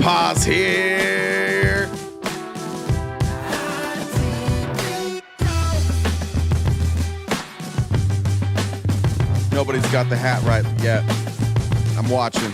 Pause here. Nobody's got the hat right yet. I'm watching.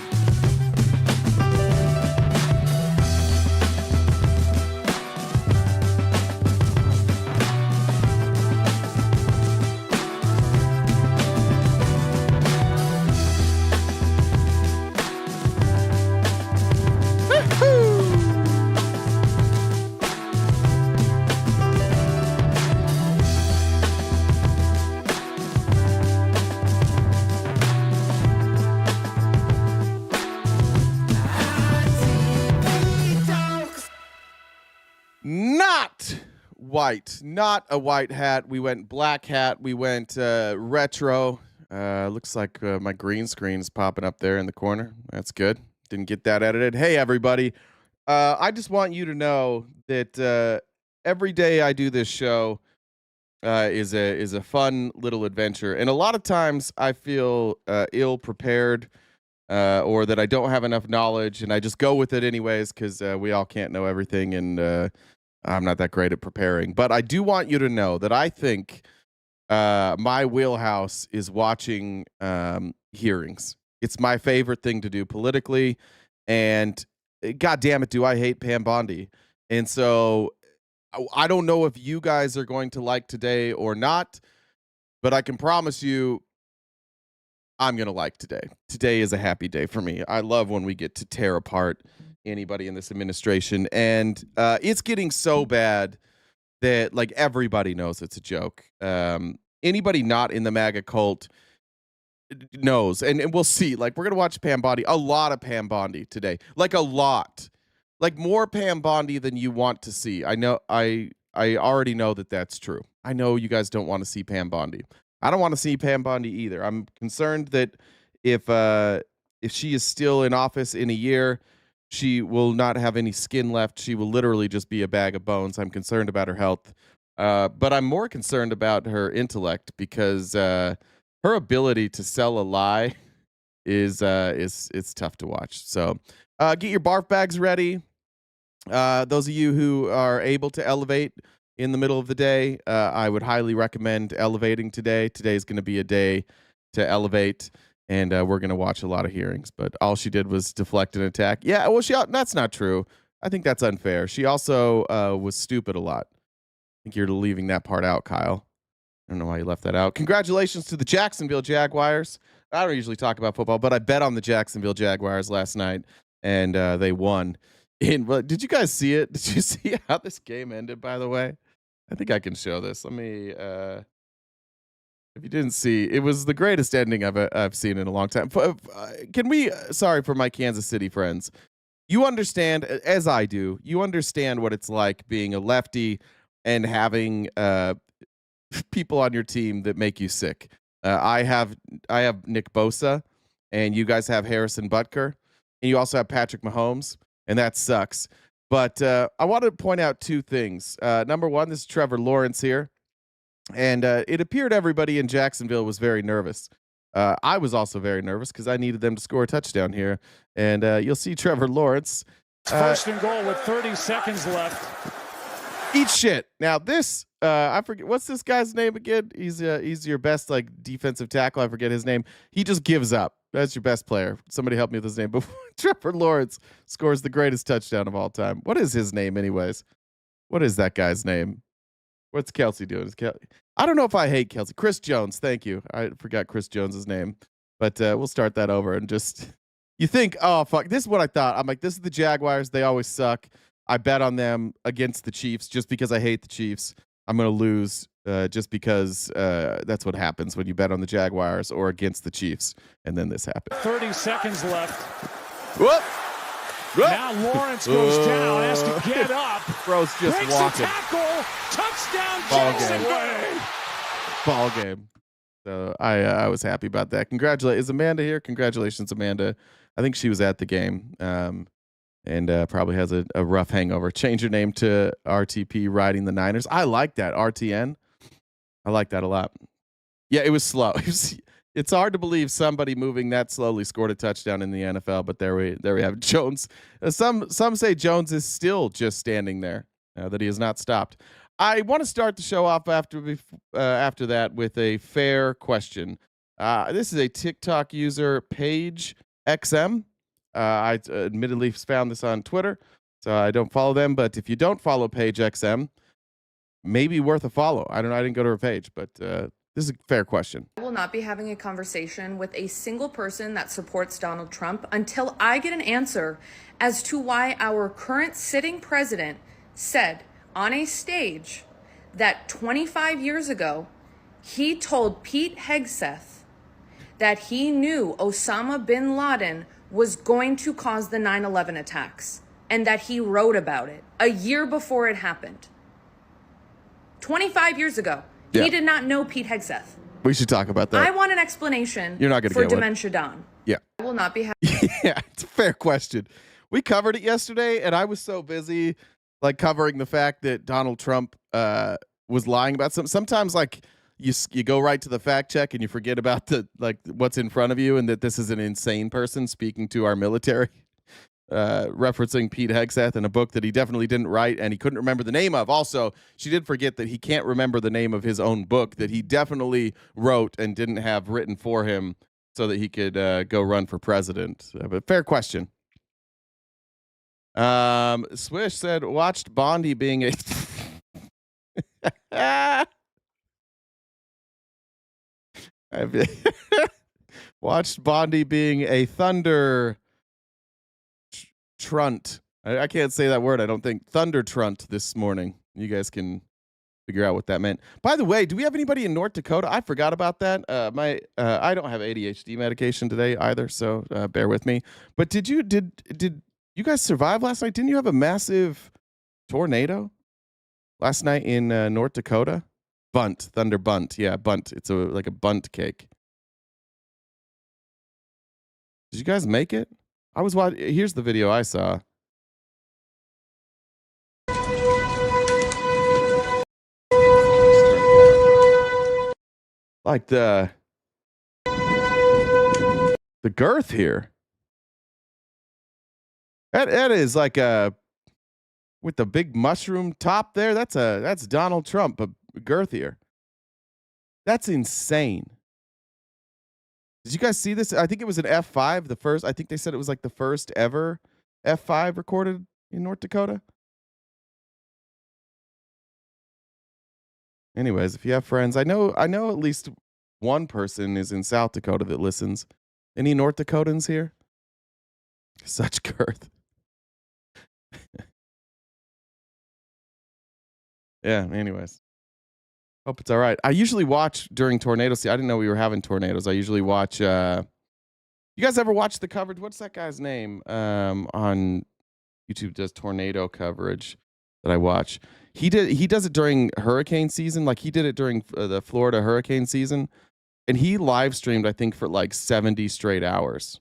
Not a white hat. We went black hat. We went retro. Looks like my green screen is popping up there in the corner. That's good. Didn't get that edited. Hey, everybody. I just want you to know that every day I do this show is a fun little adventure. And a lot of times I feel ill prepared or that I don't have enough knowledge, and I just go with it anyways because we all can't know everything, and I'm not that great at preparing. But I do want you to know that I think my wheelhouse is watching hearings. It's my favorite thing to do politically, and God damn it, do I hate Pam Bondi. And so I don't know if you guys are going to like today or not, but I can promise you I'm going to like today. Today is a happy day for me. I love when we get to tear apart anybody in this administration, and it's getting so bad that like everybody knows it's a joke. Anybody not in the MAGA cult knows, and we'll see. Like, we're gonna watch Pam Bondi, a lot of Pam Bondi today, like a lot, like more Pam Bondi than you want to see. I know, I already know that that's true. I know you guys don't want to see Pam Bondi. I don't want to see Pam Bondi either. I'm concerned that if she is still in office in a year, she will not have any skin left. She will literally just be a bag of bones. I'm concerned about her health, but I'm more concerned about her intellect because her ability to sell a lie is tough to watch. So get your barf bags ready. Those of you who are able to elevate in the middle of the day, I would highly recommend elevating today. Today is going to be a day to elevate. And we're going to watch a lot of hearings, but all she did was deflect an attack. Yeah, well, that's not true. I think that's unfair. She also was stupid a lot. I think you're leaving that part out, Kyle. I don't know why you left that out. Congratulations to the Jacksonville Jaguars. I don't usually talk about football, but I bet on the Jacksonville Jaguars last night, and they won. Did you guys see it? Did you see how this game ended, by the way? I think I can show this. Let me... if you didn't see, it was the greatest ending I've seen in a long time. Can we, sorry for my Kansas City friends, you understand, as I do, you understand what it's like being a lefty and having people on your team that make you sick. I have Nick Bosa, and you guys have Harrison Butker, and you also have Patrick Mahomes, and that sucks. But I want to point out two things. Number one, this is Trevor Lawrence here. And it appeared everybody in Jacksonville was very nervous. I was also very nervous because I needed them to score a touchdown here. And you'll see Trevor Lawrence. First and goal with 30 seconds left. Eat shit. Now this, I forget, what's this guy's name again? He's your best like defensive tackle. I forget his name. He just gives up. That's your best player. Somebody help me with his name. But Trevor Lawrence scores the greatest touchdown of all time. What is his name anyways? What is that guy's name? What's Kelsey doing? I don't know if I hate Kelsey. Chris Jones, thank you. I forgot Chris Jones's name. But we'll start that over and just... You think, oh, fuck, this is what I thought. I'm like, this is the Jaguars. They always suck. I bet on them against the Chiefs just because I hate the Chiefs. I'm going to lose just because that's what happens when you bet on the Jaguars or against the Chiefs. And then this happened. 30 seconds left. Whoop! Now Lawrence goes down, has to get up. Bro's just breaks walking. The tackle. Touchdown, Ball Jacksonville. Ball game. So I was happy about that. Is Amanda here? Congratulations, Amanda. I think she was at the game and probably has a rough hangover. Change your name to RTP riding the Niners. I like that. RTN. I like that a lot. Yeah, it was slow. It's hard to believe somebody moving that slowly scored a touchdown in the NFL, but there we have it. Jones. Some say Jones is still just standing there, that he has not stopped. I want to start the show off after that with a fair question. This is a TikTok user, Page XM. I admittedly found this on Twitter, so I don't follow them. But if you don't follow Page XM, maybe worth a follow. I don't know. I didn't go to her page, but this is a fair question. I will not be having a conversation with a single person that supports Donald Trump until I get an answer as to why our current sitting president said on a stage that 25 years ago, he told Pete Hegseth that he knew Osama bin Laden was going to cause the 9/11 attacks and that he wrote about it a year before it happened. 25 years ago. Yeah. He did not know Pete Hegseth. We should talk about that. I want an explanation You're not gonna for get one. Dementia Don. Yeah. I will not be having. Yeah, it's a fair question. We covered it yesterday, and I was so busy covering the fact that Donald Trump was lying about something. Sometimes you go right to the fact check and you forget about the what's in front of you, and that this is an insane person speaking to our military. Referencing Pete Hegseth in a book that he definitely didn't write and he couldn't remember the name of. Also, she did forget that he can't remember the name of his own book that he definitely wrote and didn't have written for him so that he could go run for president. But fair question. Swish said, watched Bondi being a... watched Bondi being a thunder... Trunt. I can't say that word. I don't think Thunder Trunt this morning. You guys can figure out what that meant. By the way, do we have anybody in North Dakota? I forgot about that. I don't have ADHD medication today either, so bear with me. But did you guys survive last night? Didn't you have a massive tornado last night in North Dakota? Thunder bunt. Yeah, bunt. It's like a bunt cake. Did you guys make it? I was watching. Here's the video I saw. Like the girth here. That is like with the big mushroom top there. That's Donald Trump, but girthier. That's insane. Did you guys see this? I think it was an F5, the first. I think they said it was like the first ever F5 recorded in North Dakota. Anyways, if you have friends, I know at least one person is in South Dakota that listens. Any North Dakotans here? Such girth. Yeah, anyways. Hope it's all right. I usually watch during tornadoes. I didn't know we were having tornadoes. I usually watch. You guys ever watch the coverage? What's that guy's name? On YouTube does tornado coverage that I watch. He does it during hurricane season. Like he did it during the Florida hurricane season, and he live streamed I think for like 70 straight hours.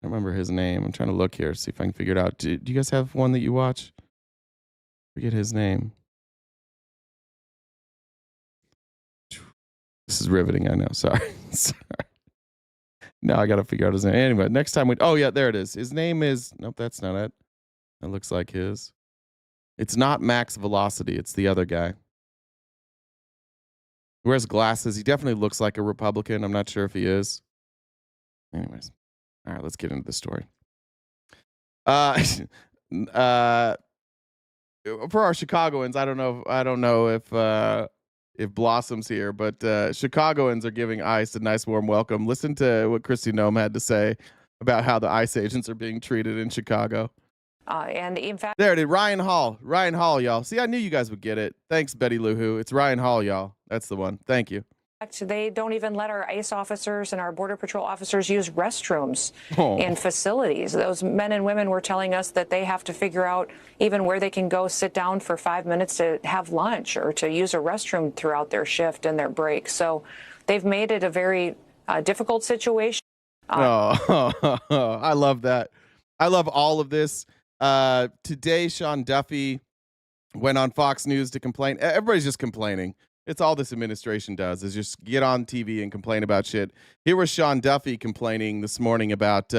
I don't remember his name. I'm trying to look here, see if I can figure it out. Do you guys have one that you watch? Forget his name. This is riveting, I know. Sorry. Now I got to figure out his name. Anyway, next time oh yeah, there it is. His name is, nope, that's not it. That looks like his. It's not Max Velocity. It's the other guy. He wears glasses. He definitely looks like a Republican. I'm not sure if he is. Anyways. All right, let's get into the story. For our Chicagoans, I don't know if Blossom's here, but Chicagoans are giving ICE a nice warm welcome. Listen to what Kristi Noem had to say about how the ICE agents are being treated in Chicago. And in fact, there it is. Ryan Hall, y'all. See, I knew you guys would get it. Thanks, Betty Lou Who. It's Ryan Hall, y'all. That's the one. Thank you. they don't even let our ICE officers and our Border Patrol officers use restrooms in facilities. Those men and women were telling us that they have to figure out even where they can go sit down for 5 minutes to have lunch or to use a restroom throughout their shift and their break. So they've made it a very difficult situation. I love that. I love all of this. Today, Sean Duffy went on Fox News to complain. Everybody's just complaining. It's all this administration does is just get on TV and complain about shit. Here was Sean Duffy complaining this morning about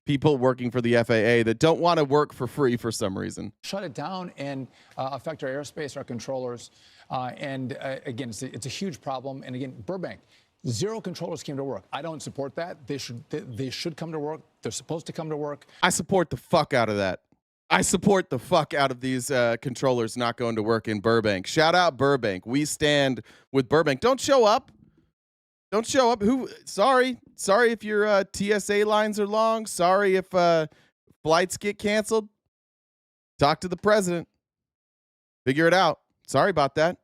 people working for the FAA that don't want to work for free for some reason. Shut it down and affect our airspace, our controllers. Again, it's a huge problem. And again, Burbank, 0 controllers came to work. I don't support that. They should come to work. They're supposed to come to work. I support the fuck out of that. I support the fuck out of these controllers not going to work in Burbank. Shout out Burbank. We stand with Burbank. Don't show up. Don't show up. Sorry if your TSA lines are long. Sorry if flights get canceled. Talk to the president. Figure it out. Sorry about that.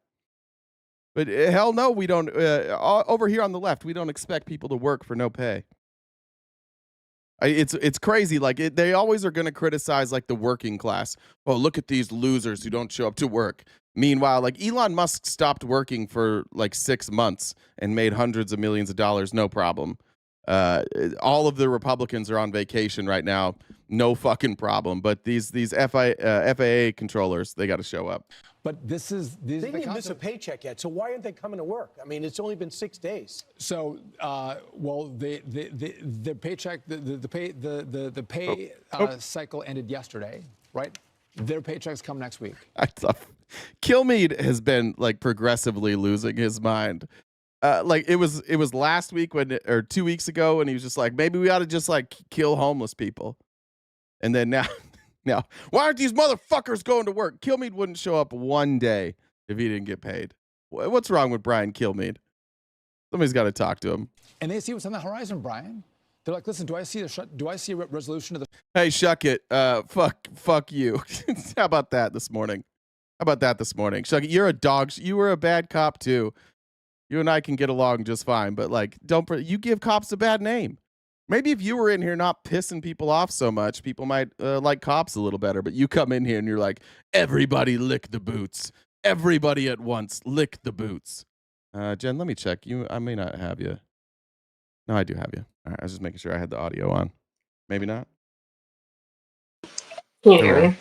But hell no, we don't. Over here on the left, we don't expect people to work for no pay. It's crazy. Like they always are going to criticize like the working class. Oh, look at these losers who don't show up to work. Meanwhile, like Elon Musk stopped working for like 6 months and made hundreds of millions of dollars, no problem. All of the Republicans are on vacation right now, no fucking problem. But these FAA controllers, they got to show up. But they didn't even miss a paycheck yet. So why aren't they coming to work? I mean, it's only been 6 days. So, well, the paycheck, the pay cycle ended yesterday, right? Their paychecks come next week. I thought Kilmeade has been like progressively losing his mind. Like it was last week or 2 weeks ago when he was just like, maybe we ought to just like kill homeless people. And then now, why aren't these motherfuckers going to work? Kilmeade wouldn't show up one day if he didn't get paid. What's wrong with Brian Kilmeade? Somebody's got to talk to him. And they see what's on the horizon, Brian. They're like, listen, do I see a resolution to the? Hey, shuck it. Fuck you. How about that this morning? Shuck it. You're a dog. You were a bad cop too. You and I can get along just fine, but like, you give cops a bad name. Maybe if you were in here not pissing people off so much, people might like cops a little better. But you come in here and you're like, everybody lick the boots. Everybody at once lick the boots. Jen, let me check. I may not have you. No, I do have you. All right, I was just making sure I had the audio on. Maybe not. Can you hear me?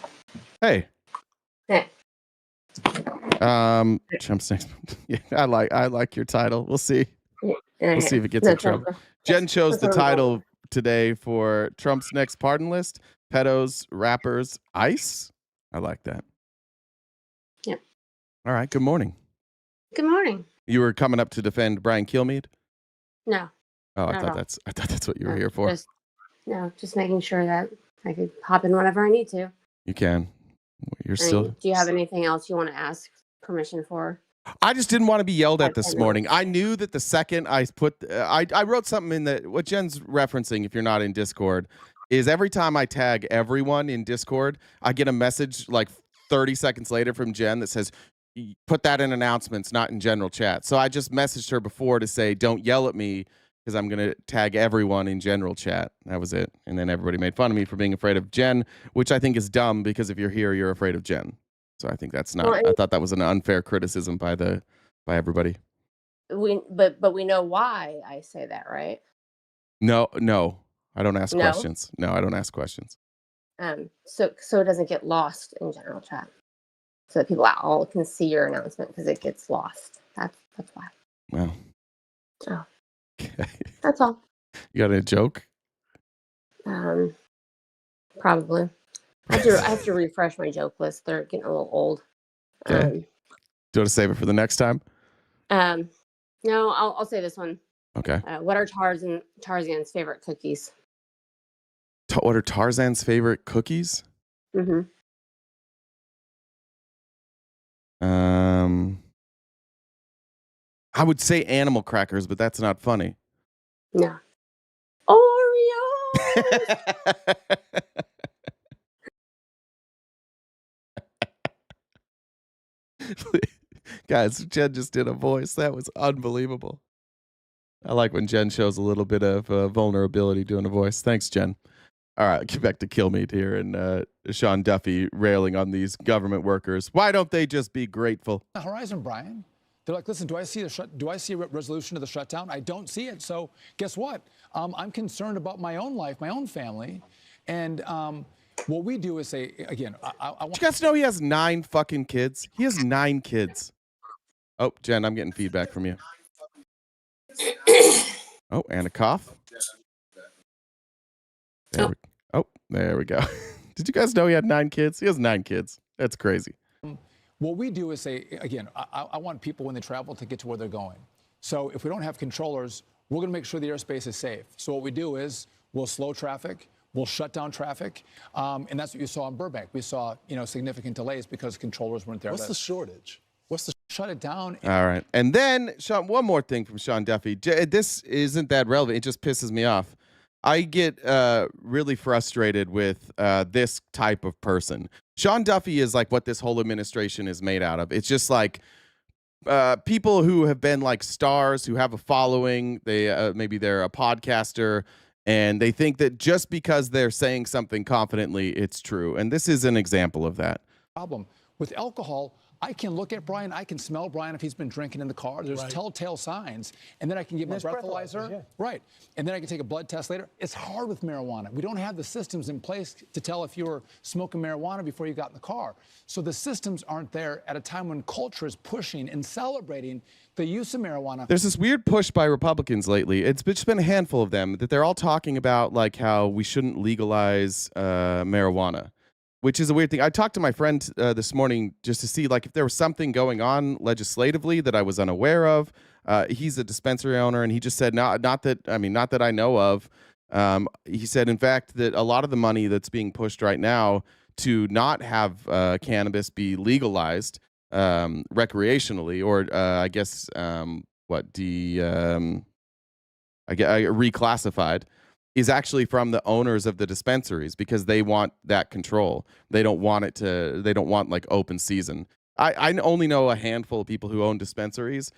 Hey. Hey. Trump's next. Yeah, I like your title. We'll see. We'll see if it gets in trouble. Jen chose the title today for Trump's next pardon list. Pedos, rappers, ICE. I like that. Yep. All right. Good morning. Good morning. You were coming up to defend Brian Kilmeade? No. Oh, I thought that's what you were here for. Just making sure that I could hop in whenever I need to. You can. Do you have anything else you want to ask permission for? I just didn't want to be yelled at this morning. I knew that the second I I wrote something in that what Jen's referencing, if you're not in Discord, is every time I tag everyone in Discord, I get a message like 30 seconds later from Jen that says, put that in announcements, not in general chat. So I just messaged her before to say, don't yell at me because I'm going to tag everyone in general chat. That was it. And then everybody made fun of me for being afraid of Jen, which I think is dumb because if you're here, you're afraid of Jen. So I think that's not. I thought that was an unfair criticism by everybody. But we know why I say that, right? No, I don't ask questions. No, I don't ask questions. So it doesn't get lost in general chat, so that people all can see your announcement because it gets lost. That's why. Well. So. Okay. That's all. You got a joke? Probably. I have to refresh my joke list. They're getting a little old. Okay. Do you want to save it for the next time? No, I'll say this one. Okay. What are Tarzan's favorite cookies? What are Tarzan's favorite cookies? Mm-hmm. I would say animal crackers, but that's not funny. No. Oreos. Guys, Jen just did a voice. That was unbelievable. I like when Jen shows a little bit of vulnerability doing a voice. Thanks, Jen. All right, get back to Kilmeade here and Sean Duffy railing on these government workers. Why don't they just be grateful? The horizon, Brian. They're like, listen, do I see a resolution to the shutdown? I don't see it. So guess what? I'm concerned about my own life, my own family, and what we do is say again. I want you guys know he has 9 fucking kids. He has 9 kids. Oh, Jen, I'm getting feedback from you. Oh, and a cough. There we go. Did you guys know he had 9 kids? He has 9 kids. That's crazy. What we do is say, again, I want people when they travel to get to where they're going. So if we don't have controllers, we're going to make sure the airspace is safe. So what we do is we'll slow traffic, we'll shut down traffic, and that's what you saw in Burbank. We saw, significant delays because controllers weren't there. What's the shortage? Shut it down? All right. And then, Sean, one more thing from Sean Duffy. This isn't that relevant. It just pisses me off. I get really frustrated with this type of person. Sean Duffy is like what this whole administration is made out of. It's just like people who have been like stars, who have a following. They maybe they're a podcaster, and they think that just because they're saying something confidently, it's true. And this is an example of that. Problem with alcohol. I can look at Brian. I can smell Brian if he's been drinking in the car. There's telltale signs. And then I can give my breathalyzer. Yeah. Right. And then I can take a blood test later. It's hard with marijuana. We don't have the systems in place to tell if you were smoking marijuana before you got in the car. So the systems aren't there at a time when culture is pushing and celebrating the use of marijuana. There's this weird push by Republicans lately. It's just been a handful of them that they're all talking about like how we shouldn't legalize marijuana. Which is a weird thing. I talked to my friend this morning just to see like if there was something going on legislatively that I was unaware of. He's a dispensary owner, and he just said not that I know of. He said, in fact, that a lot of the money that's being pushed right now to not have cannabis be legalized recreationally, or reclassified, is actually from the owners of the dispensaries because they want that control. They don't want like open season. I only know a handful of people who own dispensaries.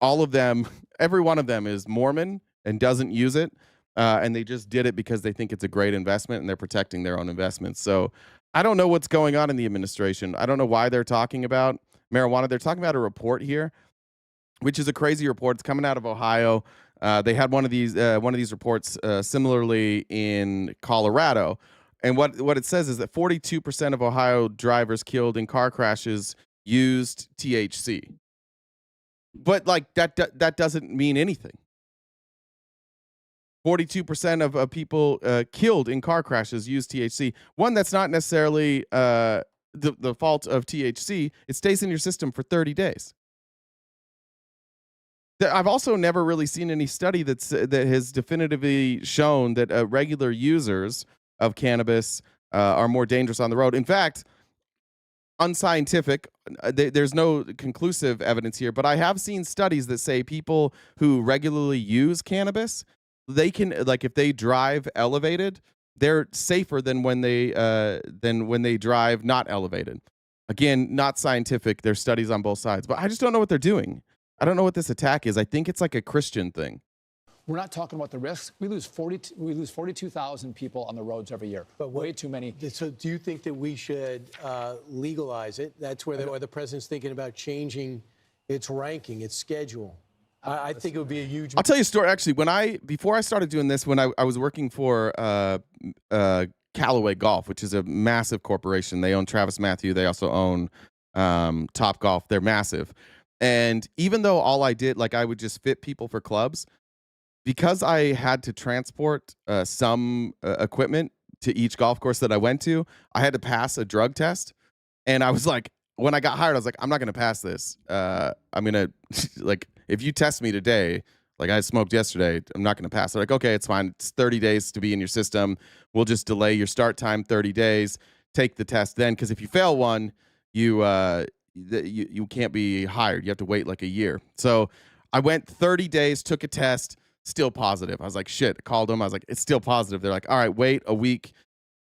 All of them, every one of them is Mormon and doesn't use it. And they just did it because they think it's a great investment and they're protecting their own investments. So I don't know what's going on in the administration. I don't know why they're talking about marijuana. They're talking about a report here, which is a crazy report. It's coming out of Ohio. They had one of these reports similarly in Colorado, and what it says is that 42% of Ohio drivers killed in car crashes used THC. But like that doesn't mean anything. 42% of people killed in car crashes used THC. One, that's not necessarily the fault of THC. It stays in your system for 30 days. I've also never really seen any study that has definitively shown that regular users of cannabis are more dangerous on the road. In fact, unscientific, there's no conclusive evidence here, but I have seen studies that say people who regularly use cannabis, they can, like if they drive elevated, they're safer than when they drive not elevated. Again, not scientific. There's studies on both sides, but I just don't know what they're doing. I don't know what this attack is. I think it's like a Christian thing. We're not talking about the risks. We lose 42,000 people on the roads every year. But way too many. So do you think that we should legalize it? That's where the president's thinking about changing its ranking, its schedule. I think it would be a huge. I'll tell you a story. Actually, before I started doing this, when I was working for Callaway Golf, which is a massive corporation. They own Travis Mathew. They also own Top Golf. They're massive. And even though all I did, like I would just fit people for clubs, because I had to transport some equipment to each golf course that I went to, I had to pass a drug test. And I was like, when I got hired, I was like, I'm not going to pass this. I'm going to, like, if you test me today, like I smoked yesterday, I'm not going to pass. They're like, okay, it's fine. It's 30 days to be in your system. We'll just delay your start time 30 days. Take the test then, because if you fail one, you can't be hired. You have to wait like a year. So I went 30 days, took a test, still positive. I was like, shit, I called them. I was like, it's still positive. They're like, all right, wait a week.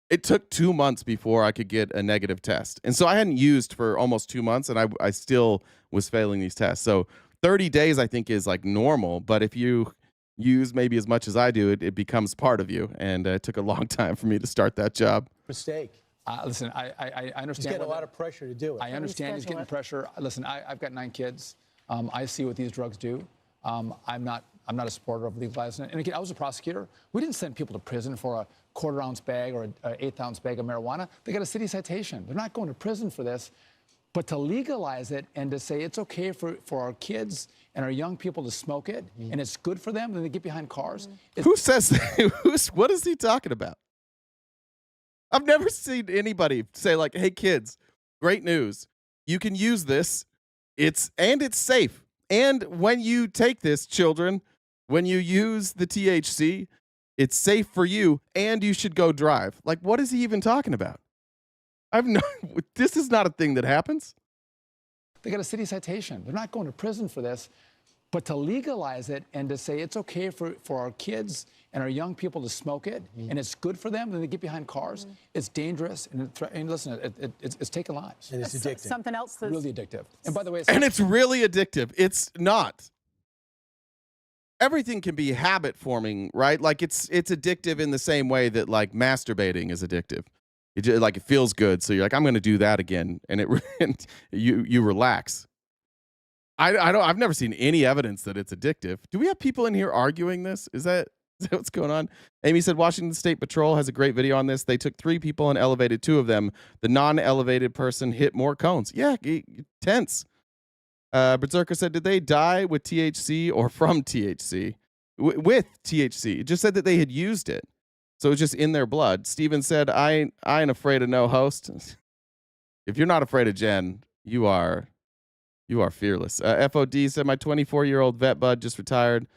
It took 2 months before I could get a negative test. And so I hadn't used for almost 2 months, and I still was failing these tests. So 30 days, I think, is like normal. But if you use maybe as much as I do, it becomes part of you. And it took a long time for me to start that job. Mistake. Listen, I understand. He's getting a lot of pressure to do it. I understand he's getting pressure. Listen, I've got 9 kids. I see what these drugs do. I'm not a supporter of legalizing it. And again, I was a prosecutor. We didn't send people to prison for a quarter-ounce bag or an eighth-ounce bag of marijuana. They got a city citation. They're not going to prison for this. But to legalize it and to say it's okay for our kids and our young people to smoke it, and it's good for them, and they get behind cars. Who says that? What is he talking about? I've never seen anybody say like, hey, kids, great news. You can use this. It's safe. And when you take this, children, when you use the THC, it's safe for you, and you should go drive. Like, what is he even talking about? This is not a thing that happens. They got a city citation. They're not going to prison for this. But to legalize it and to say it's okay for our kids and our young people to smoke it, and it's good for them, and they get behind cars, it's dangerous, and listen, it's taking lives. And it's addictive. Something else that's Really addictive. And by the way, It's really addictive. It's not. Everything can be habit forming, right? Like it's addictive in the same way that like masturbating is addictive. It feels good, so you're like, I'm going to do that again, and you relax. I've never seen any evidence that it's addictive. Do we have people in here arguing this? Is that what's going on? Amy said Washington State Patrol has a great video on this. They took 3 people and elevated 2 of them. The non-elevated person hit more cones. Yeah, tense. Berserker said, did they die with THC or from THC? With THC. It just said that they had used it. So it's just in their blood. Steven said, I ain't afraid of no host. If you're not afraid of Jen, you are fearless. FOD said, my 24-year-old vet bud just retired.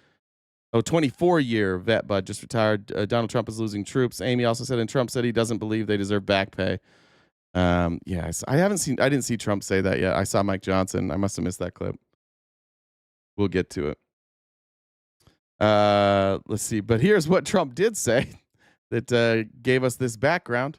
24-year vet bud just retired. Donald Trump is losing troops. Amy also said, and Trump said he doesn't believe they deserve back pay. Yes, I didn't see Trump say that yet. I saw Mike Johnson. I must have missed that clip. We'll get to it. Let's see. But here's what Trump did say that gave us this background.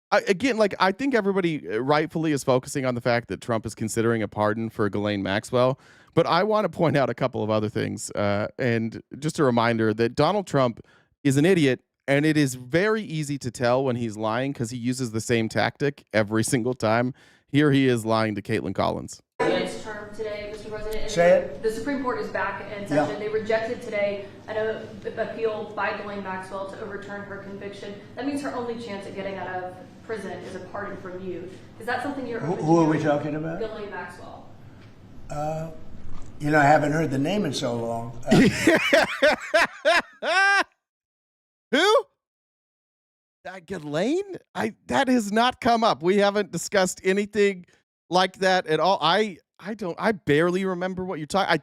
I think everybody rightfully is focusing on the fact that Trump is considering a pardon for Ghislaine Maxwell. But I want to point out a couple of other things. And just a reminder that Donald Trump is an idiot. And it is very easy to tell when he's lying because he uses the same tactic every single time. Here he is lying to Caitlin Collins. Its term today, Mr. President. Say it. The Supreme Court is back in session. Yeah. They rejected today an appeal by Ghislaine Maxwell to overturn her conviction. That means her only chance at getting out of prison is a pardon from you. Is that something you're open to? Who are we talking about? Ghislaine Maxwell. I haven't heard the name in so long. Who? Ghislaine? That has not come up. We haven't discussed anything like that at all. I barely remember what you're talking. I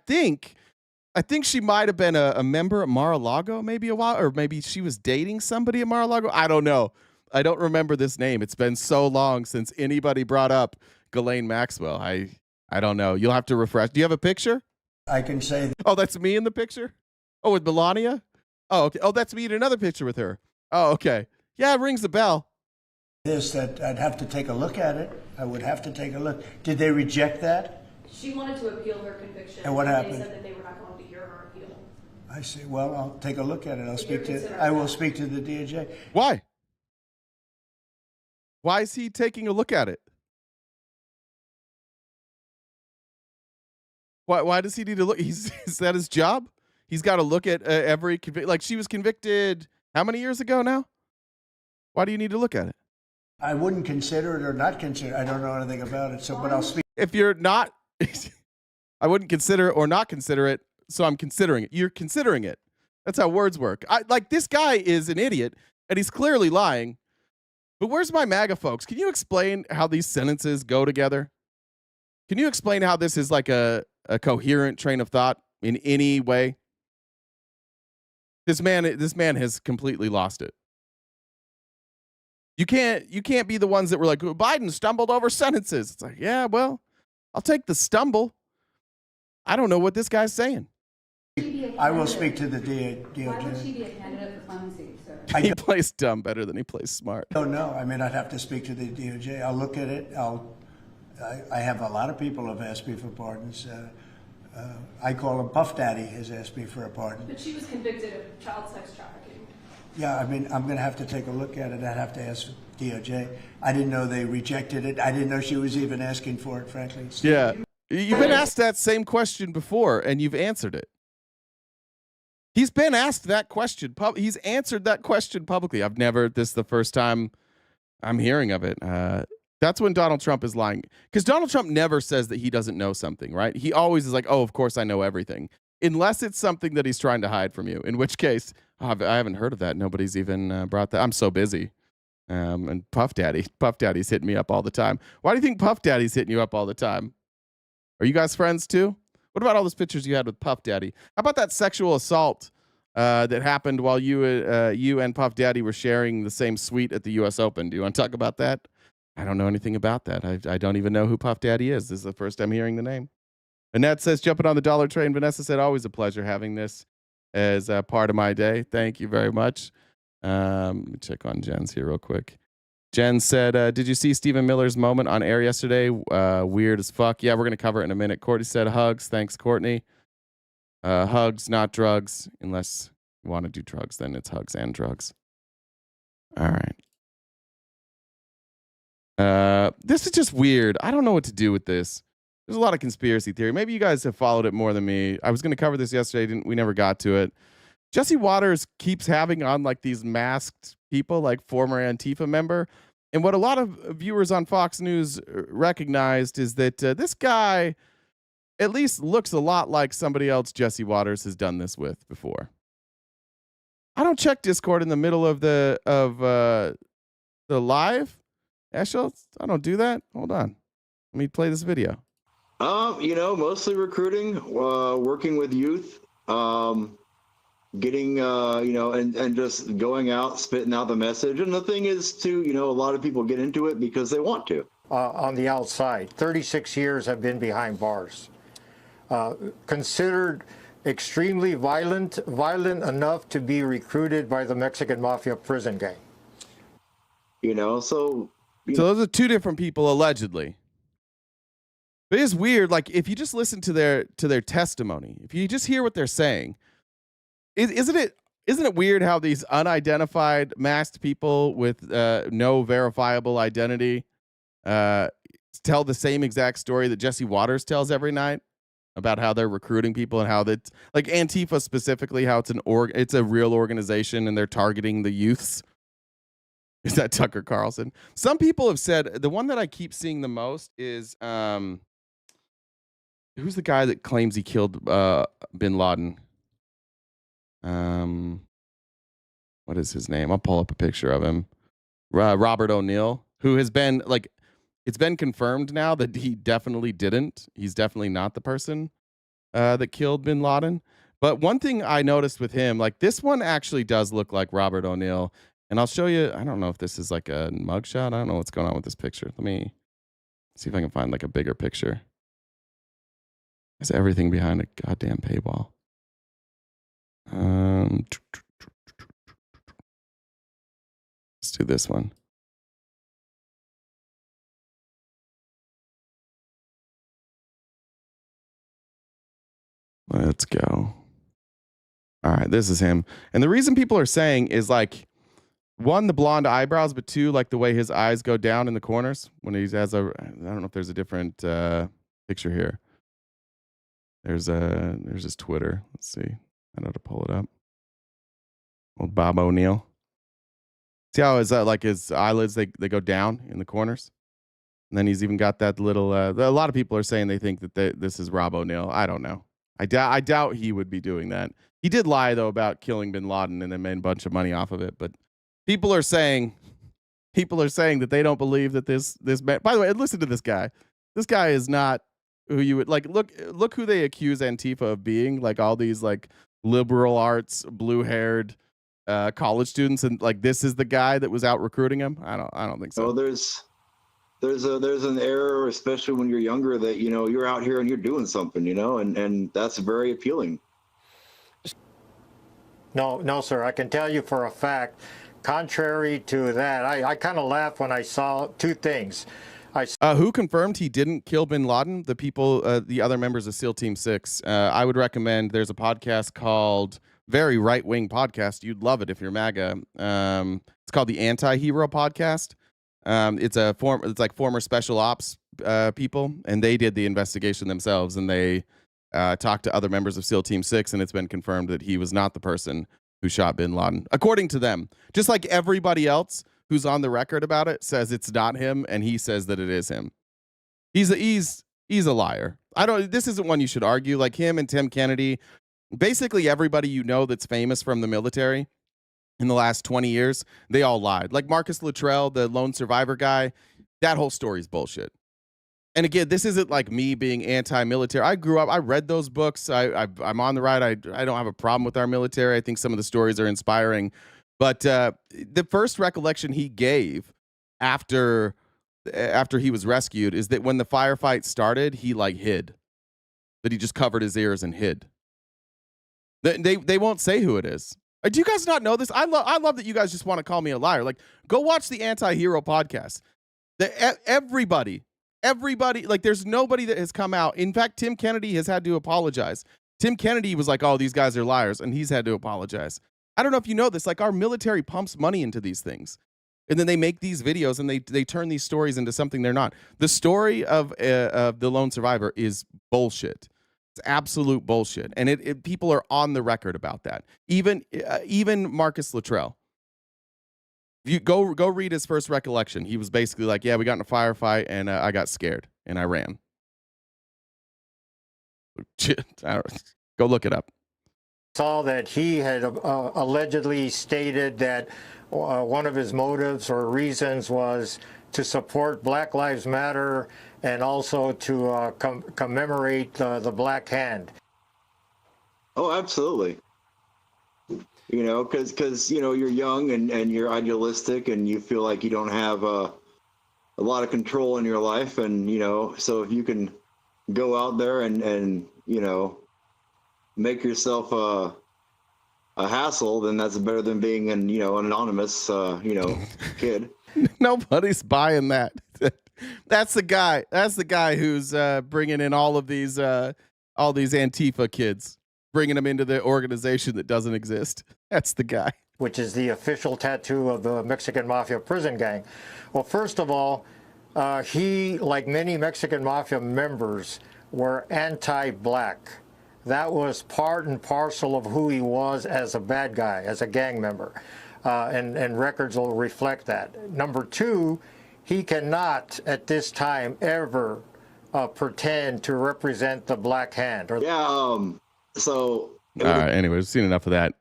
think she might have been a member at Mar-a-Lago maybe a while, or maybe she was dating somebody at Mar-a-Lago. I don't know. I don't remember this name. It's been so long since anybody brought up Ghislaine Maxwell. I don't know. You'll have to refresh. Do you have a picture? I can say. Oh, that's me in the picture? Oh, with Melania? Oh, okay. Oh, that's me in another picture with her. Oh, okay. Yeah, it rings a bell. That I'd have to take a look at it. I would have to take a look. Did they reject that? She wanted to appeal her conviction. And what happened? They said that they were not going to hear her appeal. I see. Well, I'll take a look at it. I will speak to the DOJ. Why? Why is he taking a look at it? Why does he need to look? Is that his job? He's got to look at every conviction. Like, she was convicted how many years ago now? Why do you need to look at it? I wouldn't consider it or not consider it. I don't know anything about it. So, but I'll speak. If you're not, I wouldn't consider it or not consider it. So I'm considering it. You're considering it. That's how words work. This guy is an idiot and he's clearly lying. But where's my MAGA folks? Can you explain how these sentences go together? Can you explain how this is like a coherent train of thought in any way? This man has completely lost it. You can't be the ones that were like, Biden stumbled over sentences. It's like, yeah, well, I'll take the stumble. I don't know what this guy's saying. I will speak to the DOJ. Why would she be a candidate for clemency, sir? He plays dumb better than he plays smart. I don't know. I mean, I'd have to speak to the DOJ. I'll look at it. I have a lot of people have asked me for pardons. I call him Puff Daddy has asked me for a pardon. But she was convicted of child sex trafficking. Yeah, I mean, I'm going to have to take a look at it. I'd have to ask DOJ. I didn't know they rejected it. I didn't know she was even asking for it, frankly. Yeah. You've been asked that same question before, and you've answered it. He's been asked that question. He's answered that question publicly. This is the first time I'm hearing of it. That's when Donald Trump is lying. Because Donald Trump never says that he doesn't know something, right? He always is like, oh, of course I know everything. Unless it's something that he's trying to hide from you, in which case, I haven't heard of that. Nobody's even brought that. I'm so busy. And Puff Daddy's hitting me up all the time. Why do you think Puff Daddy's hitting you up all the time? Are you guys friends too? What about all those pictures you had with Puff Daddy? How about that sexual assault that happened while you and Puff Daddy were sharing the same suite at the U.S. Open? Do you want to talk about that? I don't know anything about that. I don't even know who Puff Daddy is. This is the first time hearing the name. Annette says, jumping on the dollar train. Vanessa said, always a pleasure having this as a part of my day. Thank you very much. Let me check on Jen's here real quick. Jen said, did you see Stephen Miller's moment on air yesterday? Weird as fuck. Yeah, we're going to cover it in a minute. Courtney said, hugs. Thanks, Courtney. Hugs, not drugs. Unless you want to do drugs, then it's hugs and drugs. All right. This is just weird. I don't know what to do with this. There's a lot of conspiracy theory. Maybe you guys have followed it more than me. I was going to cover this yesterday. We never got to it. Jesse Waters keeps having on like these masked people, like former Antifa member. And what a lot of viewers on Fox News recognized is that this guy at least looks a lot like somebody else Jesse Waters has done this with before. I don't check Discord in the middle of the live. Eshel, I don't do that. Hold on. Let me play this video. Mostly recruiting, working with youth, getting, and just going out, spitting out the message. And the thing is to, a lot of people get into it because they want to. On the outside, 36 years I've been behind bars. Considered extremely violent enough to be recruited by the Mexican Mafia prison gang. So those are two different people, allegedly. But it's weird. Like, if you just listen to their testimony, if you just hear what they're saying, isn't it weird how these unidentified masked people with no verifiable identity tell the same exact story that Jesse Waters tells every night about how they're recruiting people and how that, like Antifa specifically, how it's a real organization and they're targeting the youths. Is that Tucker Carlson? Some people have said, the one that I keep seeing the most is who's the guy that claims he killed bin Laden? What is his name? I'll pull up a picture of him. Robert O'Neill, who has been like, it's been confirmed now that he definitely didn't. He's definitely not the person that killed bin Laden. But one thing I noticed with him, like this one actually does look like Robert O'Neill. And I'll show you, I don't know if this is like a mugshot. I don't know what's going on with this picture. Let me see if I can find like a bigger picture. There's everything behind a goddamn paywall. Let's do this one. Let's go. All right, this is him. And the reason people are saying is like, one, the blonde eyebrows, but two, like the way his eyes go down in the corners when he has I don't know if there's a different picture here. There's his Twitter. Let's see. I know how to pull it up. Old Bob O'Neill. See how his eyelids, they go down in the corners? And then he's even got that little, a lot of people are saying they think that this is Rob O'Neill. I don't know. I doubt he would be doing that. He did lie, though, about killing bin Laden and then made a bunch of money off of it. But people are saying that they don't believe that this man. By the way, listen to this guy. This guy is not who you would like. Look who they accuse Antifa of being. Like all these like liberal arts, blue-haired college students, and like this is the guy that was out recruiting him. I don't think so. Oh, there's an error, especially when you're younger, that you're out here and you're doing something, and that's very appealing. No, sir. I can tell you for a fact. Contrary to that, I kind of laughed when I saw two things. Who confirmed he didn't kill bin Laden? The people, the other members of SEAL Team 6. I would recommend, there's a podcast called, very right-wing podcast. You'd love it if you're MAGA. It's called the Anti-Hero Podcast. It's like former special ops people, and they did the investigation themselves, and they talked to other members of SEAL Team 6, and it's been confirmed that he was not the person who shot bin Laden, according to them. Just like everybody else who's on the record about it, says it's not him, and he says that it is him. He's a liar. This isn't one you should argue. Like him and Tim Kennedy, basically everybody you know that's famous from the military in the last 20 years, they all lied. Like Marcus Luttrell, the lone survivor guy, that whole story is bullshit. And again, this isn't like me being anti-military. I grew up, I read those books. I'm on the right. I don't have a problem with our military. I think some of the stories are inspiring. But the first recollection he gave after he was rescued is that when the firefight started, he like hid. That he just covered his ears and hid. They won't say who it is. Do you guys not know this? I love that you guys just want to call me a liar. Like, go watch the Anti-Hero podcast. Everybody, like, there's nobody that has come out. In fact, Tim Kennedy has had to apologize. Tim Kennedy was like, oh, these guys are liars, and he's had to apologize. I don't know if you know this. Like, our military pumps money into these things. And then they make these videos, and they turn these stories into something they're not. The story of the lone survivor is bullshit. It's absolute bullshit. And people are on the record about that. Even Marcus Luttrell. If you go read his first recollection, he was basically like, yeah, we got in a firefight, and I got scared, and I ran. Go look it up. Saw that he had allegedly stated that one of his motives or reasons was to support Black Lives Matter and also to commemorate the Black Hand. Oh, absolutely. You know, because you know, you're young and you're idealistic and you feel like you don't have a lot of control in your life, and you know, so if you can go out there and you know, make yourself a hassle, then that's better than being an anonymous kid. Nobody's buying that. That's the guy. That's the guy who's bringing in all these Antifa kids, bringing them into the organization that doesn't exist. That's the guy. Which is the official tattoo of the Mexican Mafia prison gang. Well, first of all, he, like many Mexican Mafia members, were anti-black. That was part and parcel of who he was as a bad guy, as a gang member. And records will reflect that. Number two, he cannot at this time ever pretend to represent the Black Hand. So. All right. Anyway, we've seen enough of that.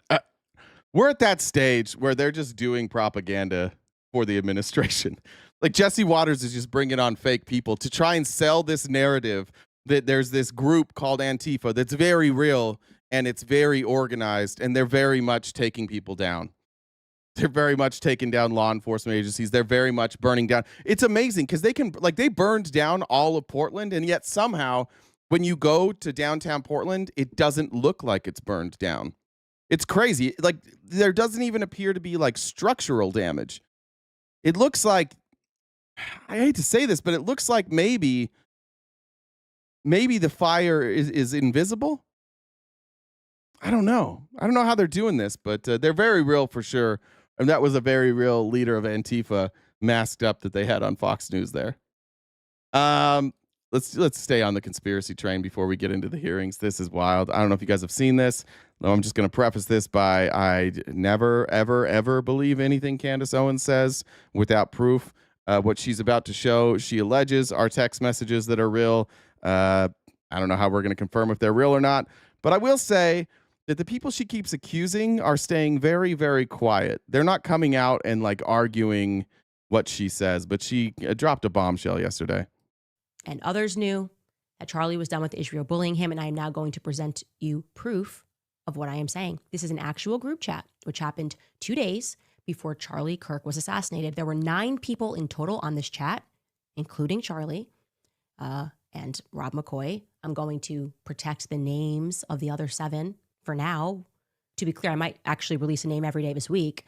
We're at that stage where they're just doing propaganda for the administration. Like Jesse Waters is just bringing on fake people to try and sell this narrative that there's this group called Antifa that's very real and it's very organized, and they're very much taking people down. They're very much taking down law enforcement agencies. They're very much burning down. It's amazing because they burned down all of Portland, and yet somehow when you go to downtown Portland, it doesn't look like it's burned down. It's crazy. Like, there doesn't even appear to be like structural damage. It looks like, I hate to say this, but it looks like maybe the fire is invisible. I don't know. I don't know how they're doing this, but they're very real for sure. And that was a very real leader of Antifa masked up that they had on Fox News there. Let's stay on the conspiracy train before we get into the hearings. This is wild. I don't know if you guys have seen this. I'm just going to preface this by I never, ever, ever believe anything Candace Owens says without proof. What she's about to show, she alleges, are text messages that are real. I don't know how we're going to confirm if they're real or not. But I will say that the people she keeps accusing are staying very, very quiet. They're not coming out and like arguing what she says, but she dropped a bombshell yesterday. And others knew that Charlie was done with Israel bullying him, and I am now going to present you proof of what I am saying. This is an actual group chat, which happened 2 days before Charlie Kirk was assassinated. There were 9 people in total on this chat, including Charlie and Rob McCoy. I'm going to protect the names of the other 7 for now. To be clear, I might actually release a name every day this week,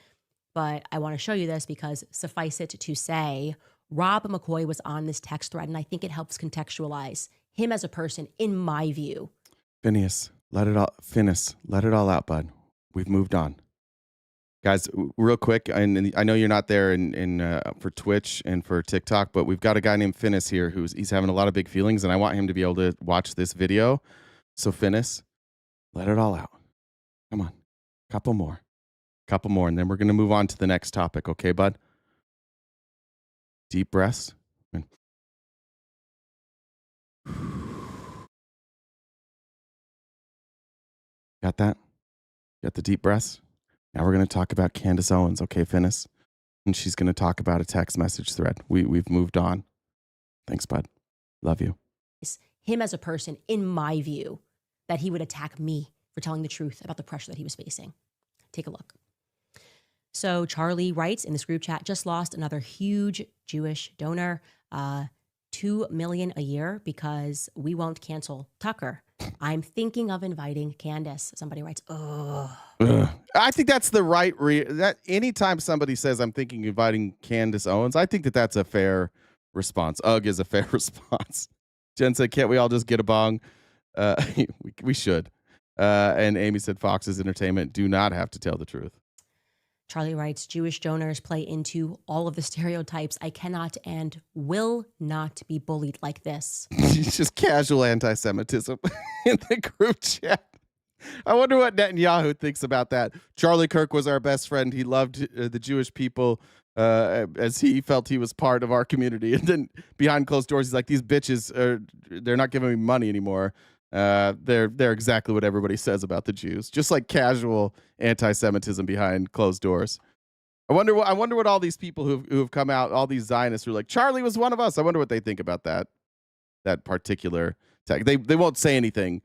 but I want to show you this because suffice it to say, Rob McCoy was on this text thread, and I think it helps contextualize him as a person, in my view. Phineas, let it all out, bud. We've moved on. Guys, real quick, and I know you're not there for Twitch and for TikTok, but we've got a guy named Phineas here he's having a lot of big feelings, and I want him to be able to watch this video. So Phineas, let it all out. Come on. Couple more, and then we're going to move on to the next topic. Okay, bud? deep breaths. Got that? Got the deep breaths? Now we're going to talk about Candace Owens, okay, Finnis? And she's going to talk about a text message thread. We've moved on. Thanks, bud. Love you. Him as a person, in my view, that he would attack me for telling the truth about the pressure that he was facing. Take a look. So Charlie writes in this group chat, just lost another huge Jewish donor, $2 million a year because we won't cancel Tucker. I'm thinking of inviting Candace. Somebody writes, ugh. I think that's the right that anytime somebody says I'm thinking of inviting Candace Owens, I think that that's a fair response. Ugh is a fair response. Jen said, can't we all just get a bong? We should. And Amy said, Fox's Entertainment do not have to tell the truth. Charlie writes, Jewish donors play into all of the stereotypes. I cannot and will not be bullied like this. It's just casual anti-Semitism in the group chat. I wonder what Netanyahu thinks about that. Charlie Kirk was our best friend. He loved the Jewish people as he felt he was part of our community. And then behind closed doors, he's like, these bitches, they're not giving me money anymore. They're exactly what everybody says about the Jews. Just like casual anti-Semitism behind closed doors. I wonder what all these people who have come out, all these Zionists who are like, Charlie was one of us. I wonder what they think about that particular tag. They won't say anything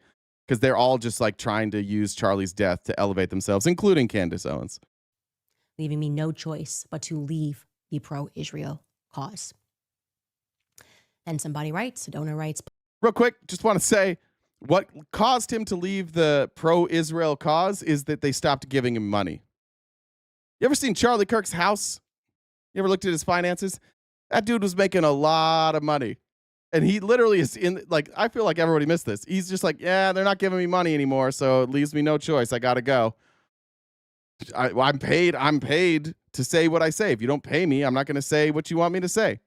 because they're all just like trying to use Charlie's death to elevate themselves, including Candace Owens. Leaving me no choice but to leave the pro-Israel cause. Then somebody writes, a donor writes. Real quick, just want to say, what caused him to leave the pro-Israel cause is that they stopped giving him money. You ever seen Charlie Kirk's house? You ever looked at his finances? That dude was making a lot of money. And he literally is in, like, I feel like everybody missed this. He's just like, yeah, they're not giving me money anymore, so it leaves me no choice. I got to go. I'm paid to say what I say. If you don't pay me, I'm not going to say what you want me to say.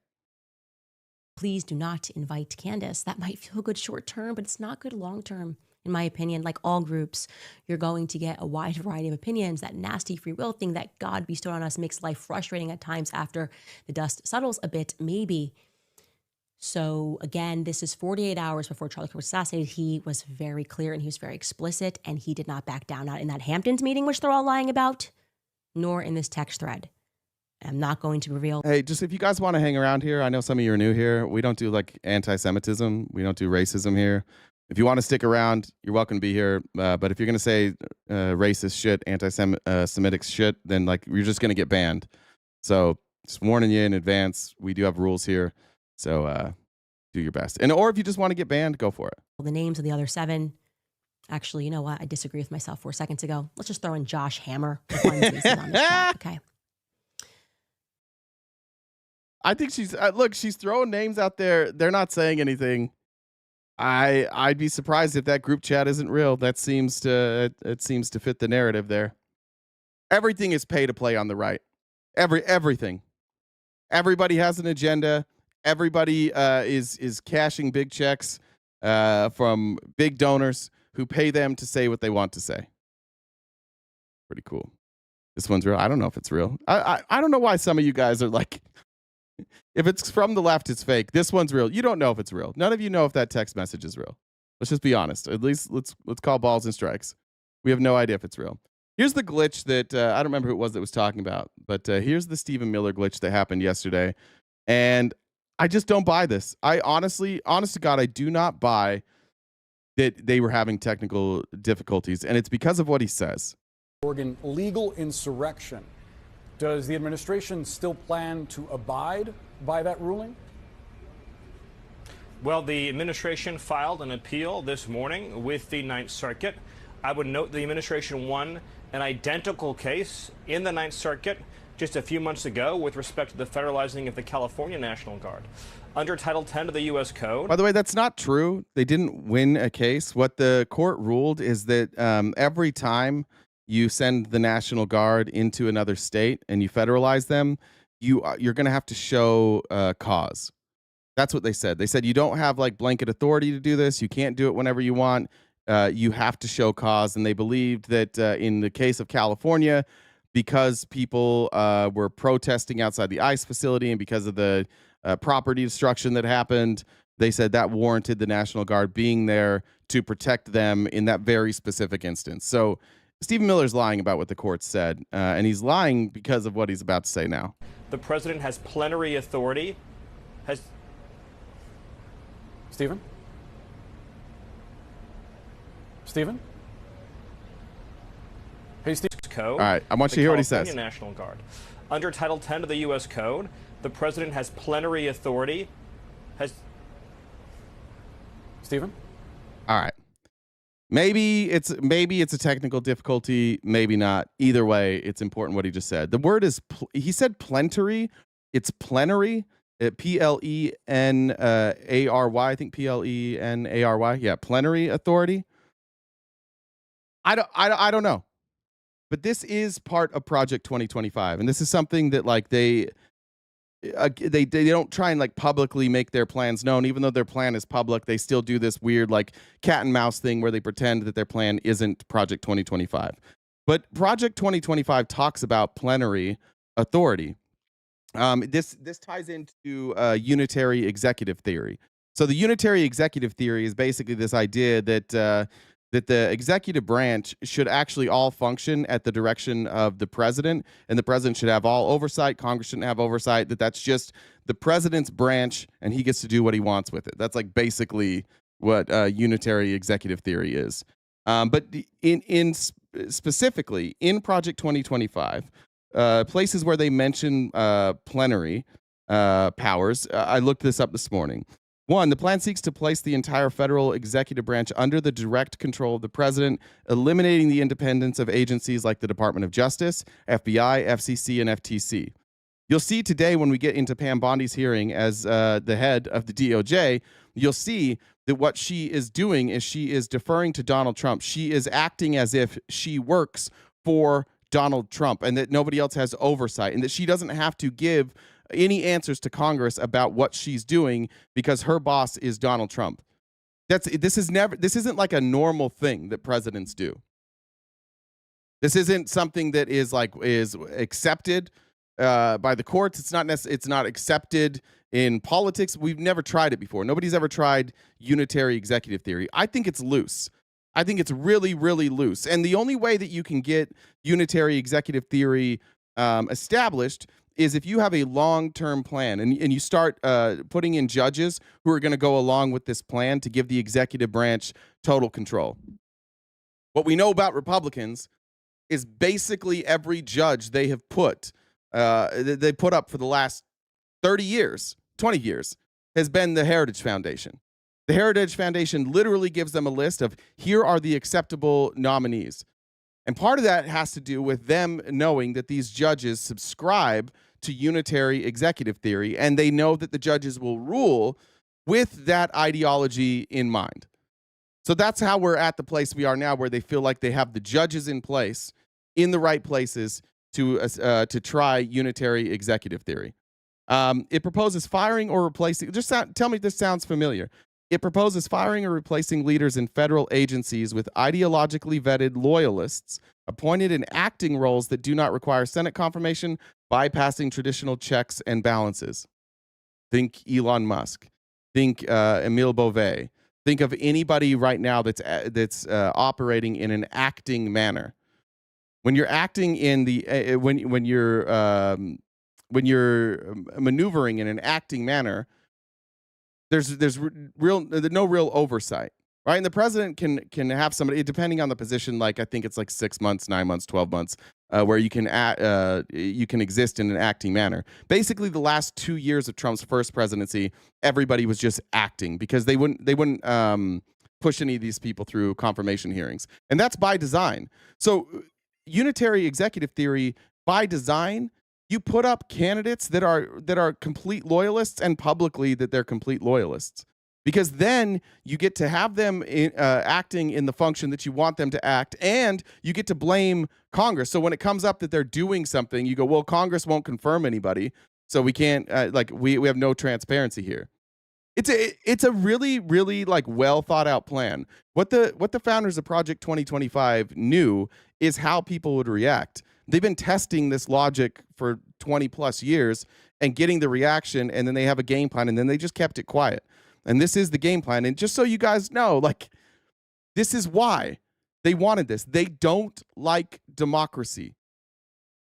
Please do not invite Candace. That might feel good short term, but it's not good long term, in my opinion. Like all groups, you're going to get a wide variety of opinions. That nasty free will thing that God bestowed on us makes life frustrating at times after the dust settles a bit, maybe. So again, this is 48 hours before Charlie Kirk was assassinated. He was very clear and he was very explicit, and he did not back down, not in that Hamptons meeting, which they're all lying about, nor in this text thread. I'm not going to reveal. Hey, just if you guys want to hang around here, I know some of you are new here. We don't do like anti-Semitism. We don't do racism here. If you want to stick around, you're welcome to be here. But if you're going to say racist shit, anti-Semitic shit, then like you're just going to get banned. So just warning you in advance. We do have rules here. So do your best. Or if you just want to get banned, go for it. The names of the other 7. Actually, you know what? I disagree with myself 4 seconds ago. Let's just throw in Josh Hammer. On this chat. Okay. I think she's throwing names out there. They're not saying anything. I'd be surprised if that group chat isn't real. That seems to fit the narrative there. Everything is pay to play on the right. Everything. Everybody has an agenda. Everybody is cashing big checks from big donors who pay them to say what they want to say. Pretty cool. This one's real. I don't know if it's real. I don't know why some of you guys are like, if it's from the left, it's fake. This one's real. You don't know if it's real. None of you know if that text message is real. Let's just be honest. At least let's call balls and strikes. We have no idea if it's real. Here's the glitch that I don't remember who it was that was talking about, but here's the Stephen Miller glitch that happened yesterday. And I just don't buy this. I honest to God, I do not buy that they were having technical difficulties. And it's because of what he says. Oregon legal insurrection. Does the administration still plan to abide by that ruling? Well, the administration filed an appeal this morning with the Ninth Circuit. I would note the administration won an identical case in the Ninth Circuit just a few months ago with respect to the federalizing of the California National Guard. Under Title 10 of the U.S. Code. By the way, that's not true. They didn't win a case. What the court ruled is that every time you send the National Guard into another state and you federalize them, you're going to have to show cause. That's what they said. They said you don't have like blanket authority to do this. You can't do it whenever you want. You have to show cause. And they believed that in the case of California, because people were protesting outside the ICE facility and because of the property destruction that happened. They said that warranted the National Guard being there to protect them in that very specific instance. So Stephen Miller's lying about what the court said, and he's lying because of what he's about to say now. The president has plenary authority. Stephen? Stephen? Hey, Steve. Code. All right, I want you to hear what he says. National Guard. Under Title 10 of the U.S. Code, the president has plenary authority. Stephen? All right. Maybe it's a technical difficulty, maybe not. Either way, it's important what he just said. The word is he said plenary. It's plenary. Plenary. I think plenary. Yeah, plenary authority. I don't know. But this is part of Project 2025, and this is something that like they don't try and like publicly make their plans known. Even though their plan is public, they still do this weird like cat and mouse thing where they pretend that their plan isn't Project 2025. But Project 2025 talks about plenary authority. This ties into unitary executive theory. So the unitary executive theory is basically this idea that that the executive branch should actually all function at the direction of the president, and the president should have all oversight. Congress shouldn't have oversight. That's just the president's branch, and he gets to do what he wants with it. That's like basically what unitary executive theory is. But specifically in Project 2025, places where they mention plenary powers, I looked this up this morning. 1, the plan seeks to place the entire federal executive branch under the direct control of the president, eliminating the independence of agencies like the Department of Justice, FBI, FCC, and FTC. You'll see today when we get into Pam Bondi's hearing as the head of the DOJ, you'll see that what she is doing is she is deferring to Donald Trump. She is acting as if she works for Donald Trump and that nobody else has oversight and that she doesn't have to give any answers to Congress about what she's doing because her boss is Donald Trump. This isn't like a normal thing that presidents do. This isn't something that is accepted by the courts. It's not accepted in politics. We've never tried it before. Nobody's ever tried unitary executive theory. I think it's loose. I think it's really, really loose. And the only way that you can get unitary executive theory established is if you have a long-term plan and you start putting in judges who are going to go along with this plan to give the executive branch total control. What we know about Republicans is basically every judge they have put up for the last 30 years, 20 years, has been the Heritage Foundation. The Heritage Foundation literally gives them a list of here are the acceptable nominees. And part of that has to do with them knowing that these judges subscribe to unitary executive theory, and they know that the judges will rule with that ideology in mind. So that's how we're at the place we are now, where they feel like they have the judges in place, in the right places to try unitary executive theory. It proposes firing or replacing. Tell me if this sounds familiar. It proposes firing or replacing leaders in federal agencies with ideologically vetted loyalists appointed in acting roles that do not require Senate confirmation, bypassing traditional checks and balances. Think Elon Musk. Think Emile Beauvais. Think of anybody right now that's operating in an acting manner. When you're acting in the when you're maneuvering in an acting manner, there's no real oversight, right? And the president can have somebody, depending on the position, like I think it's like 6 months, 9 months, 12 months, where you can exist in an acting manner. Basically, the last 2 years of Trump's first presidency, everybody was just acting because they wouldn't push any of these people through confirmation hearings, and that's by design. So, unitary executive theory by design. You put up candidates that are complete loyalists and publicly that they're complete loyalists, because then you get to have them acting in the function that you want them to act, and you get to blame Congress. So when it comes up that they're doing something, you go, well, Congress won't confirm anybody, so we can't we have no transparency here. It's a really, really like well thought out plan. What the founders of Project 2025 knew is how people would react. They've been testing this logic for 20 plus years, and getting the reaction, and then they have a game plan, and then they just kept it quiet. And this is the game plan. And just so you guys know, like, this is why they wanted this. They don't like democracy.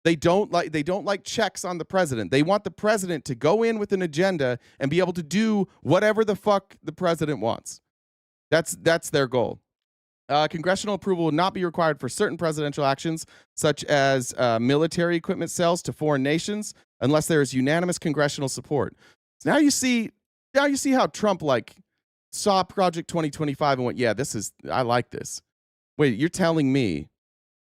They don't like checks on the president. They want the president to go in with an agenda and be able to do whatever the fuck the president wants. That's their goal. Congressional approval will not be required for certain presidential actions, such as military equipment sales to foreign nations, unless there is unanimous congressional support. So now you see how Trump like saw Project 2025 and went, yeah, I like this. Wait, you're telling me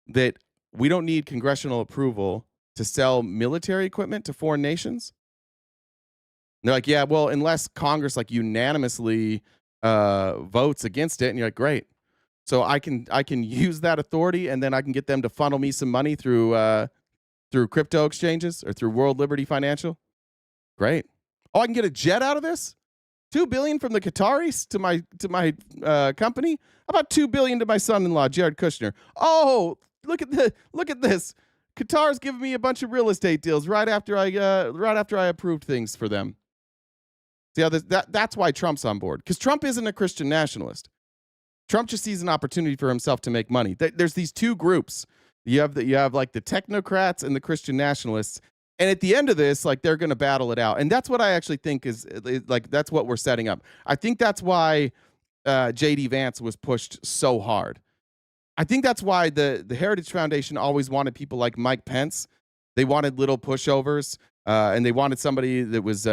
that we don't need congressional approval to sell military equipment to foreign nations? And they're like, yeah, well, unless Congress like unanimously votes against it. And you're like, great. So I can use that authority, and then I can get them to funnel me some money through crypto exchanges or through World Liberty Financial. Great. Oh, I can get a jet out of this? $2 billion from the Qataris to my company? How about $2 billion to my son-in-law, Jared Kushner? Oh, look at this. Qatar's giving me a bunch of real estate deals right after I approved things for them. See how that's why Trump's on board, because Trump isn't a Christian nationalist. Trump just sees an opportunity for himself to make money. There's these two groups. You have like the technocrats and the Christian nationalists. And at the end of this, like, they're going to battle it out. And that's what I actually think is like, that's what we're setting up. I think that's why J.D. Vance was pushed so hard. I think that's why the Heritage Foundation always wanted people like Mike Pence. They wanted little pushovers, and they wanted somebody that was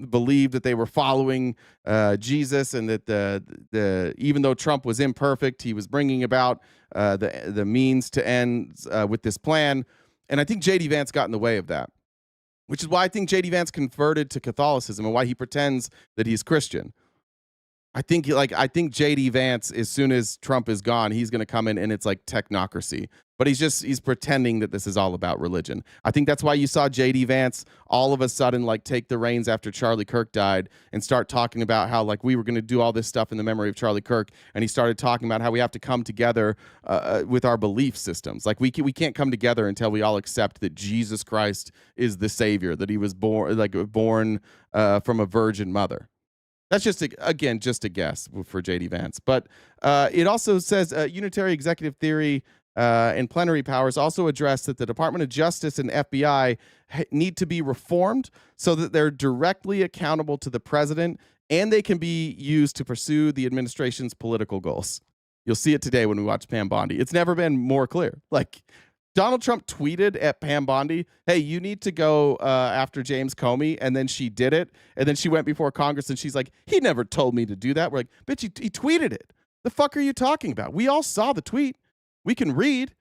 believed that they were following Jesus, and that even though Trump was imperfect, he was bringing about the means to end with this plan. And I think J.D. Vance got in the way of that, which is why I think J.D. Vance converted to Catholicism and why he pretends that he's Christian. I think J.D. Vance, as soon as Trump is gone, he's going to come in and it's like technocracy. But he's pretending that this is all about religion. I think that's why you saw J.D. Vance all of a sudden like take the reins after Charlie Kirk died and start talking about how like we were going to do all this stuff in the memory of Charlie Kirk. And he started talking about how we have to come together with our belief systems. Like we can't come together until we all accept that Jesus Christ is the Savior, that he was born from a virgin mother. That's just a guess for J.D. Vance. But it also says unitary executive theory and plenary powers also address that the Department of Justice and FBI need to be reformed so that they're directly accountable to the president and they can be used to pursue the administration's political goals. You'll see it today when we watch Pam Bondi. It's never been more clear. Like, Donald Trump tweeted at Pam Bondi, hey, you need to go after James Comey. And then she did it. And then she went before Congress and she's like, he never told me to do that. We're like, bitch, he tweeted it. The fuck are you talking about? We all saw the tweet. We can read.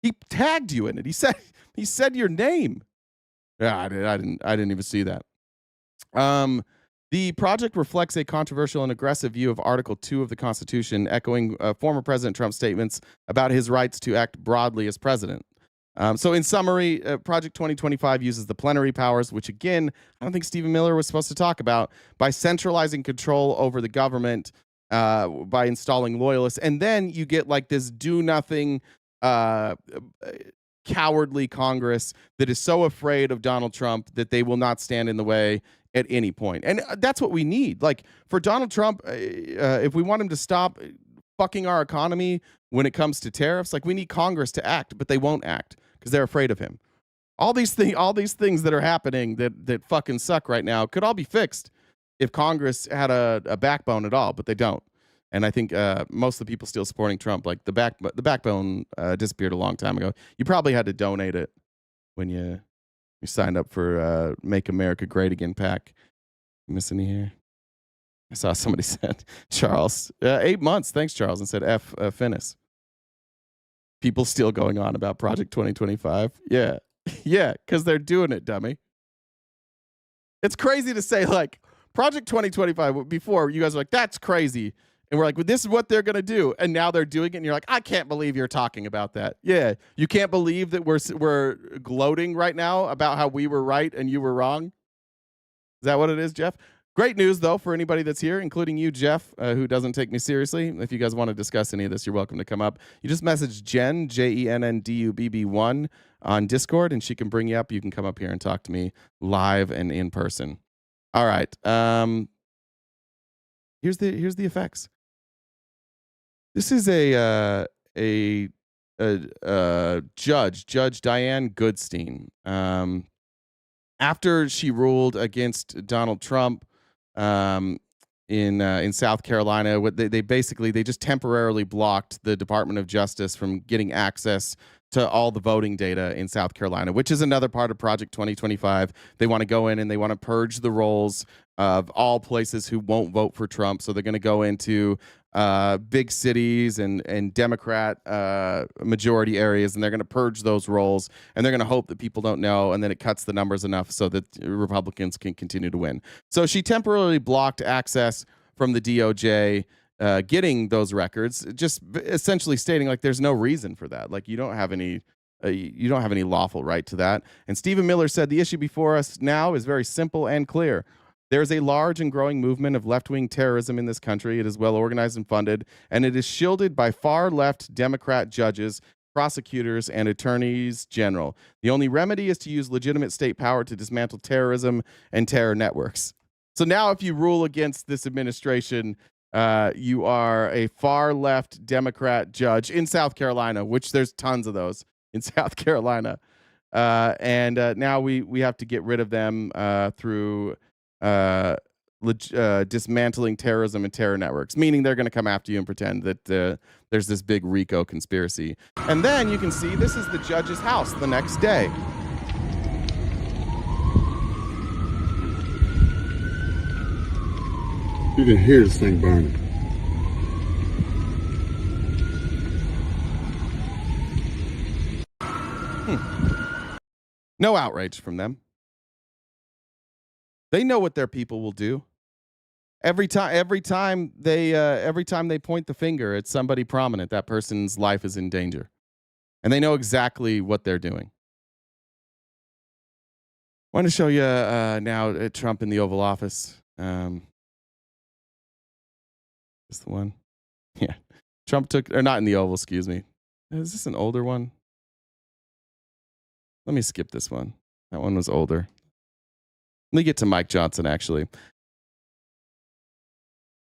He tagged you in it. He said your name. Yeah, I didn't even see that. The project reflects a controversial and aggressive view of Article 2 of the Constitution, echoing former President Trump's statements about his rights to act broadly as president. So in summary, Project 2025 uses the plenary powers, which again, I don't think Stephen Miller was supposed to talk about, by centralizing control over the government, by installing loyalists. And then you get like this do-nothing, cowardly Congress that is so afraid of Donald Trump that they will not stand in the way at any point. And that's what we need. Like, for Donald Trump, if we want him to stop fucking our economy when it comes to tariffs, like, we need Congress to act, but they won't act because they're afraid of him. All these things that are happening that fucking suck right now could all be fixed if Congress had a backbone at all, but they don't. And I think most of the people still supporting Trump, like the backbone disappeared a long time ago. You probably had to donate it when you signed up for Make America Great Again pack. You miss any here? I saw somebody said, Charles, 8 months. Thanks, Charles. And said, F Finnis. People still going on about Project 2025. Yeah. Yeah, because they're doing it, dummy. It's crazy to say, like, Project 2025, before you guys were like, that's crazy. And we're like, well, this is what they're going to do. And now they're doing it. And you're like, I can't believe you're talking about that. Yeah. You can't believe that we're gloating right now about how we were right and you were wrong. Is that what it is, Jeff? Great news, though, for anybody that's here, including you, Jeff, who doesn't take me seriously. If you guys want to discuss any of this, you're welcome to come up. You just message Jen, JENNDUBB1, on Discord, and she can bring you up. You can come up here and talk to me live and in person. All right. Here's the effects. This is a Judge Diane Goodstein. After she ruled against Donald Trump in South Carolina, what they just temporarily blocked the Department of Justice from getting access to all the voting data in South Carolina, which is another part of Project 2025. They want to go in and they want to purge the rolls of all places who won't vote for Trump. So they're going to go into big cities and Democrat majority areas, and they're going to purge those rolls, and they're going to hope that people don't know, and then it cuts the numbers enough so that Republicans can continue to win. So she temporarily blocked access from the DOJ getting those records, just essentially stating like there's no reason for that. Like you don't have any lawful right to that. And Stephen Miller said the issue before us now is very simple and clear. There's a large and growing movement of left-wing terrorism in this country. It is well organized and funded, and it is shielded by far-left Democrat judges, prosecutors, and attorneys general. The only remedy is to use legitimate state power to dismantle terrorism and terror networks. So now if you rule against this administration, you are a far-left Democrat judge in South Carolina, which there's tons of those in South Carolina. And now we have to get rid of them through dismantling terrorism and terror networks, meaning they're going to come after you and pretend that there's this big RICO conspiracy. And then you can see this is the judge's house the next day. You can hear this thing burning. No outrage from them. They know what their people will do. Every time they point the finger at somebody prominent, that person's life is in danger. And they know exactly what they're doing. I want to show you now Trump in the Oval Office. Is the one? Yeah. Trump not in the Oval, excuse me. Is this an older one? Let me skip this one. That one was older. Let me get to Mike Johnson, actually.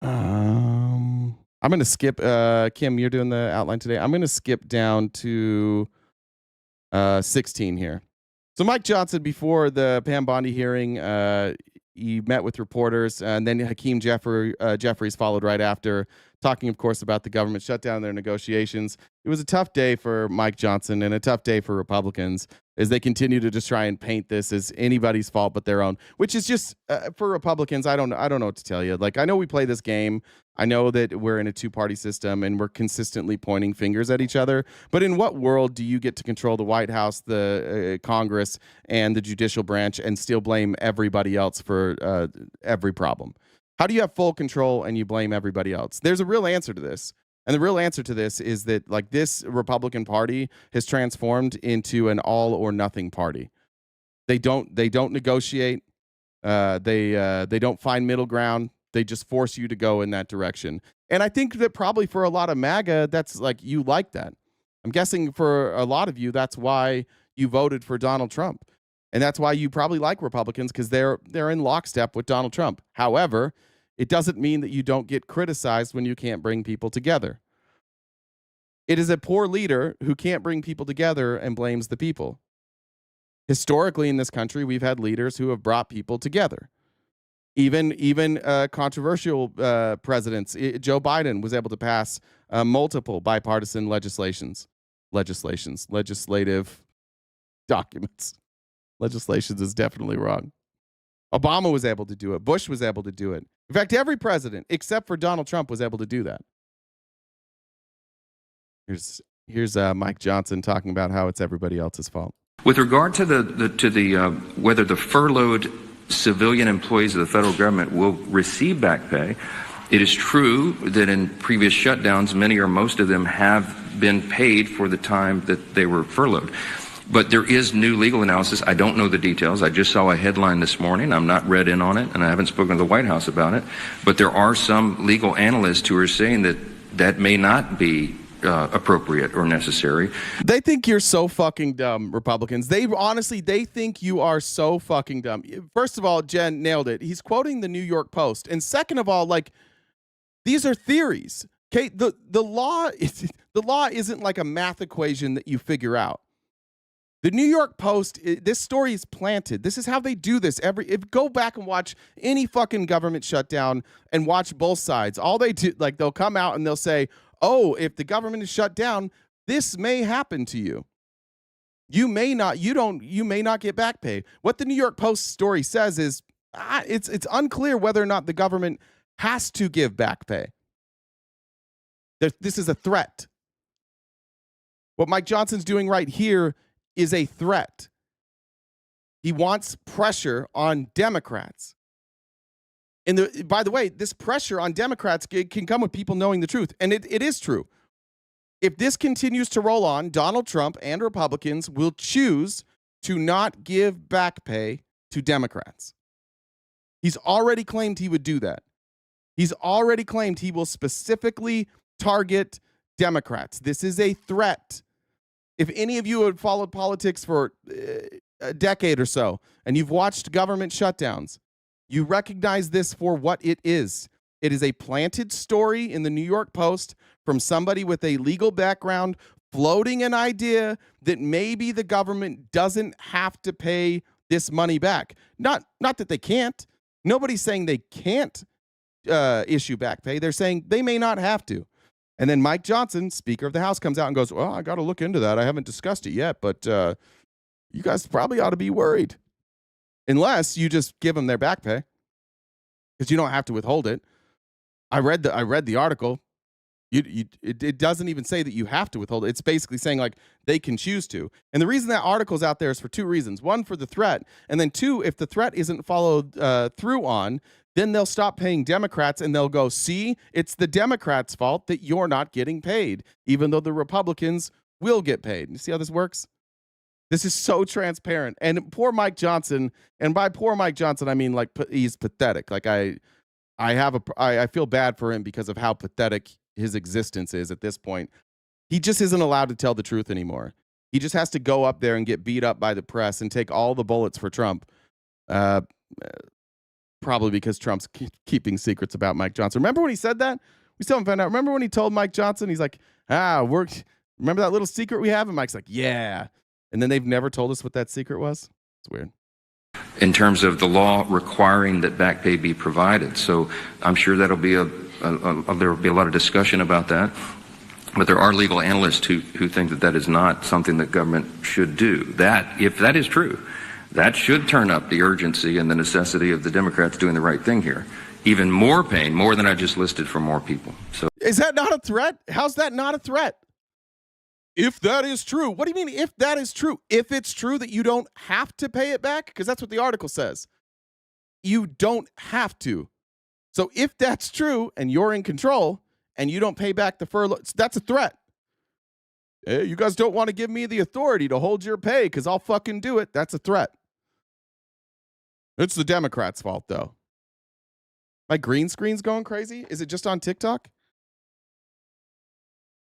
I'm going to skip. Kim, you're doing the outline today. I'm going to skip down to 16 here. So Mike Johnson, before the Pam Bondi hearing, he met with reporters, and then Hakeem Jeffries followed right after, talking, of course, about the government shutdown and their negotiations. It was a tough day for Mike Johnson and a tough day for Republicans as they continue to just try and paint this as anybody's fault but their own, which is just for Republicans. I don't know what to tell you. Like, I know we play this game. I know that we're in a two-party system and we're consistently pointing fingers at each other. But in what world do you get to control the White House, the Congress, and the judicial branch and still blame everybody else for every problem? How do you have full control and you blame everybody else? There's a real answer to this. And the real answer to this is that, like, this Republican Party has transformed into an all or nothing party. They don't negotiate. They don't find middle ground. They just force you to go in that direction. And I think that probably for a lot of MAGA, that's like, you like that. I'm guessing for a lot of you, that's why you voted for Donald Trump. And that's why you probably like Republicans, because they're in lockstep with Donald Trump. However, it doesn't mean that you don't get criticized when you can't bring people together. It is a poor leader who can't bring people together and blames the people. Historically in this country, we've had leaders who have brought people together. Even controversial presidents. Joe Biden was able to pass multiple bipartisan legislative documents. Legislations is definitely wrong. Obama was able to do it. Bush was able to do it. In fact, every president except for Donald Trump was able to do that. Here's Mike Johnson talking about how it's everybody else's fault. With regard to whether the furloughed civilian employees of the federal government will receive back pay, it is true that in previous shutdowns, many or most of them have been paid for the time that they were furloughed. But there is new legal analysis. I don't know the details. I just saw a headline this morning. I'm not read in on it, and I haven't spoken to the White House about it. But there are some legal analysts who are saying that that may not be appropriate or necessary. They think you're so fucking dumb, Republicans. They think you are so fucking dumb. First of all, Jen nailed it. He's quoting the New York Post. And second of all, like, these are theories. Okay, the law isn't like a math equation that you figure out. The New York Post, this story is planted. This is how they do this. Go back and watch any fucking government shutdown and watch both sides. All they do, like, they'll come out and they'll say, oh, if the government is shut down, this may happen to you. You may not get back pay. What the New York Post story says is it's unclear whether or not the government has to give back pay. This is a threat. What Mike Johnson's doing right here is a threat. He wants pressure on Democrats. And by the way, this pressure on Democrats can come with people knowing the truth. And it is true. If this continues to roll on, Donald Trump and Republicans will choose to not give back pay to Democrats. He's already claimed he would do that. He's already claimed he will specifically target Democrats. This is a threat. If any of you have followed politics for a decade or so, and you've watched government shutdowns, you recognize this for what it is. It is a planted story in the New York Post from somebody with a legal background floating an idea that maybe the government doesn't have to pay this money back. Not that they can't. Nobody's saying they can't issue back pay. They're saying they may not have to. And then Mike Johnson, Speaker of the House, comes out and goes, well, I got to look into that. I haven't discussed it yet, but you guys probably ought to be worried. Unless you just give them their back pay, because you don't have to withhold it. I read the article. It doesn't even say that you have to withhold it. It's basically saying, like, they can choose to. And the reason that article's out there is for two reasons. One, for the threat. And then two, if the threat isn't followed through on, then they'll stop paying Democrats and they'll go, see, it's the Democrats' fault that you're not getting paid, even though the Republicans will get paid. You see how this works? This is so transparent. And poor Mike Johnson, and by poor Mike Johnson, I mean, like, he's pathetic. Like, I feel bad for him because of how pathetic his existence is at this point. He just isn't allowed to tell the truth anymore. He just has to go up there and get beat up by the press and take all the bullets for Trump. Probably because Trump's keeping secrets about Mike Johnson. Remember when he said that? We still haven't found out. Remember when he told Mike Johnson, he's like, remember that little secret we have? And Mike's like, yeah. And then they've never told us what that secret was. It's weird. In terms of the law requiring that back pay be provided. So I'm sure that'll be there will be a lot of discussion about that. But there are legal analysts who think that that is not something that government should do. That, if that is true, that should turn up the urgency and the necessity of the Democrats doing the right thing here. Even more pain, more than I just listed, for more people. So is that not a threat? How's that not a threat? If that is true, what do you mean if that is true? If it's true that you don't have to pay it back? Because that's what the article says. You don't have to. So if that's true and you're in control and you don't pay back the furlough, that's a threat. Hey, you guys don't want to give me the authority to hold your pay because I'll fucking do it. That's a threat. It's the Democrats' fault, though. My green screen's going crazy? Is it just on TikTok?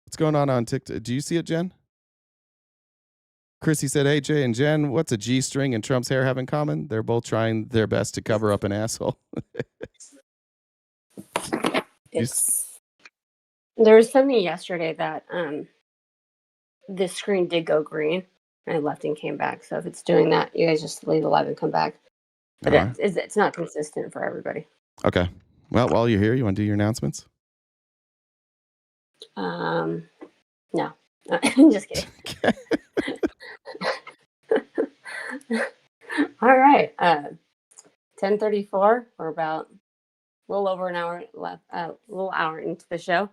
What's going on TikTok? Do you see it, Jen? Chrissy said, hey, Jay and Jen, what's a G-string and Trump's hair have in common? They're both trying their best to cover up an asshole. There was something yesterday that this screen did go green. I left and came back. So if it's doing that, you guys just leave the live and come back. But it's not consistent for everybody. Okay. Well, while you're here, you want to do your announcements? No. I'm just kidding. All right. 10:34. We're about a little over an hour left, a little hour into the show.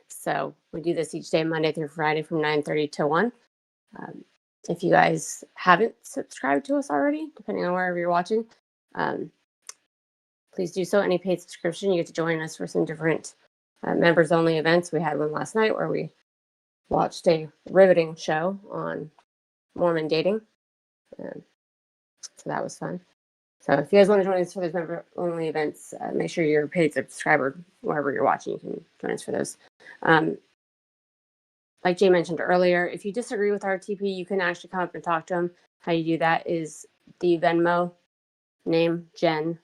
So we do this each day, Monday through Friday from 9:30 to 1. If you guys haven't subscribed to us already, depending on wherever you're watching, please do so. Any paid subscription, you get to join us for some different members-only events. We had one last night where we watched a riveting show on Mormon dating. So that was fun. So if you guys want to join us for those member-only events, make sure you're a paid subscriber wherever you're watching. You can join us for those. Like Jay mentioned earlier, if you disagree with RTP, you can actually come up and talk to him. How you do that is the Venmo name, Jen,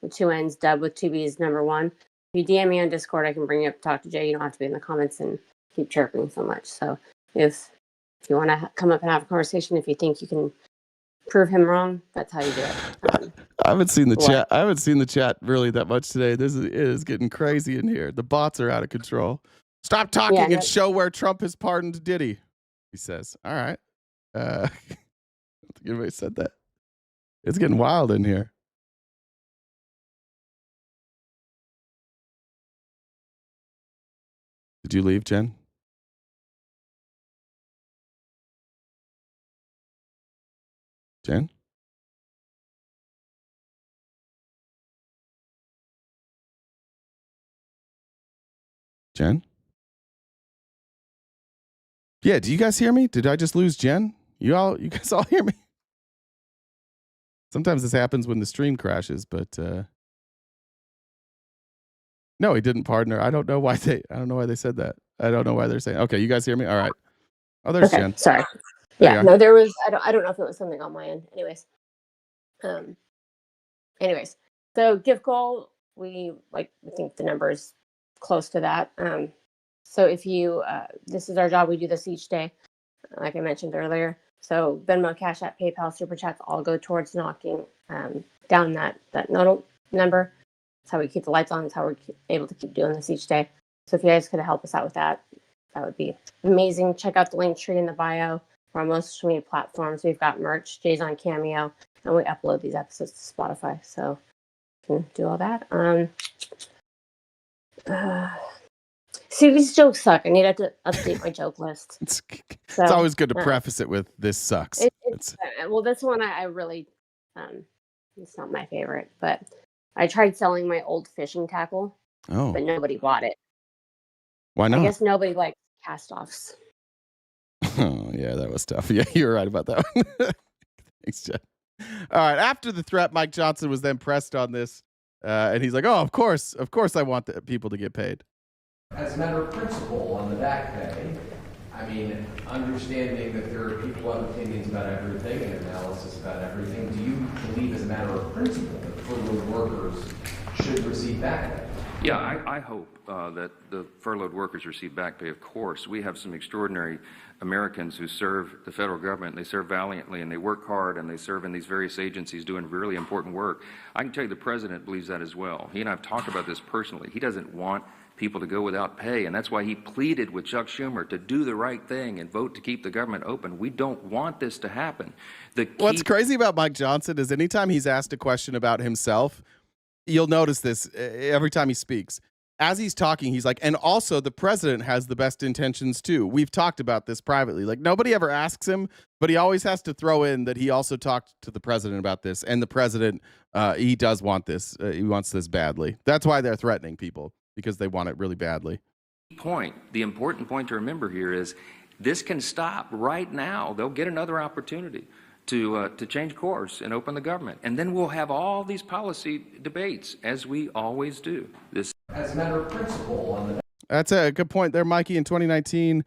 with 2 N's, Dub with 2 B's, number 1. If you DM me on Discord, I can bring you up to talk to Jay. You don't have to be in the comments and keep chirping so much. So if you want to come up and have a conversation, if you think you can prove him wrong, that's how you do it. I haven't seen the chat. I haven't seen the chat really that much today. It is getting crazy in here. The bots are out of control. Stop talking and show where Trump has pardoned Diddy, he says. All right. I don't think anybody said that. It's getting wild in here. Did you leave, Jen? Jen? Jen? Yeah, do you guys hear me? Did I just lose Jen? You guys all hear me? Sometimes this happens when the stream crashes, but no, he didn't pardon her. I don't know why they said that. I don't know why they're saying. Okay, you guys hear me? All right. Oh, there's Jen. Sorry. Yeah, no, there was I don't know if it was something on my end. Anyways. So gift goal, we think the number is close to that. So if you this is our job, we do this each day, like I mentioned earlier. So Venmo, Cash App, PayPal, Super Chats all go towards knocking down that nodal number. That's how we keep the lights on. That's how we're able to keep doing this each day. So if you guys could help us out with that, that would be amazing. Check out the link tree in the bio for our most social media platforms. We've got merch, Jay's on Cameo, and we upload these episodes to Spotify. So you can do all that. See, these jokes suck. I need to update my joke list. It's always good to preface it with "this sucks." Well, this one I really, it's not my favorite, but I tried selling my old fishing tackle, but nobody bought it. Why not? I guess nobody likes cast-offs. Oh, yeah, that was tough. Yeah, you were right about that one. Thanks, Jen. All right. After the threat, Mike Johnson was then pressed on this, and he's like, "Oh, of course, I want the people to get paid." As a matter of principle on the back pay, I mean, understanding that there are people who have opinions about everything and analysis about everything, do you believe as a matter of principle that furloughed workers should receive back pay? Yeah, I hope that the furloughed workers receive back pay, of course. We have some extraordinary Americans who serve the federal government. They serve valiantly, and they work hard, and they serve in these various agencies doing really important work. I can tell you the president believes that as well. He and I have talked about this personally. He doesn't want people to go without pay, and that's why he pleaded with Chuck Schumer to do the right thing and vote to keep the government open. We don't want this to happen. What's crazy about Mike Johnson is anytime he's asked a question about himself, you'll notice this every time he speaks. As he's talking, he's like, and also the president has the best intentions too. We've talked about this privately. Like, nobody ever asks him, but he always has to throw in that he also talked to the president about this. And the president, he does want this. He wants this badly. That's why they're threatening people, because they want it really badly. The important point to remember here is this can stop right now. They'll get another opportunity to change course and open the government. And then we'll have all these policy debates, as we always do. As a matter of principle on the... That's a good point there, Mikey. In 2019,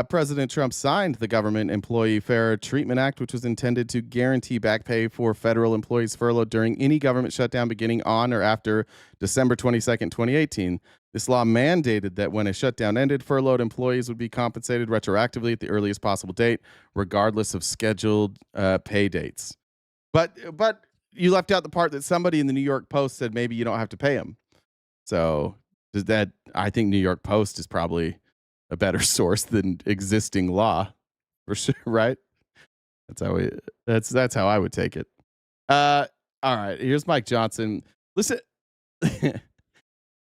President Trump signed the Government Employee Fair Treatment Act, which was intended to guarantee back pay for federal employees furloughed during any government shutdown beginning on or after December 22nd, 2018. This law mandated that when a shutdown ended, furloughed employees would be compensated retroactively at the earliest possible date, regardless of scheduled pay dates. But you left out the part that somebody in the New York Post said maybe you don't have to pay them. So I think New York Post is probably a better source than existing law, for sure, right? That's how I would take it. All right, here's Mike Johnson. Listen,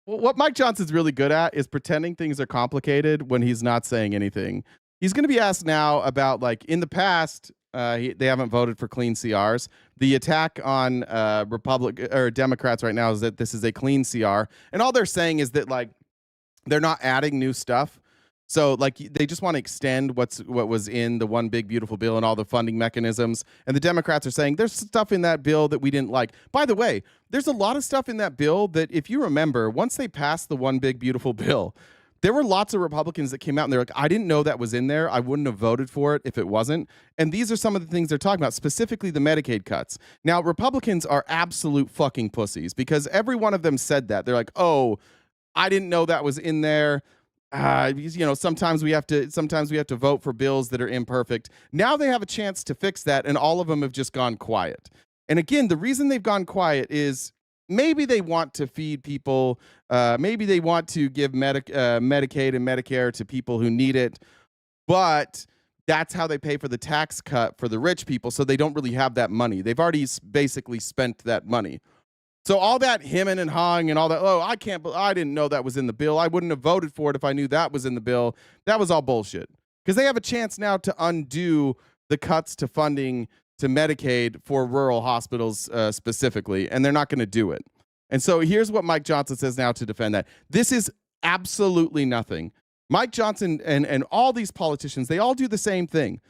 what Mike Johnson's really good at is pretending things are complicated when he's not saying anything. He's going to be asked now about, like, in the past, they haven't voted for clean CRs. The attack on Democrats right now is that this is a clean CR, and all they're saying is that, like, they're not adding new stuff. So like they just want to extend what was in the one big beautiful bill and all the funding mechanisms. And the Democrats are saying there's stuff in that bill that we didn't like. By the way, there's a lot of stuff in that bill that, if you remember, once they passed the one big beautiful bill, there were lots of Republicans that came out and they're like, I didn't know that was in there. I wouldn't have voted for it if it wasn't. And these are some of the things they're talking about, specifically the Medicaid cuts. Now, Republicans are absolute fucking pussies because every one of them said that. They're like, oh, I didn't know that was in there. Sometimes we have to vote for bills that are imperfect. Now they have a chance to fix that, and all of them have just gone quiet. And again, the reason they've gone quiet is maybe they want to feed people. Maybe they want to give Medicaid and Medicare to people who need it. But that's how they pay for the tax cut for the rich people, so they don't really have that money. They've already basically spent that money. So all that hemming and hawing and all that, I didn't know that was in the bill. I wouldn't have voted for it if I knew that was in the bill. That was all bullshit. Because they have a chance now to undo the cuts to funding to Medicaid for rural hospitals specifically, and they're not going to do it. And so here's what Mike Johnson says now to defend that. This is absolutely nothing. Mike Johnson and all these politicians, they all do the same thing.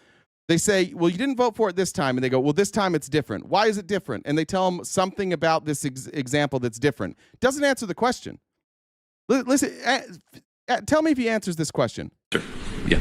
They say, well, you didn't vote for it this time. And they go, well, this time it's different. Why is it different? And they tell them something about this example that's different. Doesn't answer the question. Listen, tell me if he answers this question. Sure. Yeah.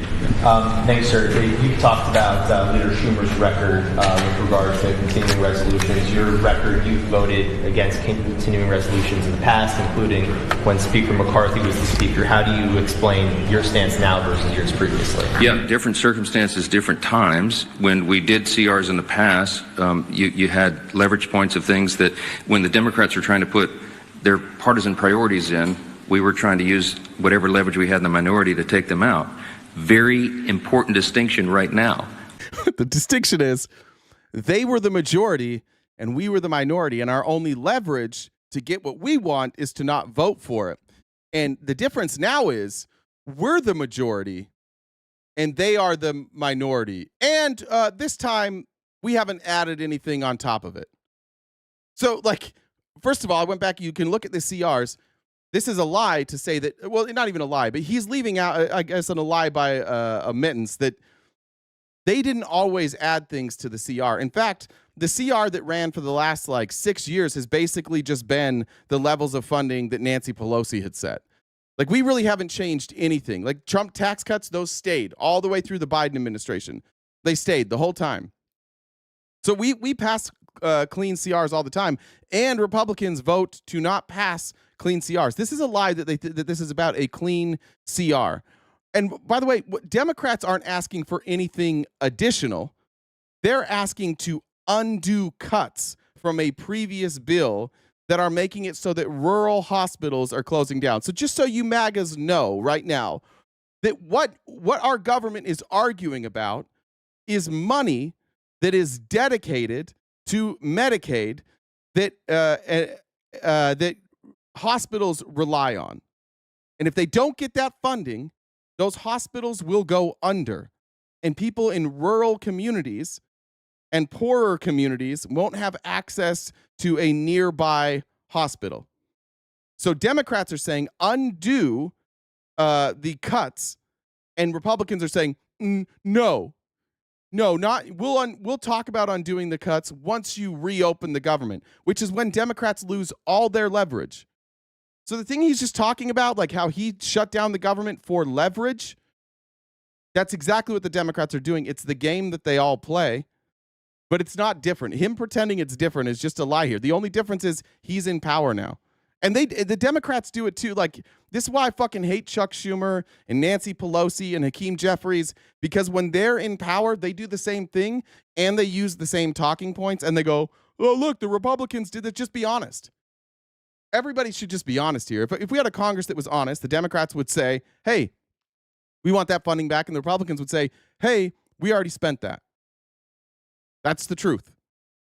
Thanks, sir. You talked about Leader Schumer's record with regard to continuing resolutions. Your record, you've voted against continuing resolutions in the past, including when Speaker McCarthy was the Speaker. How do you explain your stance now versus yours previously? Yeah, different circumstances, different times. When we did CRs in the past, you had leverage points of things that when the Democrats were trying to put their partisan priorities in, we were trying to use whatever leverage we had in the minority to take them out. Very important distinction right now. The distinction is they were the majority and we were the minority, and our only leverage to get what we want is to not vote for it. And the difference now is we're the majority and they are the minority. And this time we haven't added anything on top of it. So, like, first of all, I went back. You can look at the CRs. This is a lie to say that, well, not even a lie, but he's leaving out, I guess, on a lie by omittance that they didn't always add things to the CR. In fact, the CR that ran for the last 6 years has basically just been the levels of funding that Nancy Pelosi had set. Like, we really haven't changed anything. Like, Trump tax cuts, those stayed all the way through the Biden administration. They stayed the whole time. So we pass clean CRs all the time, and Republicans vote to not pass clean CRs. This is a lie that that this is about a clean CR. And by the way, Democrats aren't asking for anything additional. They're asking to undo cuts from a previous bill that are making it so that rural hospitals are closing down. So just so you MAGAs know right now, that what our government is arguing about is money that is dedicated to Medicaid that that hospitals rely on. And if they don't get that funding, those hospitals will go under. And people in rural communities and poorer communities won't have access to a nearby hospital. So Democrats are saying undo the cuts, and Republicans are saying no, not we'll talk about undoing the cuts once you reopen the government, which is when Democrats lose all their leverage. So the thing he's just talking about, like how he shut down the government for leverage, that's exactly what the Democrats are doing. It's the game that they all play, but it's not different. Him pretending it's different is just a lie here. The only difference is he's in power now. And the Democrats do it too. Like, this is why I fucking hate Chuck Schumer and Nancy Pelosi and Hakeem Jeffries, because when they're in power, they do the same thing and they use the same talking points and they go, oh, look, the Republicans did it. Just be honest. Everybody should just be honest here. If we had a Congress that was honest, the Democrats would say, hey, we want that funding back. And the Republicans would say, hey, we already spent that. That's the truth.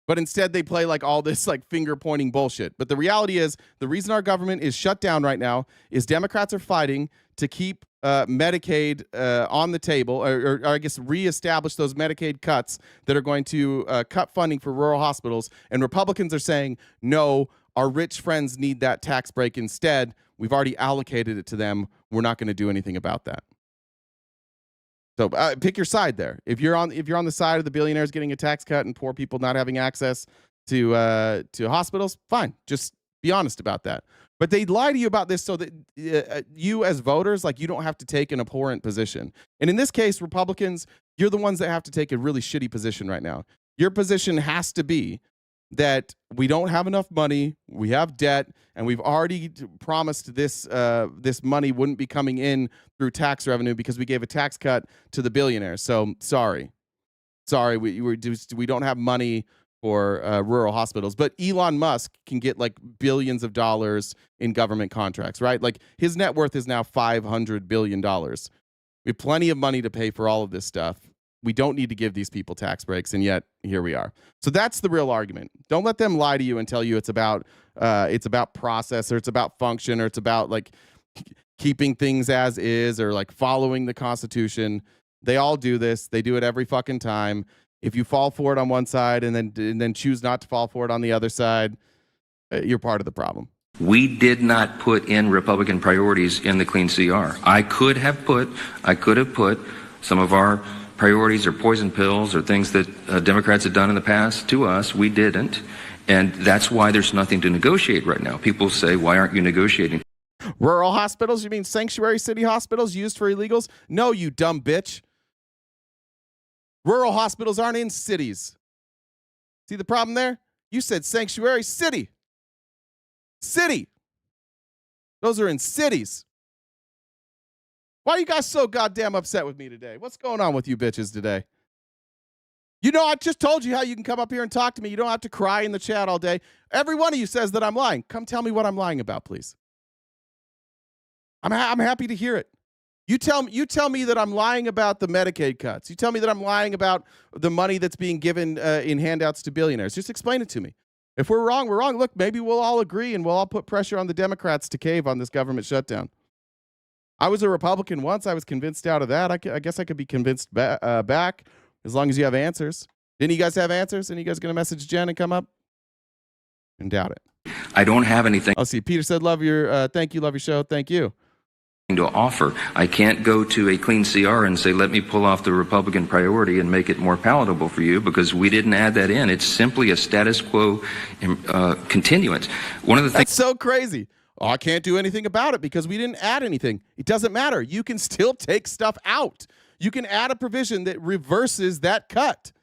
But instead they play like all this like finger pointing bullshit. But the reality is the reason our government is shut down right now is Democrats are fighting to keep Medicaid on the table, or I guess reestablish those Medicaid cuts that are going to cut funding for rural hospitals. And Republicans are saying, no, our rich friends need that tax break instead. We've already allocated it to them. We're not going to do anything about that. So pick your side there. If you're on the side of the billionaires getting a tax cut and poor people not having access to hospitals, fine. Just be honest about that. But they lie to you about this so that you as voters, like, you don't have to take an abhorrent position. And in this case, Republicans, you're the ones that have to take a really shitty position right now. Your position has to be that we don't have enough money, we have debt, and we've already promised this money wouldn't be coming in through tax revenue because we gave a tax cut to the billionaires. So sorry, we don't have money for rural hospitals. But Elon Musk can get like billions of dollars in government contracts, right? Like, his net worth is now $500 billion. We have plenty of money to pay for all of this stuff. We don't need to give these people tax breaks, and yet here we are. So that's the real argument. Don't let them lie to you and tell you it's about process, or it's about function, or it's about like keeping things as is, or like following the Constitution. They all do this. They do it every fucking time. If you fall for it on one side and then choose not to fall for it on the other side, you're part of the problem. We did not put in Republican priorities in the clean CR. I could have put some of our priorities or poison pills or things that Democrats had done in the past to us. We didn't. And that's why there's nothing to negotiate right now. People say, why aren't you negotiating? Rural hospitals? You mean sanctuary city hospitals used for illegals? No, you dumb bitch. Rural hospitals aren't in cities. See the problem there? You said sanctuary city. City. Those are in cities. Why are you guys so goddamn upset with me today? What's going on with you bitches today? You know, I just told you how you can come up here and talk to me. You don't have to cry in the chat all day. Every one of you says that I'm lying. Come tell me what I'm lying about, please. I'm happy to hear it. You tell me that I'm lying about the Medicaid cuts. You tell me that I'm lying about the money that's being given in handouts to billionaires. Just explain it to me. If we're wrong, we're wrong. Look, maybe we'll all agree and we'll all put pressure on the Democrats to cave on this government shutdown. I was a Republican once. I was convinced out of that. I guess I could be convinced back as long as you have answers. Didn't you guys have answers? And you guys going to message Jen and come up? And doubt it. I don't have anything. I'll see. Peter said, love your, thank you, love your show. Thank you. To offer. I can't go to a clean CR and say, let me pull off the Republican priority and make it more palatable for you, because we didn't add that in. It's simply a status quo continuance. One of the things. That's so crazy. Oh, I can't do anything about it because we didn't add anything. It doesn't matter. You can still take stuff out. You can add a provision that reverses that cut.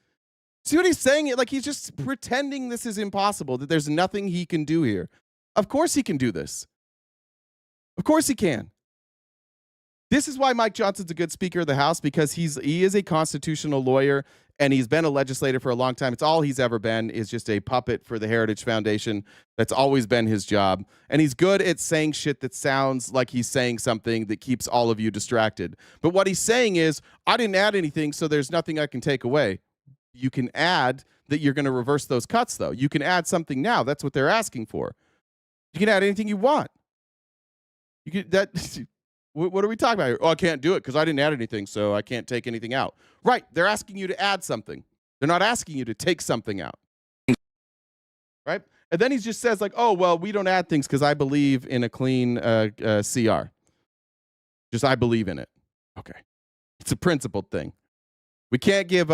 See what he's saying? Like, he's just pretending this is impossible, that there's nothing he can do here. Of course he can do this. Of course he can. This is why Mike Johnson's a good Speaker of the House, because he is a constitutional lawyer and he's been a legislator for a long time. It's all he's ever been, is just a puppet for the Heritage Foundation. That's always been his job. And he's good at saying shit that sounds like he's saying something that keeps all of you distracted. But what he's saying is, I didn't add anything, so there's nothing I can take away. You can add that you're going to reverse those cuts, though. You can add something now. That's what they're asking for. You can add anything you want. You can that. What are we talking about here? Oh, I can't do it because I didn't add anything, so I can't take anything out. Right. They're asking you to add something. They're not asking you to take something out. Right? And then he just says, like, oh, well, we don't add things because I believe in a clean CR. Just I believe in it. Okay. It's a principled thing. We can't give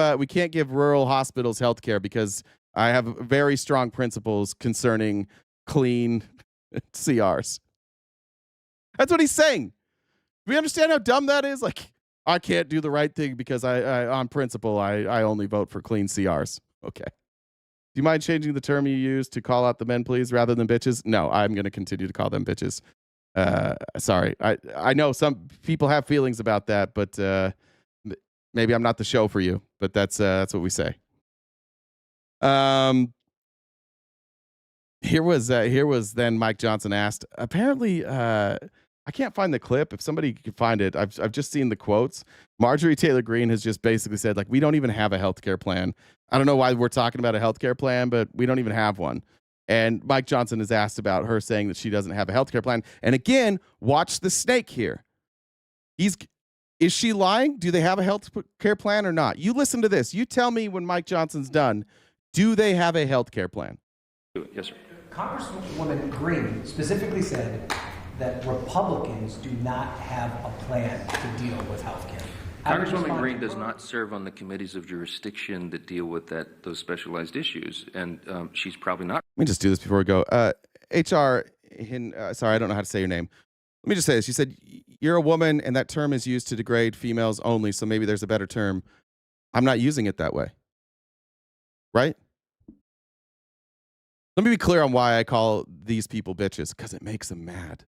rural hospitals health care because I have very strong principles concerning clean CRs. That's what he's saying. Do we understand how dumb that is? Like, I can't do the right thing because I on principle, I only vote for clean CRs. Okay. Do you mind changing the term you use to call out the men, please, rather than bitches? No, I'm going to continue to call them bitches. Sorry. I know some people have feelings about that, but maybe I'm not the show for you, but that's what we say. Here was then Mike Johnson asked, apparently, I can't find the clip. If somebody could find it, I've just seen the quotes. Marjorie Taylor Greene has just basically said, like, we don't even have a healthcare plan. I don't know why we're talking about a healthcare plan, but we don't even have one. And Mike Johnson is asked about her saying that she doesn't have a healthcare plan. And again, watch the snake here. Is she lying? Do they have a healthcare plan or not? You listen to this. You tell me when Mike Johnson's done, do they have a healthcare plan? Yes, sir. Congresswoman Greene specifically said that Republicans do not have a plan to deal with health care. Congresswoman Green does not serve on the committees of jurisdiction that deal with those specialized issues, and she's probably not. Let me just do this before we go. HR, sorry, I don't know how to say your name. Let me just say this. You said you're a woman, and that term is used to degrade females only, so maybe there's a better term. I'm not using it that way. Right? Let me be clear on why I call these people bitches, because it makes them mad.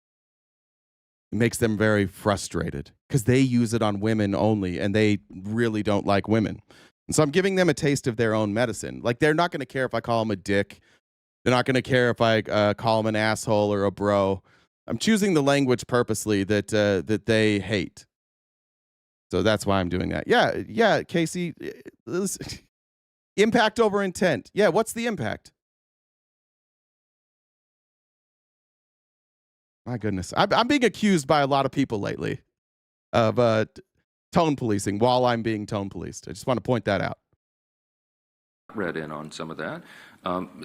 It makes them very frustrated because they use it on women only, and they really don't like women. And so I'm giving them a taste of their own medicine. Like, they're not going to care if I call them a dick. They're not going to care if I call them an asshole or a bro. I'm choosing the language purposely that they hate. So that's why I'm doing that. Yeah, Casey. Impact over intent. Yeah, what's the impact? My goodness. I'm being accused by a lot of people lately of tone policing while I'm being tone policed. I just want to point that out. Read in on some of that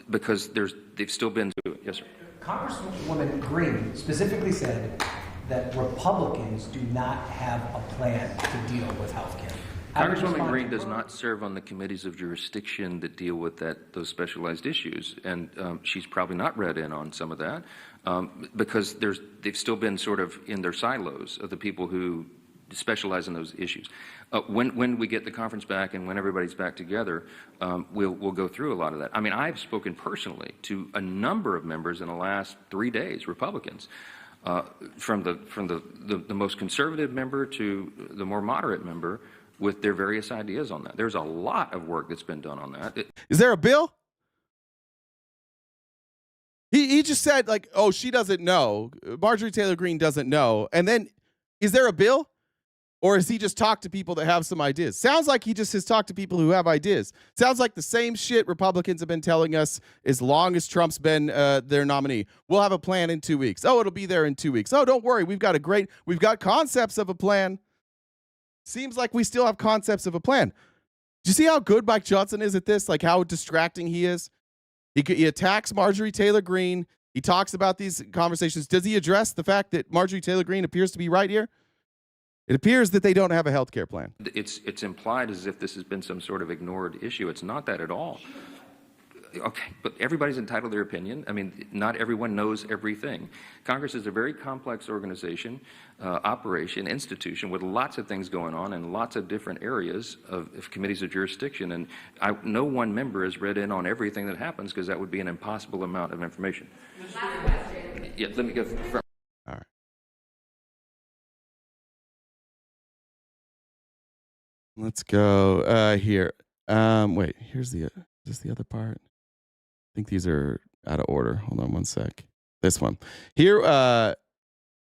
because they've still been to it. Yes, sir. Congresswoman Green specifically said that Republicans do not have a plan to deal with health care. Congresswoman Green does not serve on the committees of jurisdiction that deal with those specialized issues, and she's probably not read in on some of that because they've still been sort of in their silos of the people who specialize in those issues. When we get the conference back and when everybody's back together, we'll go through a lot of that. I mean, I've spoken personally to a number of members in the last 3 days, Republicans, from the most conservative member to the more moderate member, with their various ideas on that. There's a lot of work that's been done on that. Is there a bill? He just said, like, oh, she doesn't know. Marjorie Taylor Greene doesn't know. And then, is there a bill? Or has he just talked to people that have some ideas? Sounds like he just has talked to people who have ideas. Sounds like the same shit Republicans have been telling us as long as Trump's been their nominee. We'll have a plan in 2 weeks. Oh, it'll be there in 2 weeks. Oh, don't worry. We've got concepts of a plan. Seems like we still have concepts of a plan. Do you see how good Mike Johnson is at this? Like how distracting he is? He attacks Marjorie Taylor Greene. He talks about these conversations. Does he address the fact that Marjorie Taylor Greene appears to be right here? It appears that they don't have a health care plan. It's implied as if this has been some sort of ignored issue. It's not that at all. Okay, but everybody's entitled to their opinion. I mean, not everyone knows everything. Congress is a very complex organization, operation, institution with lots of things going on in lots of different areas of committees of jurisdiction. And no one member has read in on everything that happens because that would be an impossible amount of information. Yeah, let me go from. All right. Let's go here. Wait, here's is this the other part? I think these are out of order. Hold on one sec. This one. Here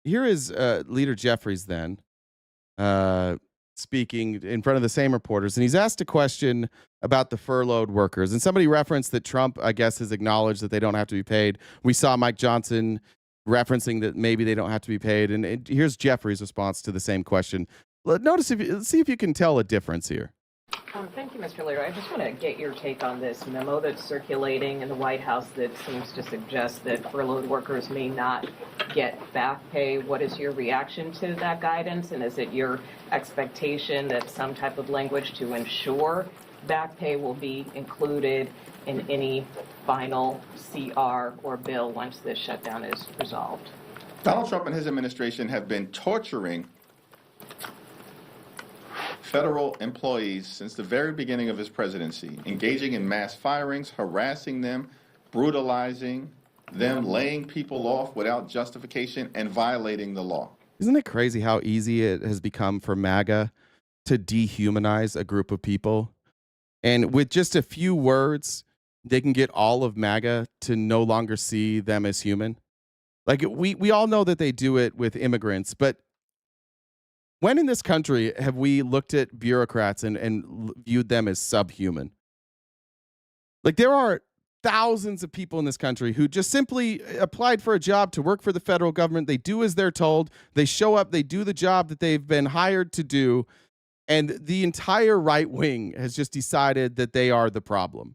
is Leader Jeffries then speaking in front of the same reporters, and he's asked a question about the furloughed workers. And somebody referenced that Trump, I guess, has acknowledged that they don't have to be paid. We saw Mike Johnson referencing that maybe they don't have to be paid. And here's Jeffries' response to the same question. See if you can tell a difference here. Thank you, Mr. Leader. I just want to get your take on this memo that's circulating in the White House that seems to suggest that furloughed workers may not get back pay. What is your reaction to that guidance? And is it your expectation that some type of language to ensure back pay will be included in any final CR or bill once this shutdown is resolved? Donald Trump and his administration have been torturing federal employees since the very beginning of his presidency, engaging in mass firings, harassing them, brutalizing them, laying people off without justification, and violating the law. Isn't it crazy how easy it has become for MAGA to dehumanize a group of people? And with just a few words, they can get all of MAGA to no longer see them as human. Like, we all know that they do it with immigrants, but when in this country have we looked at bureaucrats and viewed them as subhuman? Like, there are thousands of people in this country who just simply applied for a job to work for the federal government. They do as they're told. They show up. They do the job that they've been hired to do. And the entire right wing has just decided that they are the problem.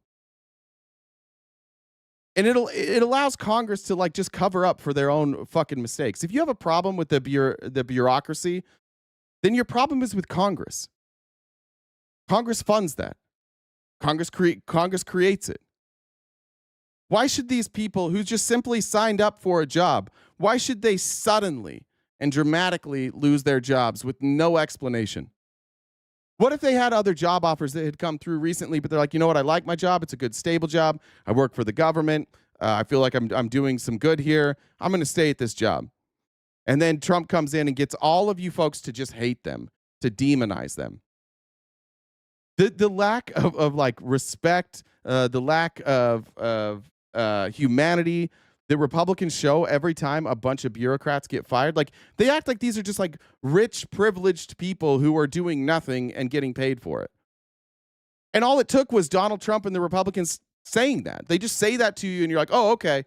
And it allows Congress to, like, just cover up for their own fucking mistakes. If you have a problem with the bureaucracy, then your problem is with Congress. Congress funds that. Congress creates it. Why should these people who just simply signed up for a job, why should they suddenly and dramatically lose their jobs with no explanation? What if they had other job offers that had come through recently, but they're like, you know what, I like my job. It's a good, stable job. I work for the government. I feel like I'm doing some good here. I'm going to stay at this job. And then Trump comes in and gets all of you folks to just hate them, to demonize them. The lack of like respect, the lack of humanity that Republicans show every time a bunch of bureaucrats get fired. Like, they act like these are just like rich, privileged people who are doing nothing and getting paid for it. And all it took was Donald Trump and the Republicans saying that. They just say that to you and you're like, oh, okay.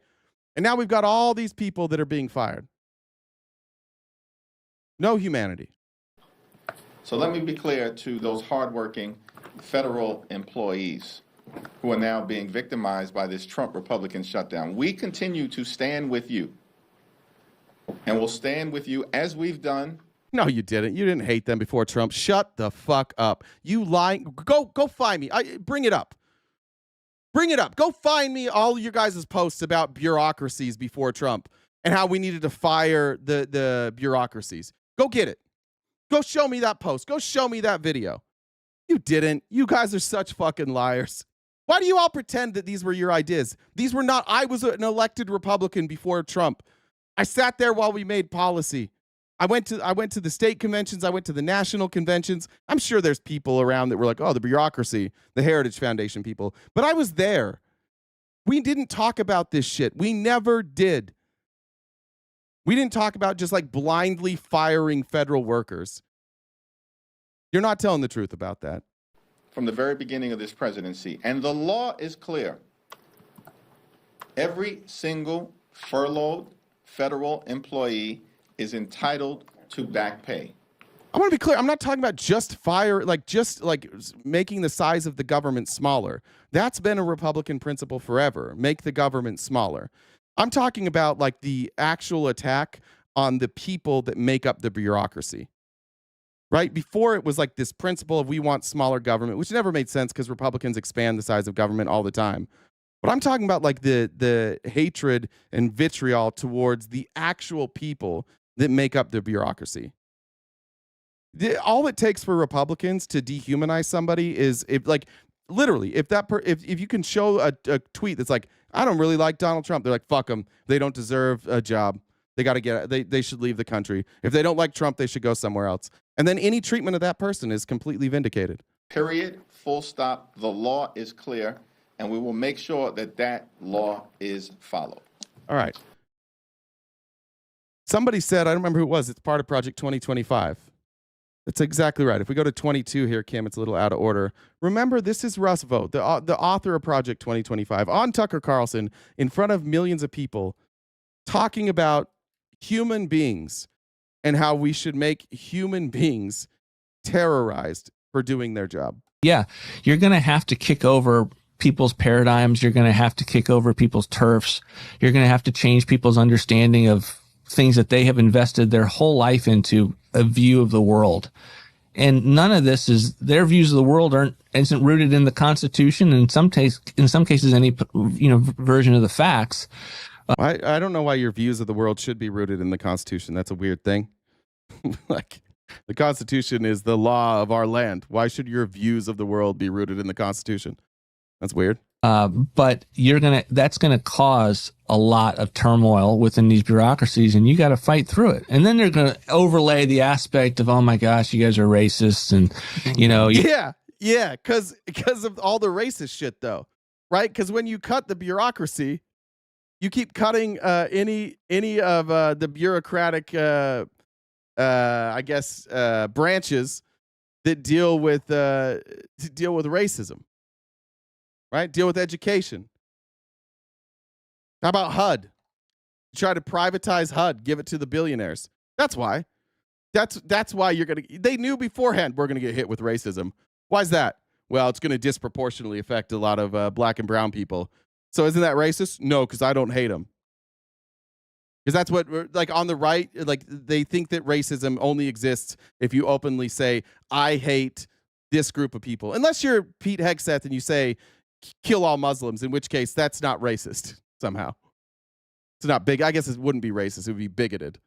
And now we've got all these people that are being fired. No humanity. So let me be clear to those hardworking federal employees who are now being victimized by this Trump Republican shutdown. We continue to stand with you, and we'll stand with you as we've done. No, you didn't. You didn't hate them before Trump. Shut the fuck up. You lying. Go find me. Bring it up. Bring it up. Go find me all your guys' posts about bureaucracies before Trump and how we needed to fire the bureaucracies. Go get it. Go show me that post. Go show me that video. You didn't. You guys are such fucking liars. Why do you all pretend that these were your ideas? These were not. I was an elected Republican before Trump. I sat there while we made policy. I went to the state conventions. I went to the national conventions. I'm sure there's people around that were like, oh, the bureaucracy, the Heritage Foundation people. But I was there. We didn't talk about this shit. We never did. We didn't talk about just like blindly firing federal workers. You're not telling the truth about that. From the very beginning of this presidency, and the law is clear. Every single furloughed federal employee is entitled to back pay. I want to be clear. I'm not talking about just making the size of the government smaller. That's been a Republican principle forever. Make the government smaller. I'm talking about like the actual attack on the people that make up the bureaucracy. Right? Before it was like this principle of we want smaller government, which never made sense because Republicans expand the size of government all the time. But I'm talking about like the hatred and vitriol towards the actual people that make up the bureaucracy. All it takes for Republicans to dehumanize somebody is if you can show a tweet that's like, I don't really like Donald Trump. They're like, fuck them. They don't deserve a job. They got to they should leave the country. If they don't like Trump, they should go somewhere else. And then any treatment of that person is completely vindicated. Period. Full stop. The law is clear, and we will make sure that law is followed. All right. Somebody said, I don't remember who it was, it's part of Project 2025. That's exactly right. If we go to 22 here, Kim, it's a little out of order. Remember, this is Russ Vogt, the author of Project 2025, on Tucker Carlson in front of millions of people, talking about human beings and how we should make human beings terrorized for doing their job. Yeah, you're going to have to kick over people's paradigms. You're going to have to kick over people's turfs. You're going to have to change people's understanding of things that they have invested their whole life into, a view of the world. And none of this is, their views of the world isn't rooted in the Constitution, and in some cases any version of the facts. I don't know why your views of the world should be rooted in the Constitution. That's a weird thing. Like, the Constitution is the law of our land. Why should your views of the world be rooted in the Constitution? That's weird. But that's gonna cause a lot of turmoil within these bureaucracies, and you got to fight through it. And then they're gonna overlay the aspect of, oh my gosh, you guys are racist, and yeah, because of all the racist shit, though, right? Because when you cut the bureaucracy, you keep cutting any of the bureaucratic, branches that deal with racism. Right? Deal with education. How about HUD? You try to privatize HUD, give it to the billionaires. That's why. That's why they knew beforehand we're gonna get hit with racism. Why is that? Well, it's gonna disproportionately affect a lot of black and brown people. So isn't that racist? No, because I don't hate them. Because that's what, like, on the right, like, they think that racism only exists if you openly say, I hate this group of people. Unless you're Pete Hegseth and you say, kill all Muslims, in which case that's not racist somehow. It's not big. I guess it wouldn't be racist. It would be bigoted.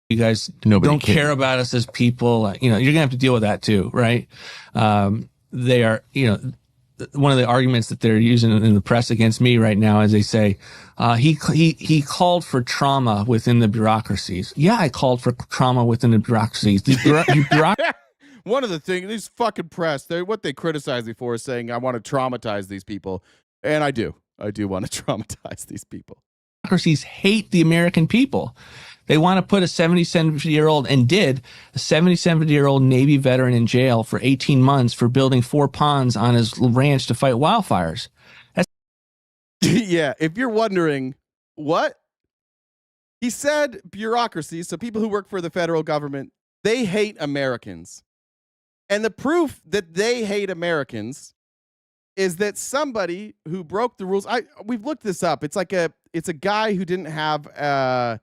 You guys Nobody don't can. care about us as people. You're going to have to deal with that too, right? They are, one of the arguments that they're using in the press against me right now is they say, he called for trauma within the bureaucracies. Yeah, I called for trauma within the bureaucracies. One of the things, these fucking press, what they criticize me for is saying I want to traumatize these people. And I do want to traumatize these people. Bureaucracies hate the American people. They want to put a 77-year-old, and did, a 77-year-old Navy veteran in jail for 18 months for building 4 ponds on his ranch to fight wildfires. Yeah, if you're wondering, what? He said bureaucracies, so people who work for the federal government, they hate Americans. And the proof that they hate Americans is that somebody who broke the rules, we've looked this up. It's a guy who didn't have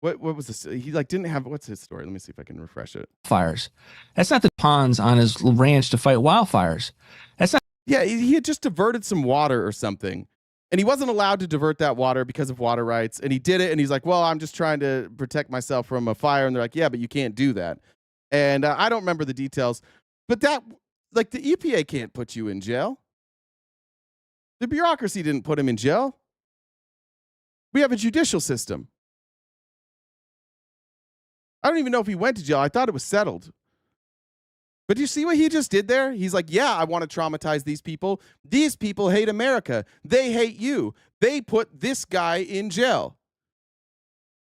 what was this? He didn't have, what's his story? Let me see if I can refresh it. Fires. That's not the ponds on his ranch to fight wildfires. That's not. Yeah, he had just diverted some water or something. And he wasn't allowed to divert that water because of water rights. And he did it. And he's like, well, I'm just trying to protect myself from a fire. And they're like, yeah, but you can't do that. And I don't remember the details. But the EPA can't put you in jail. The bureaucracy didn't put him in jail. We have a judicial system. I don't even know if he went to jail. I thought it was settled. But do you see what he just did there? He's like, yeah, I want to traumatize these people. These people hate America. They hate you. They put this guy in jail.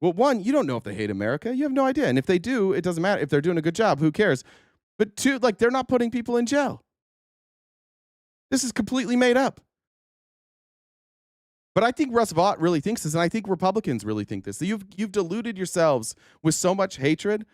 Well, one, you don't know if they hate America. You have no idea. And if they do, it doesn't matter. If they're doing a good job, who cares? But two, they're not putting people in jail. This is completely made up. But I think Russ Vought really thinks this, and I think Republicans really think this. You've deluded yourselves with so much hatred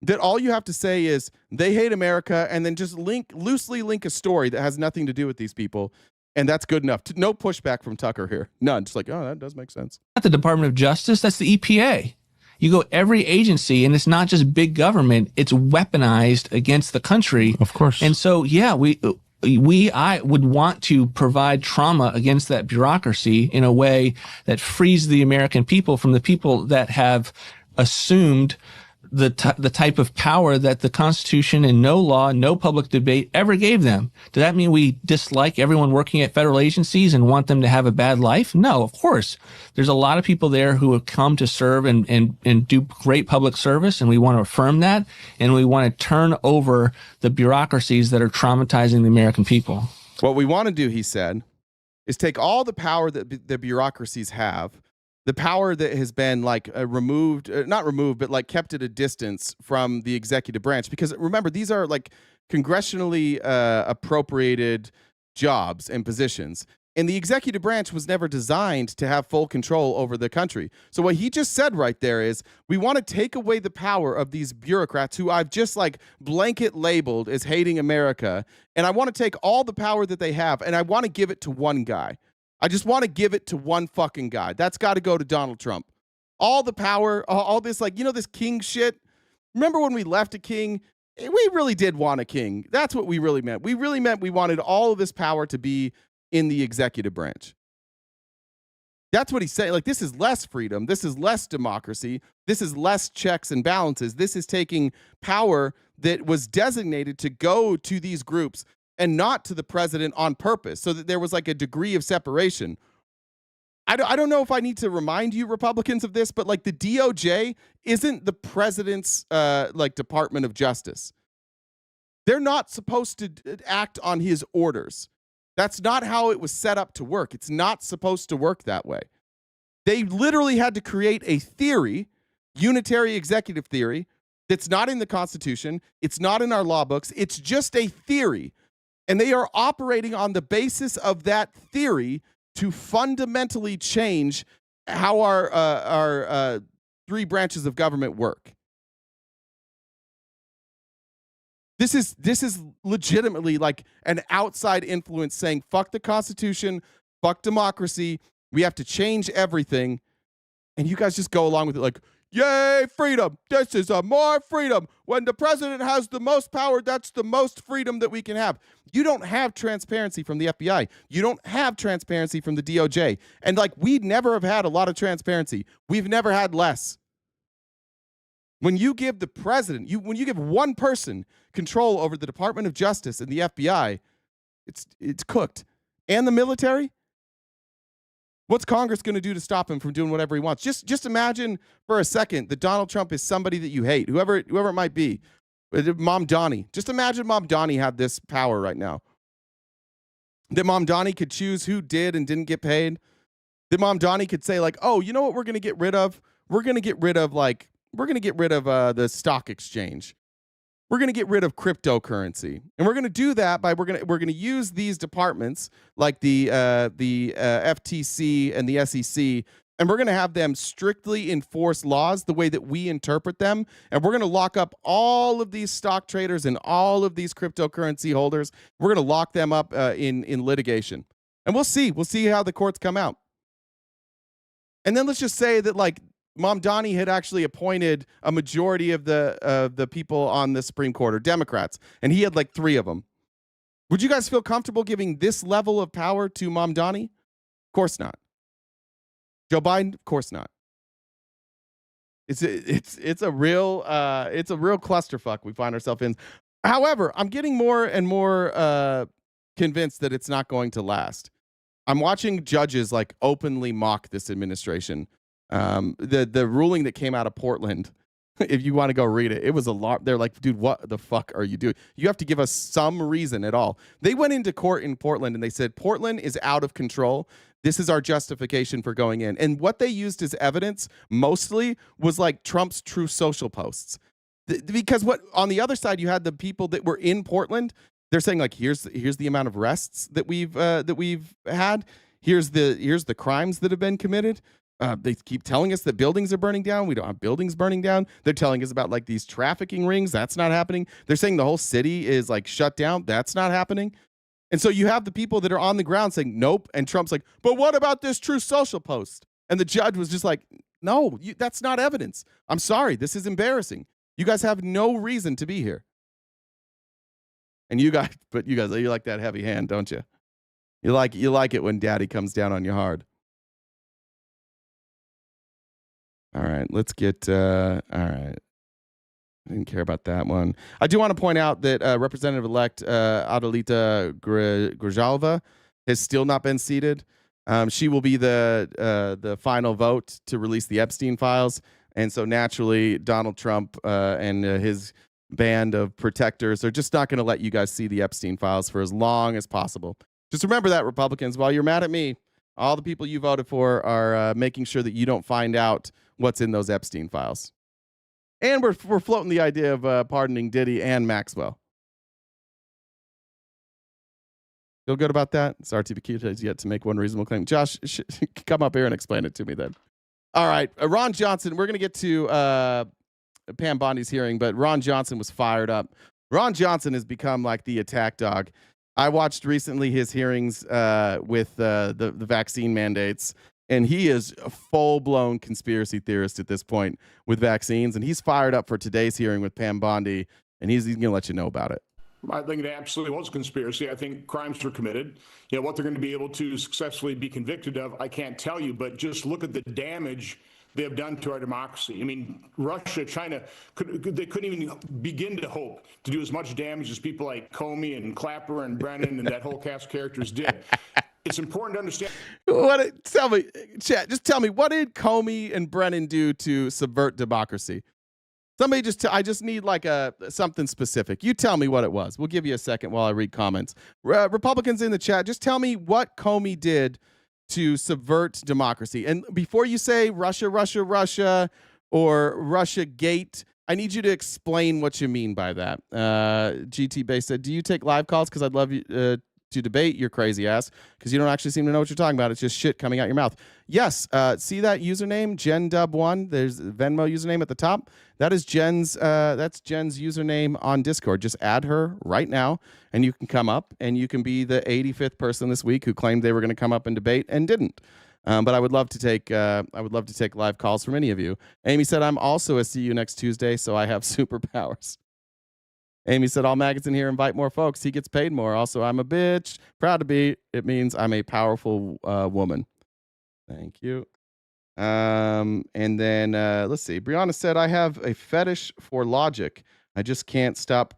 that all you have to say is they hate America, and then just loosely link a story that has nothing to do with these people, and that's good enough. No pushback from Tucker here. None. Just oh, that does make sense. Not the Department of Justice. That's the EPA. You go every agency, and it's not just big government. It's weaponized against the country. Of course. And so, yeah, I would want to provide trauma against that bureaucracy in a way that frees the American people from the people that have assumed the type of power that the Constitution and no law, no public debate ever gave them. Does that mean we dislike everyone working at federal agencies and want them to have a bad life? No, of course. There's a lot of people there who have come to serve and do great public service, and we want to affirm that, and we want to turn over the bureaucracies that are traumatizing the American people. What we want to do, he said, is take all the power that the bureaucracies have, the power that has been removed, not removed, but kept at a distance from the executive branch. Because remember, these are congressionally appropriated jobs and positions. And the executive branch was never designed to have full control over the country. So what he just said right there is we want to take away the power of these bureaucrats who I've just blanket labeled as hating America. And I want to take all the power that they have, and I want to give it to one guy. I just want to give it to one fucking guy. That's got to go to Donald Trump. All the power, all this, this king shit. Remember when we left a king? We really did want a king. That's what we really meant. We really meant we wanted all of this power to be in the executive branch. That's what he's saying. This is less freedom. This is less democracy. This is less checks and balances. This is taking power that was designated to go to these groups and not to the president on purpose, so that there was a degree of separation. I don't know if I need to remind you Republicans of this, but the DOJ isn't the president's Department of Justice. They're not supposed to act on his orders. That's not how it was set up to work. It's not supposed to work that way. They literally had to create a theory, unitary executive theory, that's not in the Constitution. It's not in our law books. It's just a theory. And they are operating on the basis of that theory to fundamentally change how our three branches of government work. This is legitimately an outside influence saying, fuck the Constitution, fuck democracy. We have to change everything. And you guys just go along with it like, yay, freedom. This is more freedom. When the president has the most power, that's the most freedom that we can have. You don't have transparency from the FBI. You don't have transparency from the DOJ. And like, we never have had a lot of transparency. We've never had less. When you give the president, when you give one person control over the Department of Justice and the FBI, it's cooked. And the military, what's Congress going to do to stop him from doing whatever he wants? Just imagine for a second that Donald Trump is somebody that you hate, whoever it might be. Mom Donnie. Just imagine Mom Donnie had this power right now. That Mom Donnie could choose who did and didn't get paid. That Mom Donnie could say like, oh, you know what we're going to get rid of? We're going to get rid of the stock exchange. We're going to get rid of cryptocurrency, and we're going to do that by we're going to use these departments like the FTC and the SEC, and we're going to have them strictly enforce laws the way that we interpret them, and we're going to lock up all of these stock traders and all of these cryptocurrency holders. We're going to lock them up in litigation, and we'll see how the courts come out. And then let's just say that like Mom Donnie had actually appointed a majority of the people on the Supreme Court, or Democrats, and he had like 3 of them. Would you guys feel comfortable giving this level of power to Mom Donnie? Of course not. Joe Biden? Of course not. It's a real clusterfuck we find ourselves in. However, I'm getting more and more convinced that it's not going to last. I'm watching judges like openly mock this administration. The ruling that came out of Portland, if you want to go read it, it was a lot. They're like, dude, what the fuck are you doing? You have to give us some reason at all. They went into court in Portland and they said, Portland is out of control. This is our justification for going in. And what they used as evidence mostly was like Trump's True Social posts. Because what on the other side, you had the people that were in Portland. They're saying like, here's the amount of arrests that we've had. Here's the crimes that have been committed. They keep telling us that buildings are burning down. We don't have buildings burning down. They're telling us about like these trafficking rings. That's not happening. They're saying the whole city is like shut down. That's not happening. And so you have the people that are on the ground saying nope. And Trump's like, but what about this True Social post? And the judge was just like, no, that's not evidence. I'm sorry. This is embarrassing. You guys have no reason to be here. And you like that heavy hand, don't you? You like it when daddy comes down on you hard. All right, let's get, all right. I didn't care about that one. I do want to point out that Representative-elect Adelita Grijalva has still not been seated. She will be the final vote to release the Epstein files. And so naturally, Donald Trump and his band of protectors are just not going to let you guys see the Epstein files for as long as possible. Just remember that, Republicans, while you're mad at me, all the people you voted for are making sure that you don't find out what's in those Epstein files. And we're floating the idea of pardoning Diddy and Maxwell. Feel good about that? It's RTPTalks has yet to make one reasonable claim. Josh, come up here and explain it to me then. All right, Ron Johnson, we're going to get to Pam Bondi's hearing, but Ron Johnson was fired up. Ron Johnson has become like the attack dog. I watched recently his hearings with the vaccine mandates, and he is a full-blown conspiracy theorist at this point with vaccines, and he's fired up for today's hearing with Pam Bondi, and he's going to let you know about it. I think it absolutely was a conspiracy. I think crimes were committed. You know, what they're going to be able to successfully be convicted of, I can't tell you, but just look at the damage they have done to our democracy. I mean, Russia, China, they couldn't even begin to hope to do as much damage as people like Comey and Clapper and Brennan and that whole cast of characters did. It's important to understand. Tell me, chat, just tell me, what did Comey and Brennan do to subvert democracy? Somebody I just need like something specific. You tell me what it was. We'll give you a second while I read comments. Republicans in the chat, just tell me what Comey did to subvert democracy. And before you say Russia, or Russia Gate, I need you to explain what you mean by that. GT Base said, do you take live calls? Because I'd love you to debate your crazy ass, because you don't actually seem to know what you're talking about. It's just shit coming out your mouth. Yes, see that username, JenDub1? There's a Venmo username at the top. That is Jen's username on Discord. Just add her right now, and you can come up, and you can be the 85th person this week who claimed they were going to come up and debate and didn't. But I would love to take live calls from any of you. Amy said, I'm also a see you next Tuesday, so I have superpowers. Amy said, all maggots in here invite more folks. He gets paid more. Also, I'm a bitch. Proud to be. It means I'm a powerful woman. Thank you. And then let's see. Brianna said, I have a fetish for logic. I just can't stop.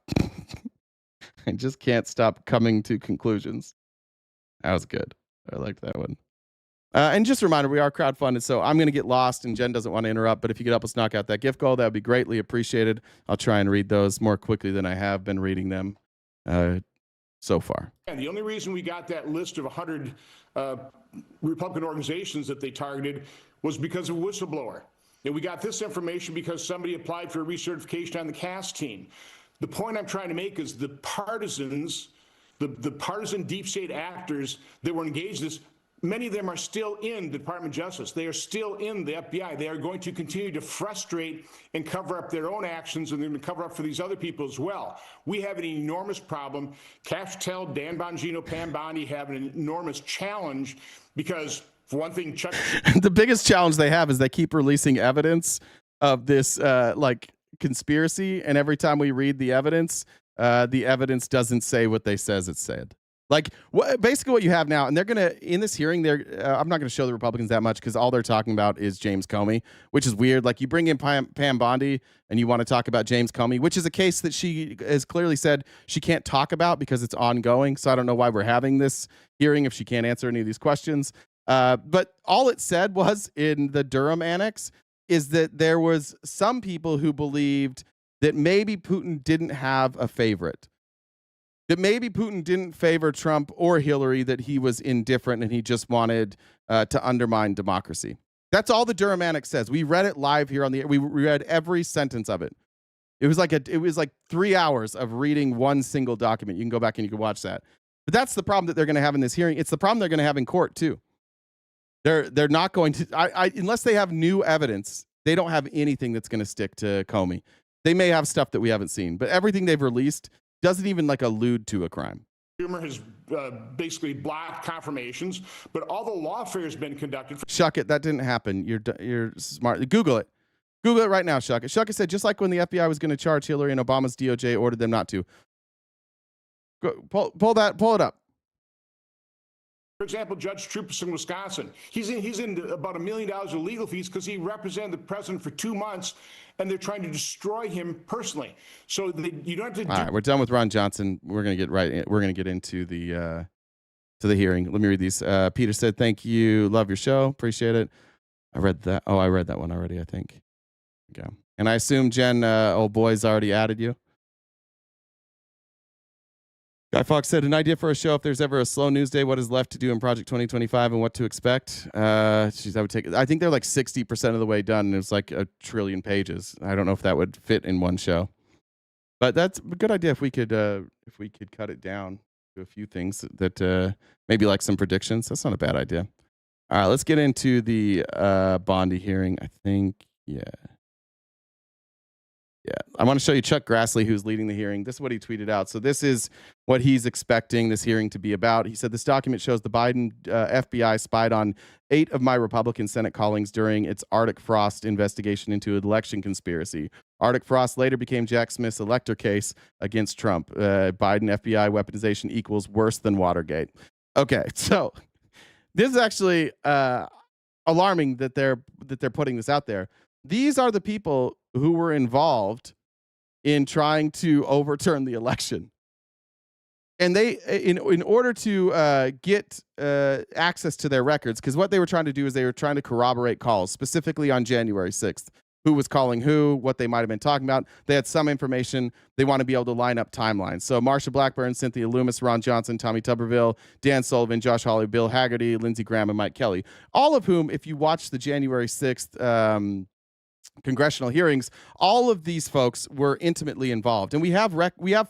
I just can't stop coming to conclusions. That was good. I liked that one. And just a reminder, we are crowdfunded, so I'm going to get lost, and Jen doesn't want to interrupt, but if you could help us knock out that gift goal, that would be greatly appreciated. I'll try and read those more quickly than I have been reading them so far. And the only reason we got that list of 100 Republican organizations that they targeted was because of a whistleblower. And we got this information because somebody applied for a recertification on the CAS team. The point I'm trying to make is the partisans, the partisan deep state actors that were engaged in this, many of them are still in the Department of Justice. They are still in the FBI. They are going to continue to frustrate and cover up their own actions, and they're going to cover up for these other people as well. We have an enormous problem. Cash Patel, Dan Bongino, Pam Bondi have an enormous challenge because, for one thing, Chuck... The biggest challenge they have is they keep releasing evidence of this conspiracy, and every time we read the evidence doesn't say what they says it said. Like basically what you have now, and they're going to, in this hearing, I'm not going to show the Republicans that much because all they're talking about is James Comey, which is weird. Like you bring in Pam Bondi and you want to talk about James Comey, which is a case that she has clearly said she can't talk about because it's ongoing. So I don't know why we're having this hearing if she can't answer any of these questions. But all it said was in the Durham annex is that there was some people who believed that maybe Putin didn't have a favorite. That maybe Putin didn't favor Trump or Hillary, that he was indifferent and he just wanted to undermine democracy. That's all the Durham Annex says. We read it live here on the air. We read every sentence of it. It was like 3 hours of reading one single document. You can go back and you can watch that. But that's the problem that they're going to have in this hearing. It's the problem they're going to have in court too. They're not going to unless they have new evidence. They don't have anything that's going to stick to Comey. They may have stuff that we haven't seen, but everything they've released doesn't even allude to a crime. Schumer has basically blocked confirmations, but all the lawfare has been conducted. Shuck it, that didn't happen. You're smart. Google it. Google it right now, Shuck it. Shuck it said, just like when the FBI was going to charge Hillary and Obama's DOJ ordered them not to. Pull it up. For example, Judge Troupas in Wisconsin, he's in about $1 million of legal fees because he represented the president for 2 months, and they're trying to destroy him personally. So you don't have to. All right, we're done with Ron Johnson. We're gonna get into the hearing. Let me read these. Peter said, "Thank you, love your show, appreciate it." I read that. Oh, I read that one already. I think. Yeah, and I assume Jen, old boy's already added you. Guy Fox said, an idea for a show if there's ever a slow news day, what is left to do in Project 2025 and what to expect? I think they're like 60% of the way done, and it's like 1 trillion pages. I don't know if that would fit in one show. But that's a good idea if we could cut it down to a few things that maybe like some predictions. That's not a bad idea. All right, let's get into the Bondi hearing. I think, yeah. I want to show you Chuck Grassley, who's leading the hearing. This is what he tweeted out. So this is what he's expecting this hearing to be about. He said, this document shows the Biden FBI spied on 8 of my Republican Senate colleagues during its Arctic Frost investigation into an election conspiracy. Arctic Frost later became Jack Smith's elector case against Trump. Biden FBI weaponization equals worse than Watergate. Okay, so this is actually alarming that they're putting this out there. These are the people who were involved in trying to overturn the election. And they, in order to get access to their records, because what they were trying to do is they were trying to corroborate calls, specifically on January 6th. Who was calling who, what they might have been talking about. They had some information. They want to be able to line up timelines. So Marsha Blackburn, Cynthia Loomis, Ron Johnson, Tommy Tuberville, Dan Sullivan, Josh Hawley, Bill Haggerty, Lindsey Graham, and Mike Kelly. All of whom, if you watch the January 6th congressional hearings, all of these folks were intimately involved. And we have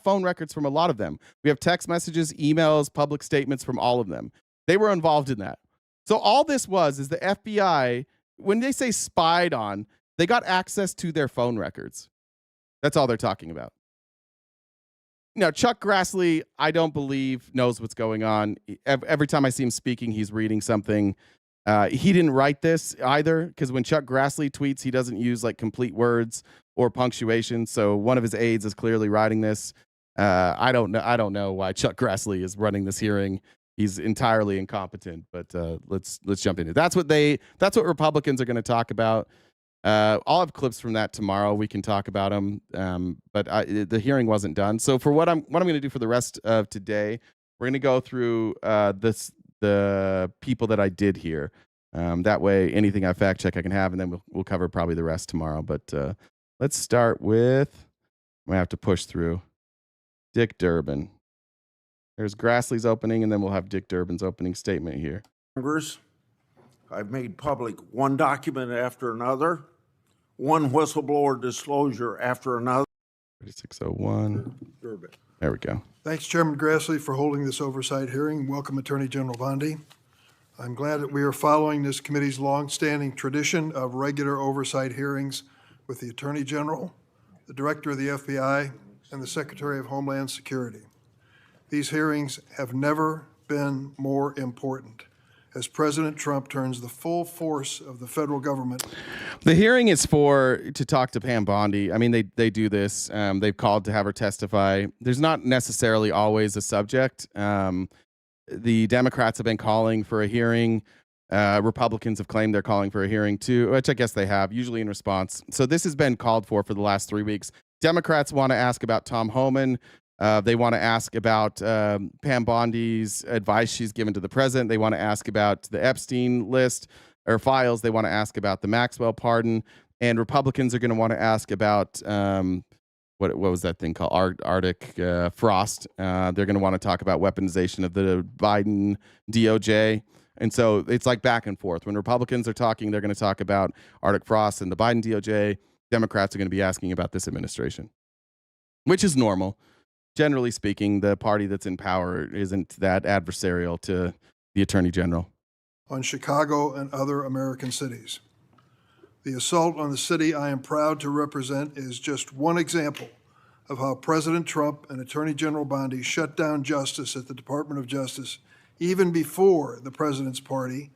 phone records from a lot of them. We have text messages, emails, public statements from all of them. They were involved in that. So all this is the FBI, when they say spied on, they got access to their phone records. That's all they're talking about. Now, Chuck Grassley, I don't believe, knows what's going on. Every time I see him speaking, he's reading something. He didn't write this either, because when Chuck Grassley tweets, he doesn't use like complete words or punctuation. So one of his aides is clearly writing this. I don't know why Chuck Grassley is running this hearing. He's entirely incompetent. But let's jump into it. That's what Republicans are going to talk about. I'll have clips from that tomorrow. We can talk about them. But the hearing wasn't done. So for what I'm going to do for the rest of today, we're going to go through the people that I did hear. That way, anything I fact check I can have, and then we'll cover probably the rest tomorrow. But let's start with, I'm gonna have to push through Dick Durbin. There's Grassley's opening, and then we'll have Dick Durbin's opening statement here. Congress, I've made public one document after another, one whistleblower disclosure after another. 3601. Durbin. There we go. Thanks, Chairman Grassley, for holding this oversight hearing. Welcome, Attorney General Bondi. I'm glad that we are following this committee's longstanding tradition of regular oversight hearings with the Attorney General, the Director of the FBI, and the Secretary of Homeland Security. These hearings have never been more important as President Trump turns the full force of the federal government. The hearing is to talk to Pam Bondi. I mean, they do this. They've called to have her testify. There's not necessarily always a subject. The Democrats have been calling for a hearing. Republicans have claimed they're calling for a hearing too, which I guess they have, usually in response. So this has been called for the last 3 weeks. Democrats want to ask about Tom Homan. They want to ask about Pam Bondi's advice she's given to the president. They want to ask about the Epstein list or files. They want to ask about the Maxwell pardon. And Republicans are going to want to ask about what was that thing called? Arctic frost. They're going to want to talk about weaponization of the Biden DOJ. And so it's like back and forth. When Republicans are talking, they're going to talk about Arctic frost and the Biden DOJ. Democrats are going to be asking about this administration, which is normal. Generally speaking, the party that's in power isn't that adversarial to the Attorney General. On Chicago and other American cities. The assault on the city I am proud to represent is just one example of how President Trump and Attorney General Bondi shut down justice at the Department of Justice even before the president's party,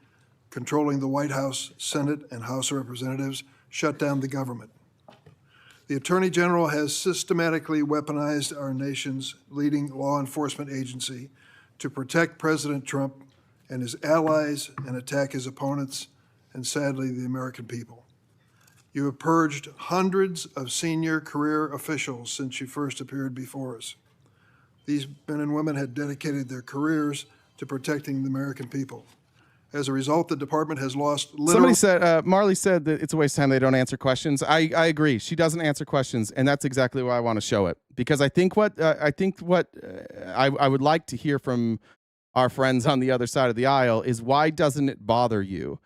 controlling the White House, Senate, and House of Representatives, shut down the government. The Attorney General has systematically weaponized our nation's leading law enforcement agency to protect President Trump and his allies and attack his opponents and, sadly, the American people. You have purged hundreds of senior career officials since you first appeared before us. These men and women had dedicated their careers to protecting the American people. As a result, the department has lost Somebody said, Marley said that it's a waste of time they don't answer questions. I agree. She doesn't answer questions, and that's exactly why I want to show it. Because I think what I would like to hear from our friends on the other side of the aisle is, why doesn't it bother you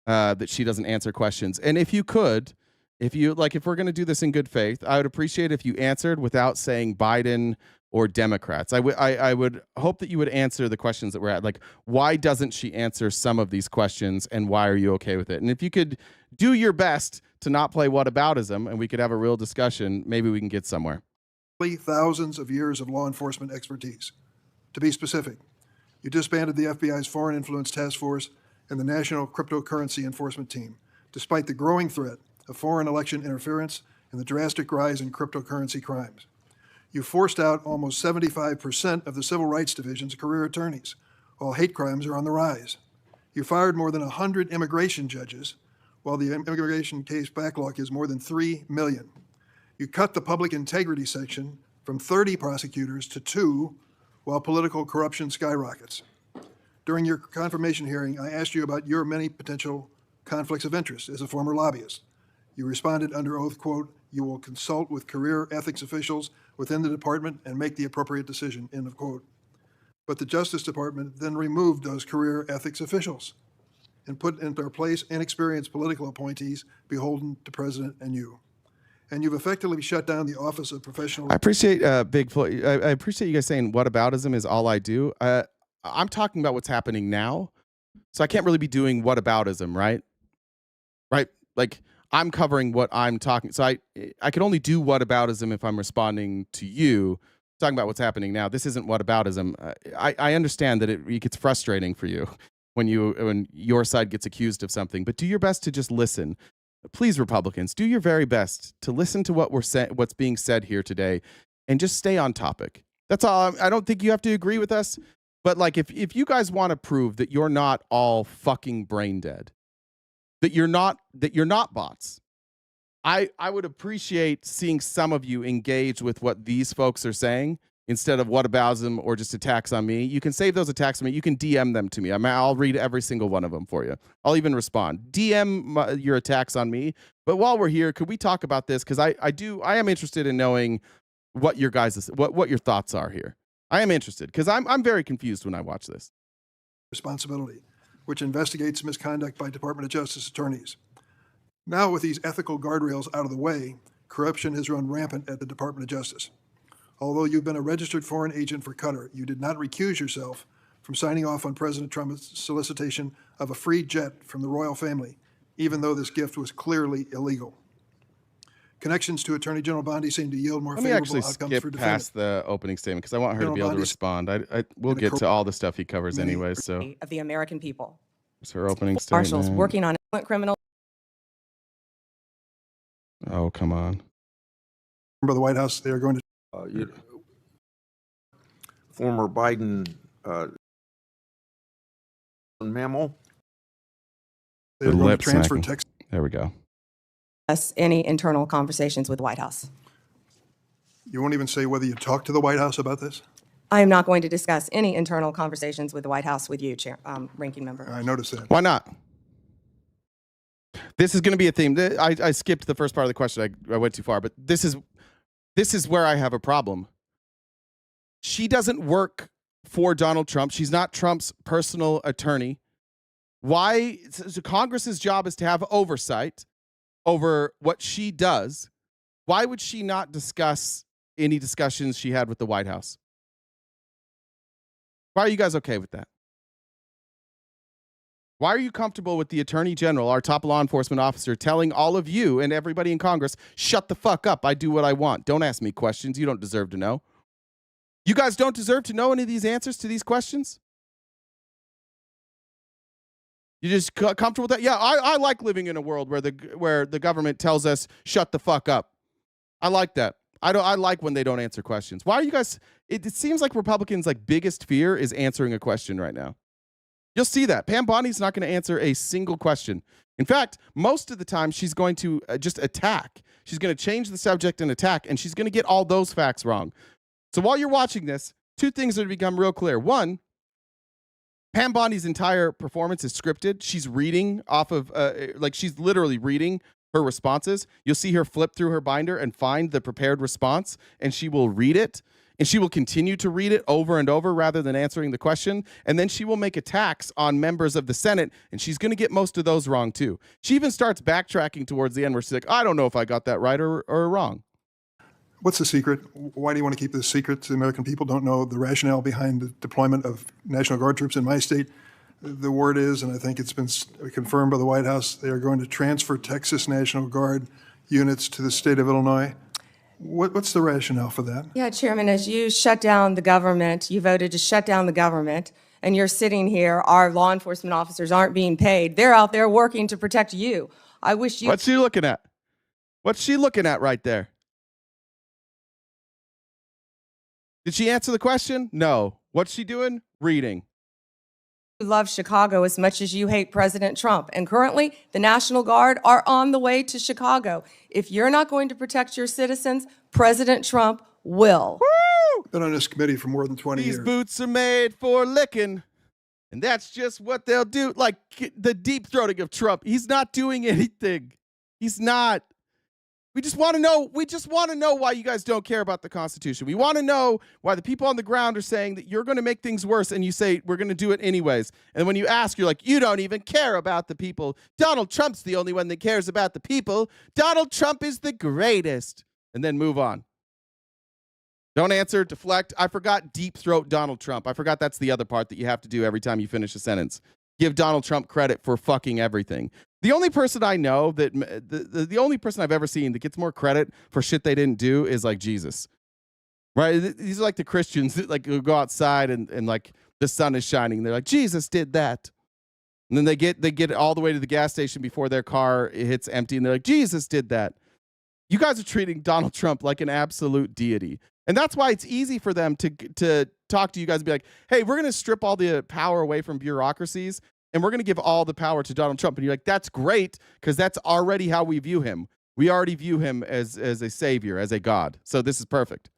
that she doesn't answer questions? And if you could, if we're going to do this in good faith, I would appreciate if you answered without saying Biden or Democrats. I would hope that you would answer the questions that we're at. Like, why doesn't she answer some of these questions, and why are you okay with it? And if you could do your best to not play whataboutism, and we could have a real discussion, maybe we can get somewhere. Thousands of years of law enforcement expertise. To be specific, you disbanded the FBI's Foreign Influence Task Force and the National Cryptocurrency Enforcement Team, despite the growing threat of foreign election interference and the drastic rise in cryptocurrency crimes. You forced out almost 75% of the civil rights division's career attorneys, while hate crimes are on the rise. You fired more than 100 immigration judges, while the immigration case backlog is more than 3 million. You cut the public integrity section from 30 prosecutors to 2, while political corruption skyrockets. During your confirmation hearing, I asked you about your many potential conflicts of interest as a former lobbyist. You responded under oath, quote, "You will consult with career ethics officials within the department and make the appropriate decision," end of quote. But the Justice Department then removed those career ethics officials and put into their place inexperienced political appointees beholden to President and you. And you've effectively shut down the Office of Professional... I appreciate Big Floyd. I appreciate you guys saying whataboutism is all I do. I'm talking about what's happening now, so I can't really be doing whataboutism, right? Right? Like, I'm covering what I'm talking. So I can only do whataboutism if I'm responding to you, talking about what's happening now. This isn't whataboutism. I understand that it gets frustrating for you. when your side gets accused of something, but do your best to just listen. Please, Republicans, do your very best to listen to what's being said here today, and just stay on topic. That's all. I don't think you have to agree with us, but like if you guys want to prove that you're not all fucking brain dead, that you're not bots, I would appreciate seeing some of you engage with what these folks are saying instead of whataboutism or just attacks on me. You can save those attacks on me. You can DM them to me. I'll read every single one of them for you. I'll even respond. DM your attacks on me. But while we're here, could we talk about this? Because I am interested in knowing what your guys' what your thoughts are here. I am interested because I'm very confused when I watch this. Responsibility, which investigates misconduct by Department of Justice attorneys. Now, with these ethical guardrails out of the way, corruption has run rampant at the Department of Justice. Although you've been a registered foreign agent for Qatar, you did not recuse yourself from signing off on President Trump's solicitation of a free jet from the royal family, even though this gift was clearly illegal. Connections to Attorney General Bondi seem to yield more favorable outcomes for defendants. Let me actually skip past the opening statement because I want her to be able to respond. We'll get to all the stuff he covers anyway. So of the American people. It's her opening statement. Marshals working on criminal. Oh, come on. Remember the White House, they are going to... former Biden memo. They're going to transfer text. There we go. Any internal conversations with the White House. You won't even say whether you talked to the White House about this? I am not going to discuss any internal conversations with the White House with you, Ranking Member. I noticed that. Why not? This is going to be a theme. I skipped the first part of the question. I went too far, but this is where I have a problem. She doesn't work for Donald Trump. She's not Trump's personal attorney. Why? So Congress's job is to have oversight over what she does. Why would she not discuss any discussions she had with the White House? Why are you guys okay with that? Why are you comfortable with the Attorney General, our top law enforcement officer, telling all of you and everybody in Congress, shut the fuck up, I do what I want. Don't ask me questions. You don't deserve to know. You guys don't deserve to know any of these answers to these questions? You just comfortable with that? Yeah, I like living in a world where the government tells us shut the fuck up. I like that. I like when they don't answer questions. Why are you guys? It seems like Republicans' biggest fear is answering a question right now. You'll see that Pam Bondi's not going to answer a single question. In fact, most of the time she's going to just attack. She's going to change the subject and attack, and she's going to get all those facts wrong. So while you're watching this, two things are to become real clear. One, Pam Bondi's entire performance is scripted. She's reading off of, she's literally reading her responses. You'll see her flip through her binder and find the prepared response, and she will read it, and she will continue to read it over and over rather than answering the question, and then she will make attacks on members of the Senate, and she's going to get most of those wrong, too. She even starts backtracking towards the end where she's like, I don't know if I got that right or wrong. What's the secret? Why do you want to keep this secret? The American people don't know the rationale behind the deployment of National Guard troops in my state. The word is, and I think it's been confirmed by the White House, they are going to transfer Texas National Guard units to the state of Illinois. What's the rationale for that? Yeah, Chairman, as you shut down the government, you voted to shut down the government, and you're sitting here, our law enforcement officers aren't being paid. They're out there working to protect you. I wish you... What's she looking at? What's she looking at right there? Did she answer the question? No. What's she doing? Reading. You love Chicago as much as you hate President Trump. And currently, the National Guard are on the way to Chicago. If you're not going to protect your citizens, President Trump will. Woo! Been on this committee for more than 20 years. These boots are made for licking. And that's just what they'll do. Like the deep throating of Trump. He's not doing anything. He's not. We just want to know why you guys don't care about the Constitution. We want to know why the people on the ground are saying that you're going to make things worse, and you say, we're going to do it anyways. And when you ask, you're like, you don't even care about the people. Donald Trump's the only one that cares about the people. Donald Trump is the greatest. And then move on. Don't answer, deflect. I forgot deep throat Donald Trump. I forgot that's the other part that you have to do every time you finish a sentence. Give Donald Trump credit for fucking everything. The only person I know that the only person I've ever seen that gets more credit for shit they didn't do is like Jesus, right? These are like the Christians that like go outside and like the sun is shining. They're like, Jesus did that. And then they get all the way to the gas station before their car hits empty, and they're like, Jesus did that. You guys are treating Donald Trump like an absolute deity. And that's why it's easy for them to talk to you guys and be like, hey, we're going to strip all the power away from bureaucracies, and we're going to give all the power to Donald Trump. And you're like, that's great, because that's already how we view him. We already view him as a savior, as a god. So this is perfect.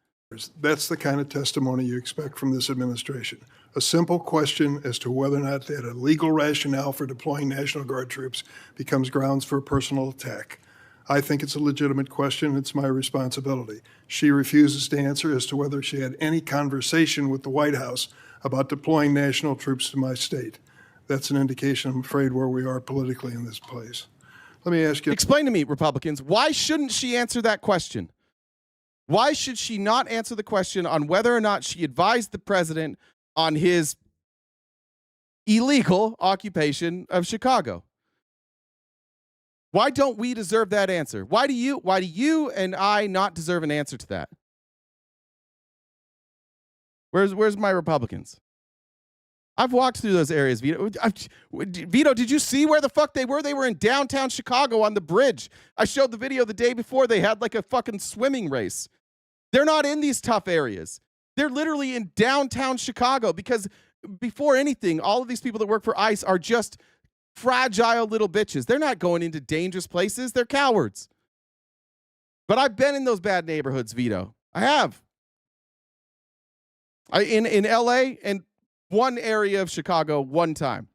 That's the kind of testimony you expect from this administration. A simple question as to whether or not they had a legal rationale for deploying National Guard troops becomes grounds for a personal attack. I think it's a legitimate question. It's my responsibility. She refuses to answer as to whether she had any conversation with the White House about deploying national troops to my state. That's an indication, I'm afraid, where we are politically in this place. Let me ask you. Explain to me, Republicans, why shouldn't she answer that question? Why should she not answer the question on whether or not she advised the president on his illegal occupation of Chicago? Why don't we deserve that answer? Why do you and I not deserve an answer to that? Where's my Republicans? I've walked through those areas, Vito. Vito, did you see where the fuck they were? They were in downtown Chicago on the bridge. I showed the video the day before. They had like a fucking swimming race. They're not in these tough areas. They're literally in downtown Chicago because before anything, all of these people that work for ICE are just fragile little bitches. They're not going into dangerous places. They're cowards. But I've been in those bad neighborhoods, Vito. I have. In LA and one area of Chicago one time.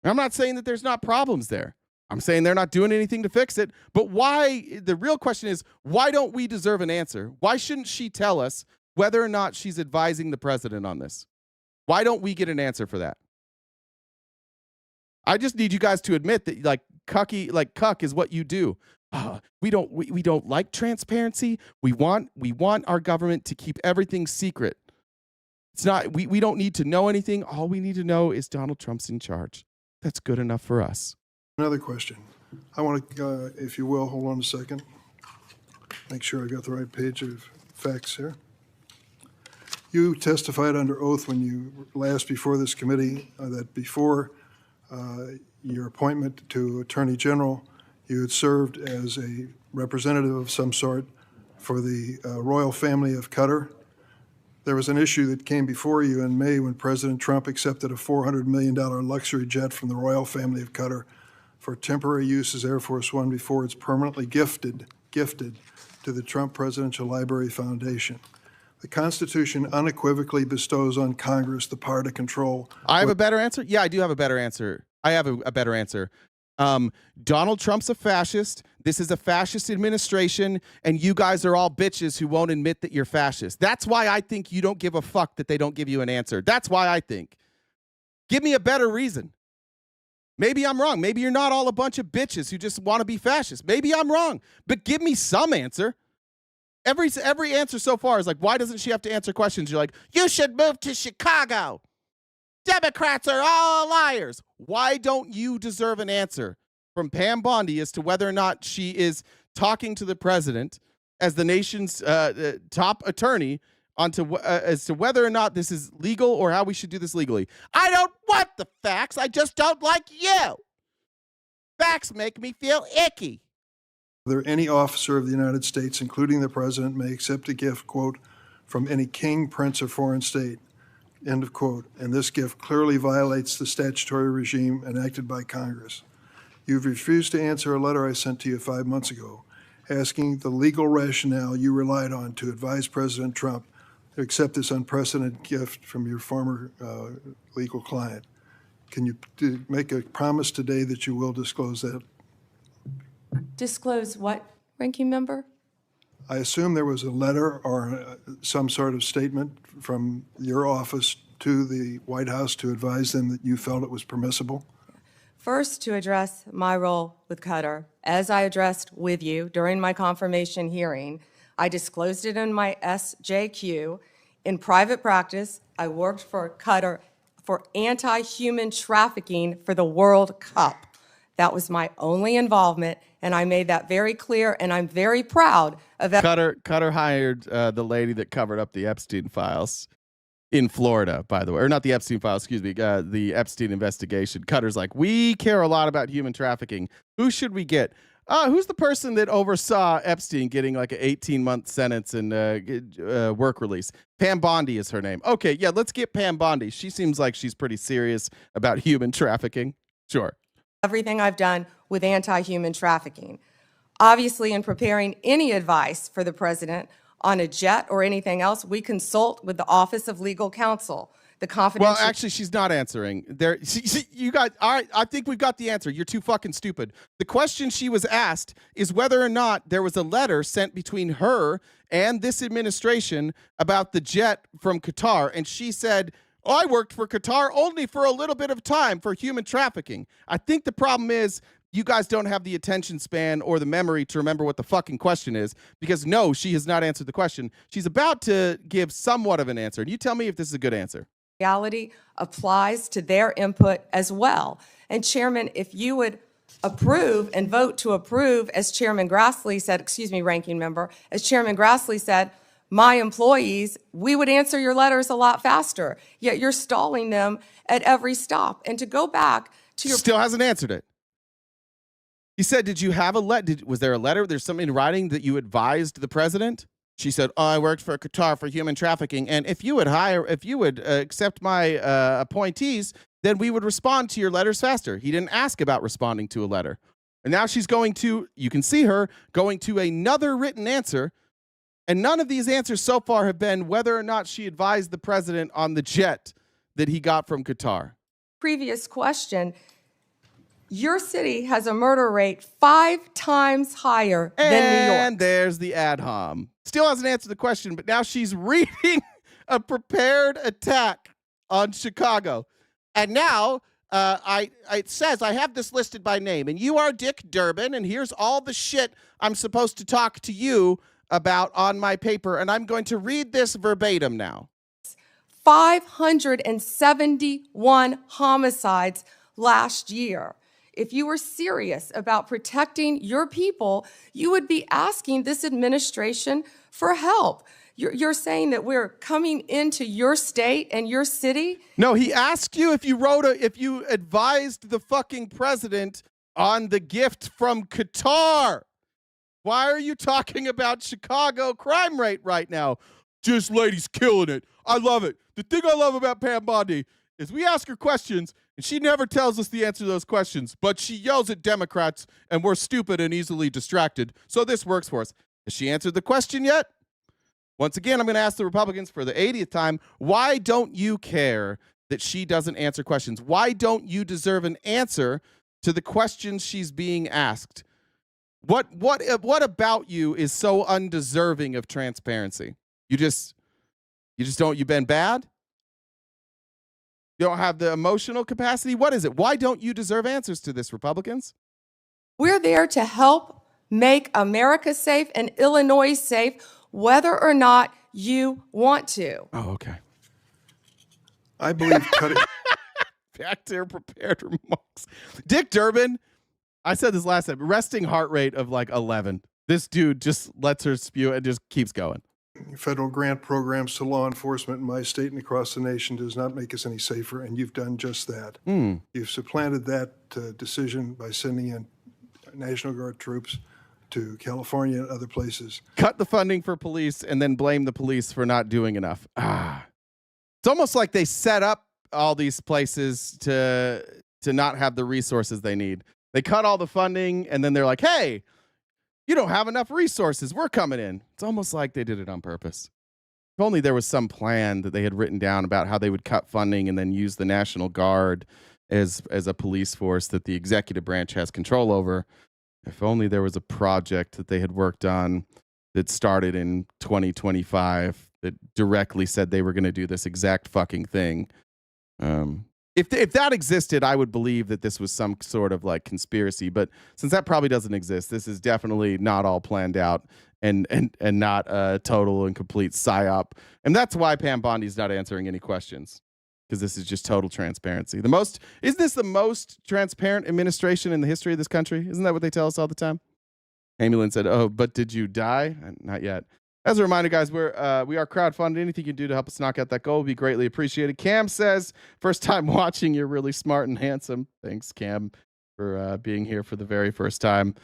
And I'm not saying that there's not problems there. I'm saying they're not doing anything to fix it. But why? The real question is, why don't we deserve an answer? Why shouldn't she tell us whether or not she's advising the president on this? Why don't we get an answer for that? I just need you guys to admit that cuck is what you do. We don't like transparency. We want our government to keep everything secret. It's not, we don't need to know anything. All we need to know is Donald Trump's in charge. That's good enough for us. Another question. I want to, if you will, hold on a second. Make sure I got the right page of facts here. You testified under oath when you last before this committee that before your appointment to Attorney General, you had served as a representative of some sort for the royal family of Qatar. There was an issue that came before you in May when President Trump accepted a $400 million luxury jet from the royal family of Qatar for temporary use as Air Force One before it's permanently gifted to the Trump Presidential Library Foundation. The Constitution unequivocally bestows on Congress the power to control. I have a better answer? Yeah, I do have a better answer. I have a better answer. Donald Trump's a fascist. This is a fascist administration, and you guys are all bitches who won't admit that you're fascist. That's why I think you don't give a fuck that they don't give you an answer. That's why I think. Give me a better reason. Maybe I'm wrong. Maybe you're not all a bunch of bitches who just want to be fascist. Maybe I'm wrong, but give me some answer. Every answer so far is like, why doesn't she have to answer questions? You're like, you should move to Chicago. Democrats are all liars. Why don't you deserve an answer from Pam Bondi as to whether or not she is talking to the president as the nation's top attorney as to whether or not this is legal or how we should do this legally? I don't want the facts. I just don't like you. Facts make me feel icky. Whether any officer of the United States, including the president, may accept a gift, quote, from any king, prince, or foreign state, end of quote. And this gift clearly violates the statutory regime enacted by Congress. You've refused to answer a letter I sent to you 5 months ago, asking the legal rationale you relied on to advise President Trump to accept this unprecedented gift from your former legal client. Can you make a promise today that you will disclose that? Disclose what, ranking member? I assume there was a letter or some sort of statement from your office to the White House to advise them that you felt it was permissible? First, to address my role with Qatar, as I addressed with you during my confirmation hearing, I disclosed it in my SJQ. In private practice, I worked for Qatar for anti-human trafficking for the World Cup. That was my only involvement, and I made that very clear, and I'm very proud of that. Qatar hired the lady that covered up the Epstein files. in Florida, by the way, or not the Epstein file, excuse me, the Epstein investigation. Cutter's like, we care a lot about human trafficking. Who should we get? Who's the person that oversaw Epstein getting like an 18-month sentence and work release? Pam Bondi is her name. Okay, yeah, let's get Pam Bondi. She seems like she's pretty serious about human trafficking. Sure. Everything I've done with anti-human trafficking. Obviously, in preparing any advice for the president on a jet or anything else, we consult with the Office of Legal Counsel. The confidential. Well, actually, she's not answering. There, you got. All right, I think we've got the answer. You're too fucking stupid. The question she was asked is whether or not there was a letter sent between her and this administration about the jet from Qatar, and she said, "I worked for Qatar only for a little bit of time for human trafficking." I think the problem is you guys don't have the attention span or the memory to remember what the fucking question is, because no, she has not answered the question. She's about to give somewhat of an answer, and you tell me if this is a good answer. Reality applies to their input as well. And Chairman, if you would approve and vote to approve, as Chairman Grassley said, excuse me, Ranking Member, as Chairman Grassley said, my employees, we would answer your letters a lot faster, yet you're stalling them at every stop. And to go back to your— Still hasn't answered it. He said, did you have a letter? Was there a letter? There's something in writing that you advised the president? She said, I worked for Qatar for human trafficking, and if you would accept my appointees, then we would respond to your letters faster. He didn't ask about responding to a letter. And now she's going to, you can see her, going to another written answer, and none of these answers so far have been whether or not she advised the president on the jet that he got from Qatar. Previous question, your city has a murder rate 5 times higher than New York. And there's the ad hom. Still hasn't answered the question, but now she's reading a prepared attack on Chicago. And now it says, I have this listed by name, and you are Dick Durbin, and here's all the shit I'm supposed to talk to you about on my paper, and I'm going to read this verbatim now. 571 homicides last year. If you were serious about protecting your people, you would be asking this administration for help. You're saying that we're coming into your state and your city? No, he asked you if you advised the fucking president on the gift from Qatar. Why are you talking about Chicago crime rate right now? Just ladies killing it. I love it. The thing I love about Pam Bondi is we ask her questions, and she never tells us the answer to those questions, but she yells at Democrats, and we're stupid and easily distracted, so this works for us. Has she answered the question yet? Once again, I'm going to ask the Republicans for the 80th time, why don't you care that she doesn't answer questions? Why don't you deserve an answer to the questions she's being asked? What about you is so undeserving of transparency? You just don't, you've been bad? You don't have the emotional capacity? What is it? Why don't you deserve answers to this, Republicans? We're there to help make America safe and Illinois safe, whether or not you want to. Oh, okay. I believe cutting. Back to your prepared remarks. Dick Durbin, I said this last time, resting heart rate of like 11. This dude just lets her spew and just keeps going. Federal grant programs to law enforcement in my state and across the nation does not make us any safer, and you've done just that. You've supplanted that decision by sending in National Guard troops to California and other places. Cut the funding for police and then blame the police for not doing enough. It's almost like they set up all these places to not have the resources they need. They cut all the funding, and then they're like, hey, you don't have enough resources. We're coming in. It's almost like they did it on purpose. If only there was some plan that they had written down about how they would cut funding and then use the National Guard as a police force that the executive branch has control over. If only there was a project that they had worked on that started in 2025 that directly said they were going to do this exact fucking thing. If that existed, I would believe that this was some sort of like conspiracy. But since that probably doesn't exist, this is definitely not all planned out and not a total and complete psyop. And that's why Pam Bondi's not answering any questions, because this is just total transparency. Isn't this the most transparent administration in the history of this country? Isn't that what they tell us all the time? Amy Lynn said, oh, but did you die? Not yet. As a reminder, guys, we are crowdfunded. Anything you can do to help us knock out that goal would be greatly appreciated. Cam says, first time watching, you're really smart and handsome. Thanks, Cam, for being here for the very first time.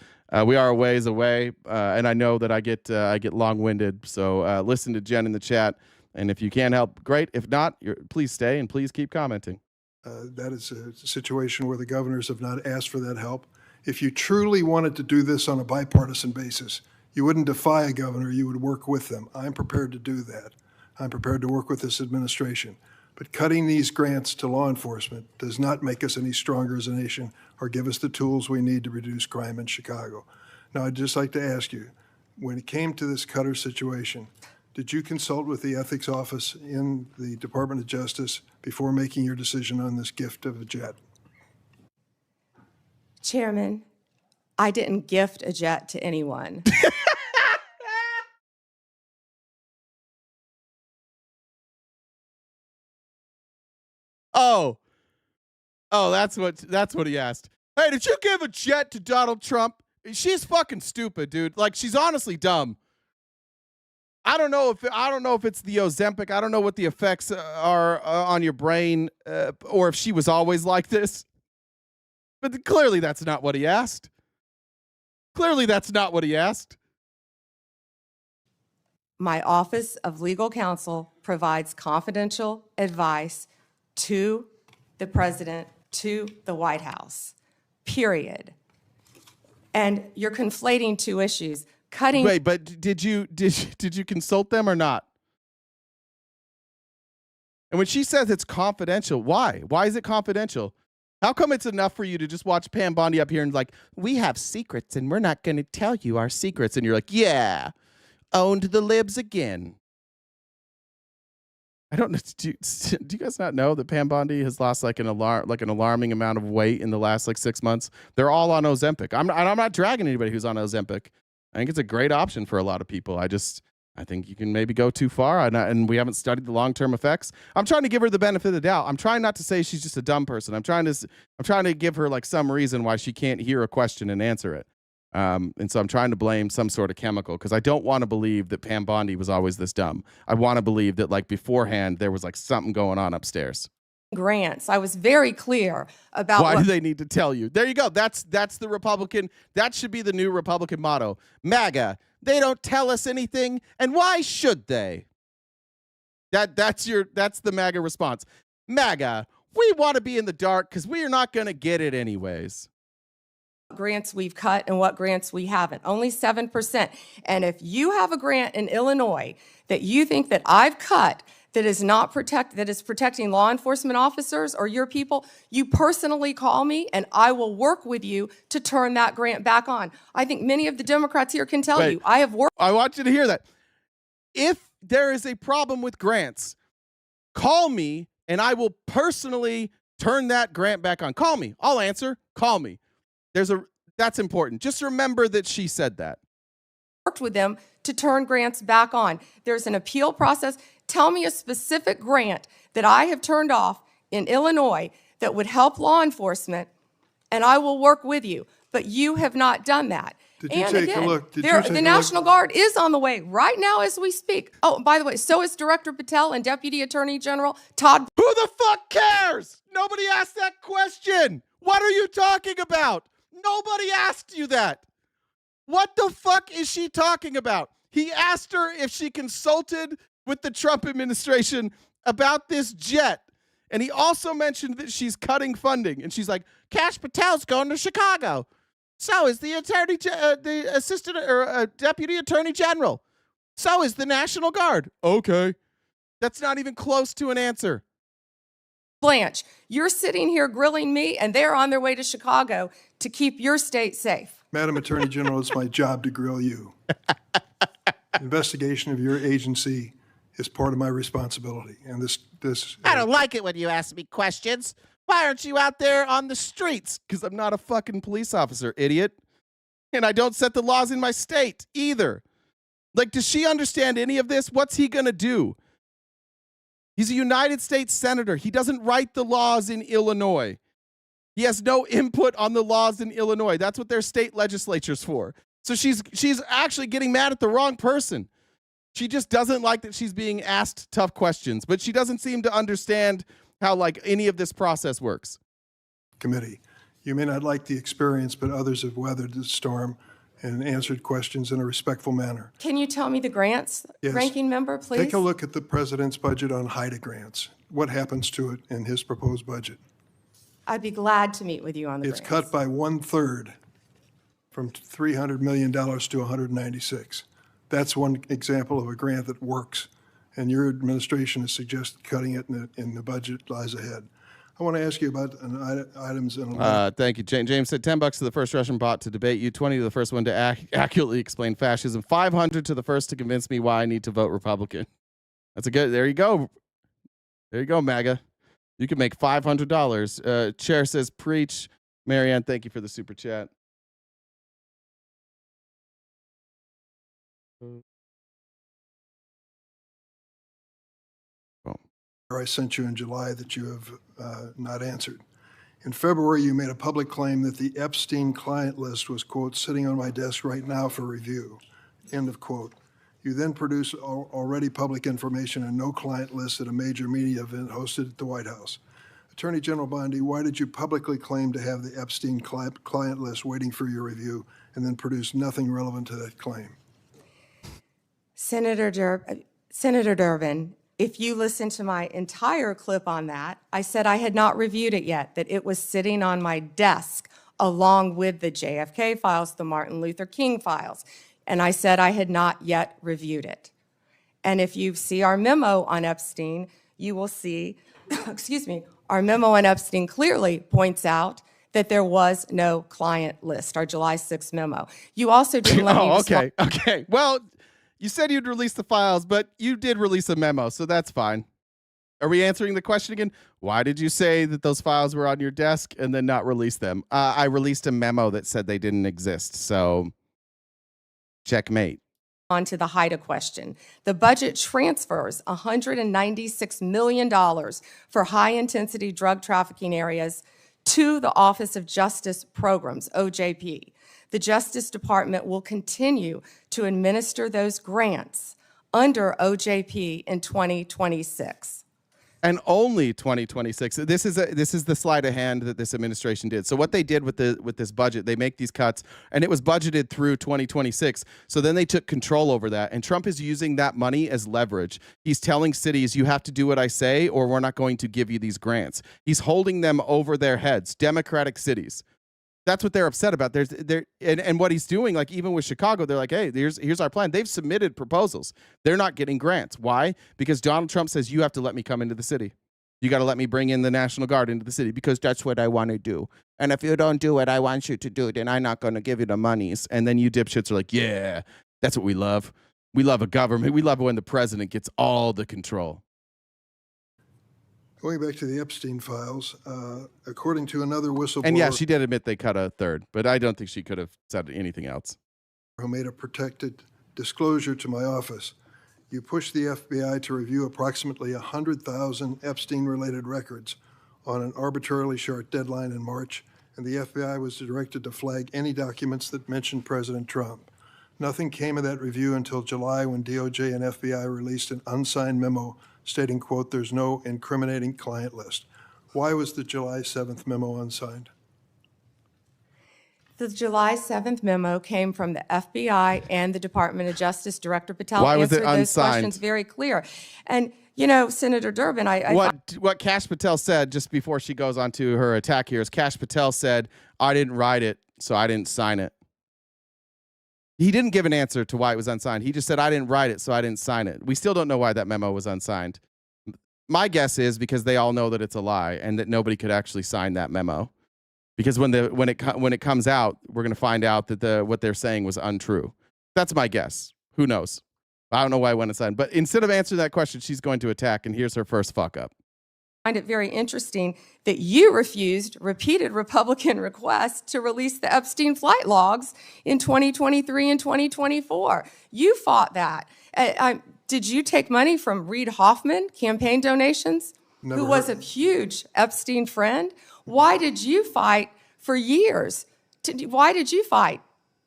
We are a ways away, and I know that I get long-winded. So listen to Jen in the chat, and if you can help, great. If not, please stay and please keep commenting. That is a situation where the governors have not asked for that help. If you truly wanted to do this on a bipartisan basis, you wouldn't defy a governor, you would work with them. I'm prepared to do that. I'm prepared to work with this administration. But cutting these grants to law enforcement does not make us any stronger as a nation or give us the tools we need to reduce crime in Chicago. Now, I'd just like to ask you, when it came to this Cutter situation, did you consult with the ethics office in the Department of Justice before making your decision on this gift of a jet? Chairman, I didn't gift a jet to anyone. Oh, that's what he asked. Hey, did you give a jet to Donald Trump? She's fucking stupid, dude. Like, she's honestly dumb. I don't know if it's the Ozempic. I don't know what the effects are on your brain, or if she was always like this. But clearly, that's not what he asked. My Office of Legal Counsel provides confidential advice to the president, to the White House, period. And you're conflating two issues. Wait, but did you consult them or not? And when she says it's confidential, why? Why is it confidential? How come it's enough for you to just watch Pam Bondi up here and like, we have secrets and we're not going to tell you our secrets? And you're like, yeah, owned the libs again. I don't know. Do you guys not know that Pam Bondi has lost like an alarming amount of weight in the last like 6 months? They're all on Ozempic. I'm not dragging anybody who's on Ozempic. I think it's a great option for a lot of people. I think you can maybe go too far, and we haven't studied the long-term effects. I'm trying to give her the benefit of the doubt. I'm trying not to say she's just a dumb person. I'm trying to give her like some reason why she can't hear a question and answer it. And so I'm trying to blame some sort of chemical because I don't want to believe that Pam Bondi was always this dumb. I want to believe that like beforehand there was like something going on upstairs. Grants. I was very clear about why do they need to tell you? There you go. That's the Republican. That should be the new Republican motto. MAGA. They don't tell us anything, and why should they? That's the MAGA response. MAGA. We want to be in the dark because we are not going to get it anyways. Grants we've cut and what grants we haven't. Only 7%. And if you have a grant in Illinois that you think that I've cut that is protecting law enforcement officers or your people, you personally call me and I will work with you to turn that grant back on. I think many of the Democrats here can tell you I have worked. I want you to hear that. If there is a problem with grants, call me and I will personally turn that grant back on. Call me. I'll answer. Call me. That's important. Just remember that she said that. Worked with them to turn grants back on. There's an appeal process. Tell me a specific grant that I have turned off in Illinois that would help law enforcement, and I will work with you. But you have not done that. Did you take a look? The National Guard is on the way right now as we speak. Oh, by the way, so is Director Patel and Deputy Attorney General Todd. Who the fuck cares? Nobody asked that question. What are you talking about? Nobody asked you that. What the fuck is she talking about? He asked her if she consulted with the Trump administration about this jet. And he also mentioned that she's cutting funding. And she's like, Kash Patel's going to Chicago. So is the assistant or deputy attorney general. So is the National Guard. Okay. That's not even close to an answer. Blanche, you're sitting here grilling me, and they're on their way to Chicago to keep your state safe. Madam Attorney General, it's my job to grill you. Investigation of your agency is part of my responsibility. And this I don't like it when you ask me questions. Why aren't you out there on the streets? Because I'm not a fucking police officer, idiot. And I don't set the laws in my state either. Like, does she understand any of this? What's he going to do? He's a United States senator. He doesn't write the laws in Illinois. He has no input on the laws in Illinois. That's what their state legislature's for. So she's actually getting mad at the wrong person. She just doesn't like that she's being asked tough questions, but she doesn't seem to understand how like any of this process works. Committee. You may not like the experience, but others have weathered the storm and answered questions in a respectful manner. Can you tell me the grants, Yes. ranking member, please? Take a look at the president's budget on HIDA grants. What happens to it in his proposed budget? I'd be glad to meet with you on the It's grants. cut by 1/3 from $300 million to 196. That's one example of a grant that works, and your administration has suggested cutting it in the budget lies ahead. I want to ask you about items in Thank you. James said $10 to the first Russian bot to debate you, 20 to the first one to accurately explain fascism, 500 to the first to convince me why I need to vote Republican. That's a good. There you go. There you go, MAGA. You can make $500. Chair says preach. Marianne, thank you for the super chat. I sent you in July that you have not answered. In February, you made a public claim that the Epstein client list was, quote, sitting on my desk right now for review, end of quote. You then produced already public information and no client list at a major media event hosted at the White House. Attorney General Bondi, why did you publicly claim to have the Epstein client list waiting for your review and then produce nothing relevant to that claim? Senator Durbin, if you listen to my entire clip on that, I said I had not reviewed it yet, that it was sitting on my desk along with the JFK files, the Martin Luther King files. And I said I had not yet reviewed it. And if you see our memo on Epstein, you will see, excuse me, our memo on Epstein clearly points out that there was no client list, our July 6th memo. You also didn't let me respond. Okay. Well, you said you'd release the files, but you did release a memo, so that's fine. Are we answering the question again? Why did you say that those files were on your desk and then not release them? I released a memo that said they didn't exist, so checkmate. On to the HIDA question. The budget transfers $196 million for high-intensity drug trafficking areas to the Office of Justice Programs, OJP. The Justice Department will continue to administer those grants under OJP in 2026. And only 2026. This is the sleight of hand that this administration did. So what they did with this budget, they make these cuts, and it was budgeted through 2026. So then they took control over that, and Trump is using that money as leverage. He's telling cities, you have to do what I say, or we're not going to give you these grants. He's holding them over their heads, Democratic cities. That's what they're upset about. And what he's doing, like even with Chicago, they're like, hey, here's our plan. They've submitted proposals. They're not getting grants. Why? Because Donald Trump says, you have to let me come into the city. You got to let me bring in the National Guard into the city because that's what I want to do. And if you don't do what I want you to do, then I'm not going to give you the monies. And then you dipshits are like, yeah, that's what we love. We love a government. We love when the president gets all the control. Going back to the Epstein files, according to another whistleblower. And yeah, she did admit they cut a third, but I don't think she could have said anything else. Who made a protected disclosure to my office. You pushed the FBI to review approximately 100,000 Epstein-related records on an arbitrarily short deadline in March, and the FBI was directed to flag any documents that mentioned President Trump. Nothing came of that review until July when DOJ and FBI released an unsigned memo stating, quote, there's no incriminating client list. Why was the July 7th memo unsigned? The July 7th memo came from the FBI and the Department of Justice. Director Patel Why was it answered those unsigned? questions very clear. And, Senator Durbin, what Kash Patel said just before she goes on to her attack here is Kash Patel said, I didn't write it, so I didn't sign it. He didn't give an answer to why it was unsigned. He just said, I didn't write it, so I didn't sign it. We still don't know why that memo was unsigned. My guess is because they all know that it's a lie and that nobody could actually sign that memo. Because when it comes out, we're going to find out that what they're saying was untrue. That's my guess. Who knows? I don't know why it went unsigned. But instead of answering that question, she's going to attack, and here's her first fuck up. I find it very interesting that you refused repeated Republican requests to release the Epstein flight logs in 2023 and 2024. You fought that. Did you take money from Reid Hoffman, campaign donations, who was a huge Epstein friend? Why did you fight for years? Why did you fight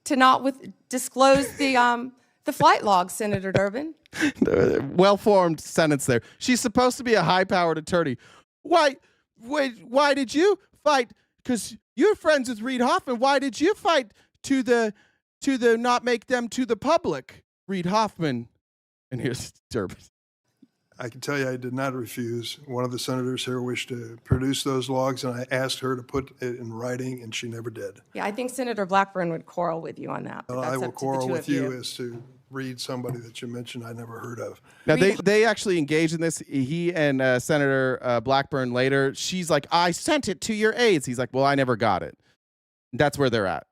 to not disclose the The flight log, Senator Durbin. Well-formed sentence there. She's supposed to be a high-powered attorney. Why did you fight? Because you're friends with Reid Hoffman. Why did you fight to the not make them to the public? Reid Hoffman. And here's Durbin. I can tell you I did not refuse. One of the senators here wished to produce those logs, and I asked her to put it in writing, and she never did. Yeah, I think Senator Blackburn would quarrel with you on that. And I will quarrel with you as to read somebody that you mentioned I never heard of. Now, they actually engaged in this. He and Senator Blackburn later, she's like, I sent it to your aides. He's like, well, I never got it. That's where they're at.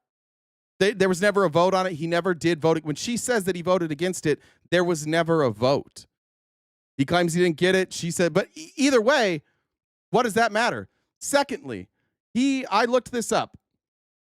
There was never a vote on it. He never did vote. When she says that he voted against it, there was never a vote. He claims he didn't get it. She said, but either way, what does that matter? Secondly, I looked this up.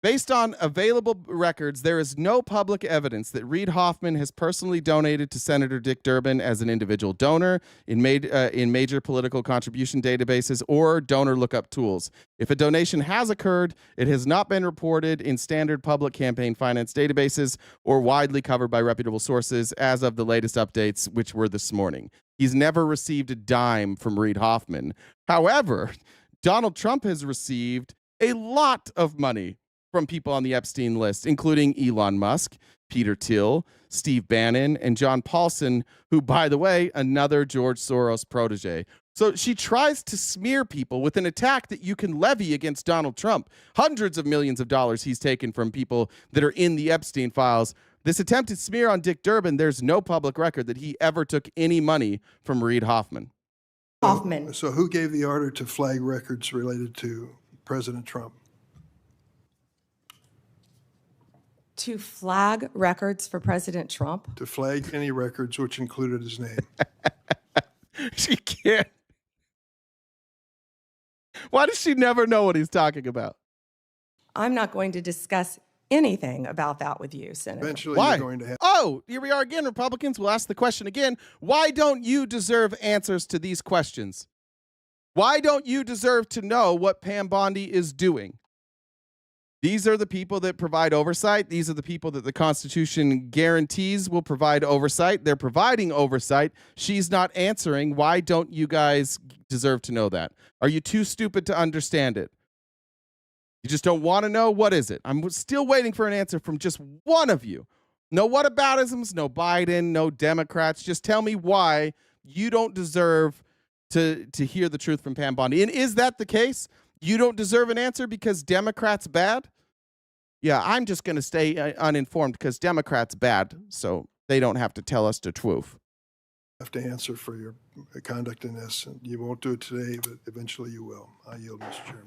Based on available records, there is no public evidence that Reid Hoffman has personally donated to Senator Dick Durbin as an individual donor in major political contribution databases or donor lookup tools. If a donation has occurred, it has not been reported in standard public campaign finance databases or widely covered by reputable sources as of the latest updates, which were this morning. He's never received a dime from Reid Hoffman. However, Donald Trump has received a lot of money from people on the Epstein list, including Elon Musk, Peter Thiel, Steve Bannon, and John Paulson, who, by the way, another George Soros protege. So she tries to smear people with an attack that you can levy against Donald Trump. Hundreds of millions of dollars he's taken from people that are in the Epstein files. This attempted smear on Dick Durbin, there's no public record that he ever took any money from Reid Hoffman. So who gave the order to flag records related to President Trump? To flag records for President Trump? To flag any records which included his name. She can't. Why does she never know what he's talking about? I'm not going to discuss anything about that with you, Senator. Eventually Why? you're going to have... Oh, here we are again, Republicans. We'll ask the question again. Why don't you deserve answers to these questions? Why don't you deserve to know what Pam Bondi is doing? These are the people that provide oversight. These are the people that the Constitution guarantees will provide oversight. They're providing oversight. She's not answering. Why don't you guys deserve to know that? Are you too stupid to understand it? You just don't want to know? What is it? I'm still waiting for an answer from just one of you. No whataboutisms, no Biden, no Democrats. Just tell me why you don't deserve to hear the truth from Pam Bondi. And is that the case? You don't deserve an answer because Democrats bad? Yeah, I'm just going to stay uninformed because Democrats bad, so they don't have to tell us the truth. Have to answer for your conduct in this. You won't do it today, but eventually you will. I yield, Mr. Chairman.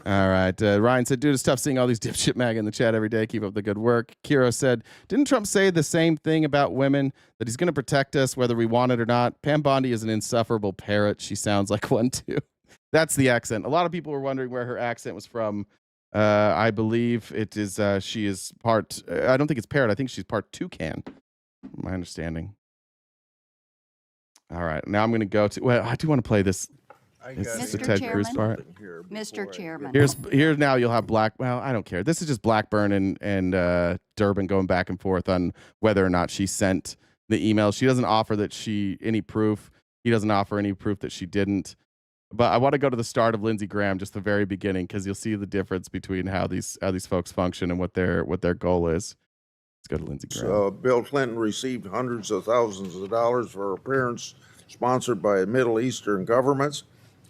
All right. Ryan said, dude, it's tough seeing all these dipshit MAGA in the chat every day. Keep up the good work. Kiro said, didn't Trump say the same thing about women, that he's going to protect us whether we want it or not? Pam Bondi is an insufferable parrot. She sounds like one, too. That's the accent. A lot of people were wondering where her accent was from. I believe it is, she is part, I don't think it's parrot. I think she's part toucan, my understanding. All right. Now I'm going to go to, well, I do want to play this. It's the Ted Cruz part. Mr. Chairman. Here's now you'll have well, I don't care. This is just Blackburn and Durbin going back and forth on whether or not she sent the email. She doesn't offer that any proof. He doesn't offer any proof that she didn't. But I want to go to the start of Lindsey Graham, just the very beginning, because you'll see the difference between how these folks function and what their goal is. Let's go to Lindsey Graham. So Bill Clinton received hundreds of thousands of dollars for appearance sponsored by Middle Eastern governments.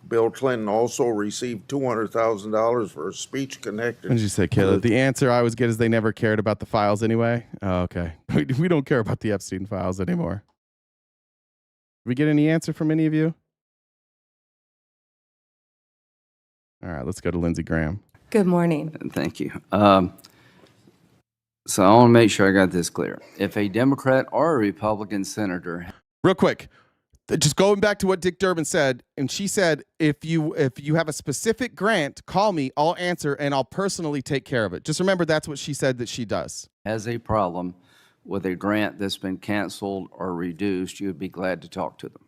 Bill Clinton also received $200,000 for a speech connected. What did you say, Caleb? The answer I always get is they never cared about the files anyway. Oh, okay. We don't care about the Epstein files anymore. Did we get any answer from any of you? All right, let's go to Lindsey Graham. Good morning. Thank you. So I want to make sure I got this clear. If a Democrat or a Republican senator... Real quick, just going back to what Dick Durbin said, and she said, if you have a specific grant, call me, I'll answer, and I'll personally take care of it. Just remember that's what she said that she does. ...has a problem with a grant that's been canceled or reduced, you would be glad to talk to them.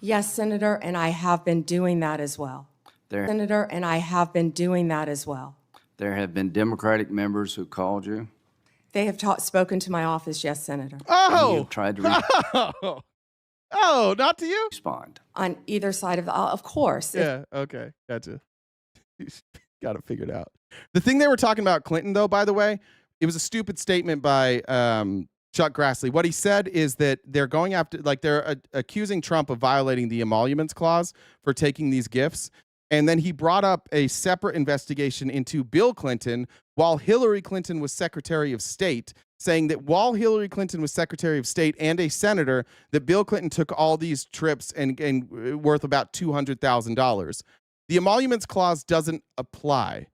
Yes, Senator, and I have been doing that as well. Senator, and I have been doing that as well. There have been Democratic members who called you? They have spoken to my office, yes, Senator. You Oh, tried to oh, not to you? respond. On either side of the aisle, of course. Yeah, okay, gotcha. Got it figured out. The thing they were talking about Clinton, though, by the way, it was a stupid statement by Chuck Grassley. What he said is that they're going after, like, they're accusing Trump of violating the emoluments clause for taking these gifts. And then he brought up a separate investigation into Bill Clinton while Hillary Clinton was Secretary of State, saying that while Hillary Clinton was Secretary of State and a senator, that Bill Clinton took all these trips and worth about $200,000. The emoluments clause doesn't apply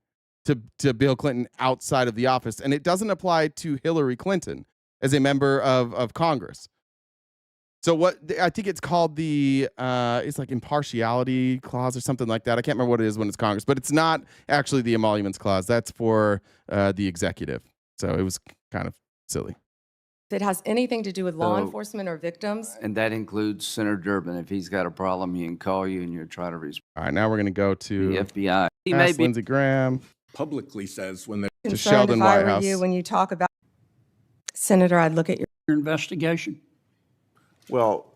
to Bill Clinton outside of the office, and it doesn't apply to Hillary Clinton as a member of Congress. So what I think it's called it's like impartiality clause or something like that. I can't remember what it is when it's Congress, but it's not actually the emoluments clause. That's for the executive. So it was kind of silly. If it has anything to do with law enforcement or victims. And that includes Senator Durbin. If he's got a problem, he can call you and you'll try to respond. All right, now we're going to go to the FBI. He may be Lindsey Graham. Publicly says when they to Sheldon if I were Whitehouse. you, when you talk about Senator, I'd look at your investigation. Well,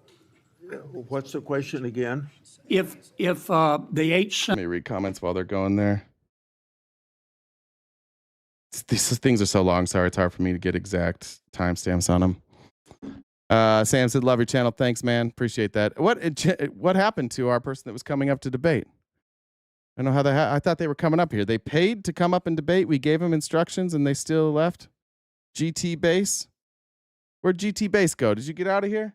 what's the question again? If the 8 Let me read comments while they're going there. These things are so long. Sorry, it's hard for me to get exact timestamps on them. Sam said, "Love your channel. Thanks, man. Appreciate that." What happened to our person that was coming up to debate? I don't know how I thought they were coming up here. They paid to come up and debate. We gave them instructions, and they still left. GT Base. Where'd GT Base go? Did you get out of here?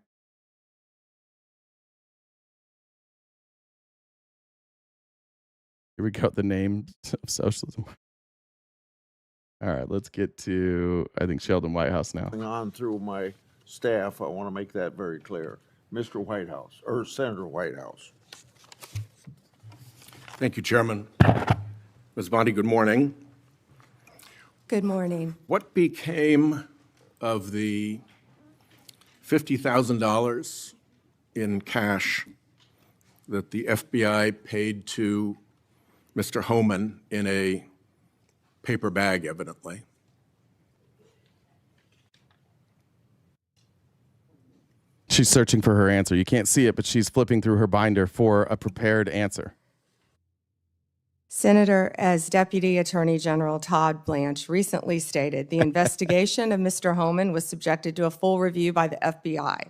Here we go. The name of socialism. All right, let's get to, I think, Sheldon Whitehouse now. On through my staff, I want to make that very clear. Mr. Whitehouse, or Senator Whitehouse. Thank you, Chairman. Ms. Bondi, good morning. Good morning. What became of the $50,000 in cash that the FBI paid to Mr. Homan in a paper bag, evidently? She's searching for her answer. You can't see it, but she's flipping through her binder for a prepared answer. Senator, as Deputy Attorney General Todd Blanche recently stated, the investigation of Mr. Homan was subjected to a full review by the FBI,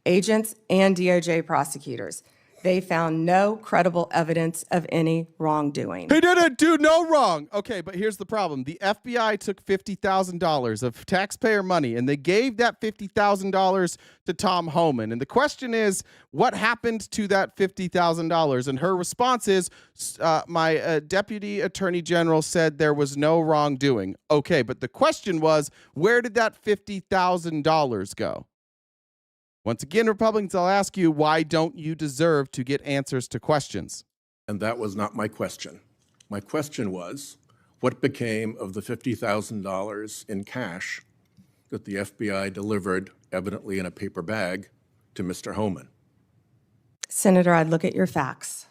agents, and DOJ prosecutors. They found no credible evidence of any wrongdoing. He didn't do no wrong. Okay, but here's the problem. The FBI took $50,000 of taxpayer money, and they gave that $50,000 to Tom Homan. And the question is, what happened to that $50,000? And her response is, my Deputy Attorney General said there was no wrongdoing. Okay, but the question was, where did that $50,000 go? Once again, Republicans, I'll ask you, why don't you deserve to get answers to questions? And that was not my question. My question was, what became of the $50,000 in cash that the FBI delivered, evidently in a paper bag, to Mr. Homan? Senator, I'd look at your facts.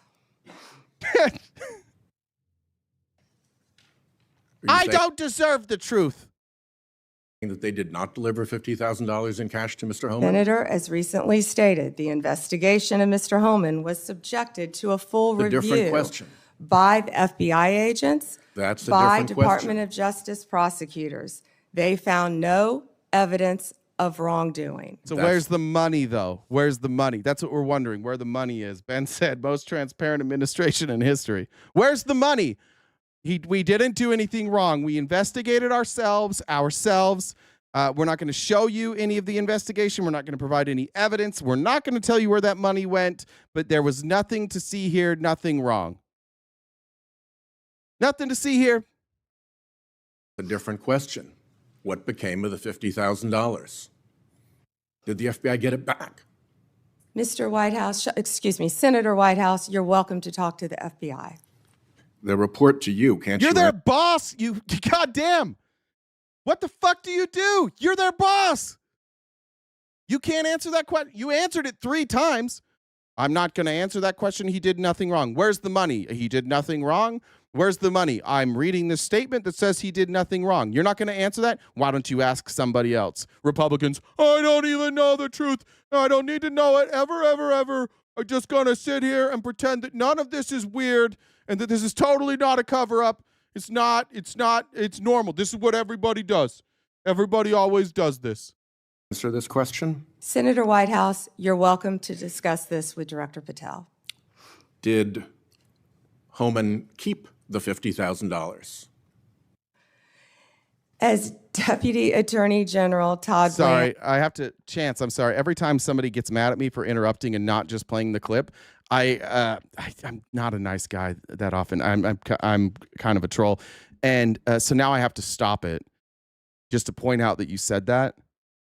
I don't deserve the truth. That they did not deliver $50,000 in cash to Mr. Homan? Senator, as recently stated, the investigation of Mr. Homan was subjected to a full review different question. by the FBI agents, That's a by different Department question. of Justice prosecutors. They found no evidence of wrongdoing. So where's the money, though? Where's the money? That's what we're wondering, where the money is. Ben said, most transparent administration in history. Where's the money? We didn't do anything wrong. We investigated ourselves. We're not going to show you any of the investigation. We're not going to provide any evidence. We're not going to tell you where that money went, but there was nothing to see here, nothing wrong. Nothing to see here. A different question. What became of the $50,000? Did the FBI get it back? Mr. Whitehouse, excuse me, Senator Whitehouse, you're welcome to talk to the FBI. The report to you, can't you? You're their boss. You goddamn. What the fuck do you do? You're their boss. You can't answer that question. You answered it 3 times. I'm not going to answer that question. He did nothing wrong. Where's the money? He did nothing wrong. Where's the money? I'm reading this statement that says he did nothing wrong. You're not going to answer that? Why don't you ask somebody else? Republicans, I don't even know the truth. I don't need to know it ever, ever, ever. I'm just going to sit here and pretend that none of this is weird and that this is totally not a cover-up. It's normal. This is what everybody does. Everybody always does this. Answer this question. Senator Whitehouse, you're welcome to discuss this with Director Patel. Did Homan keep the $50,000? As Deputy Attorney General Todd Sorry, Bland. I have to, Chance, I'm sorry. Every time somebody gets mad at me for interrupting and not just playing the clip, I'm not a nice guy that often. I'm kind of a troll. And so now I have to stop it just to point out that you said that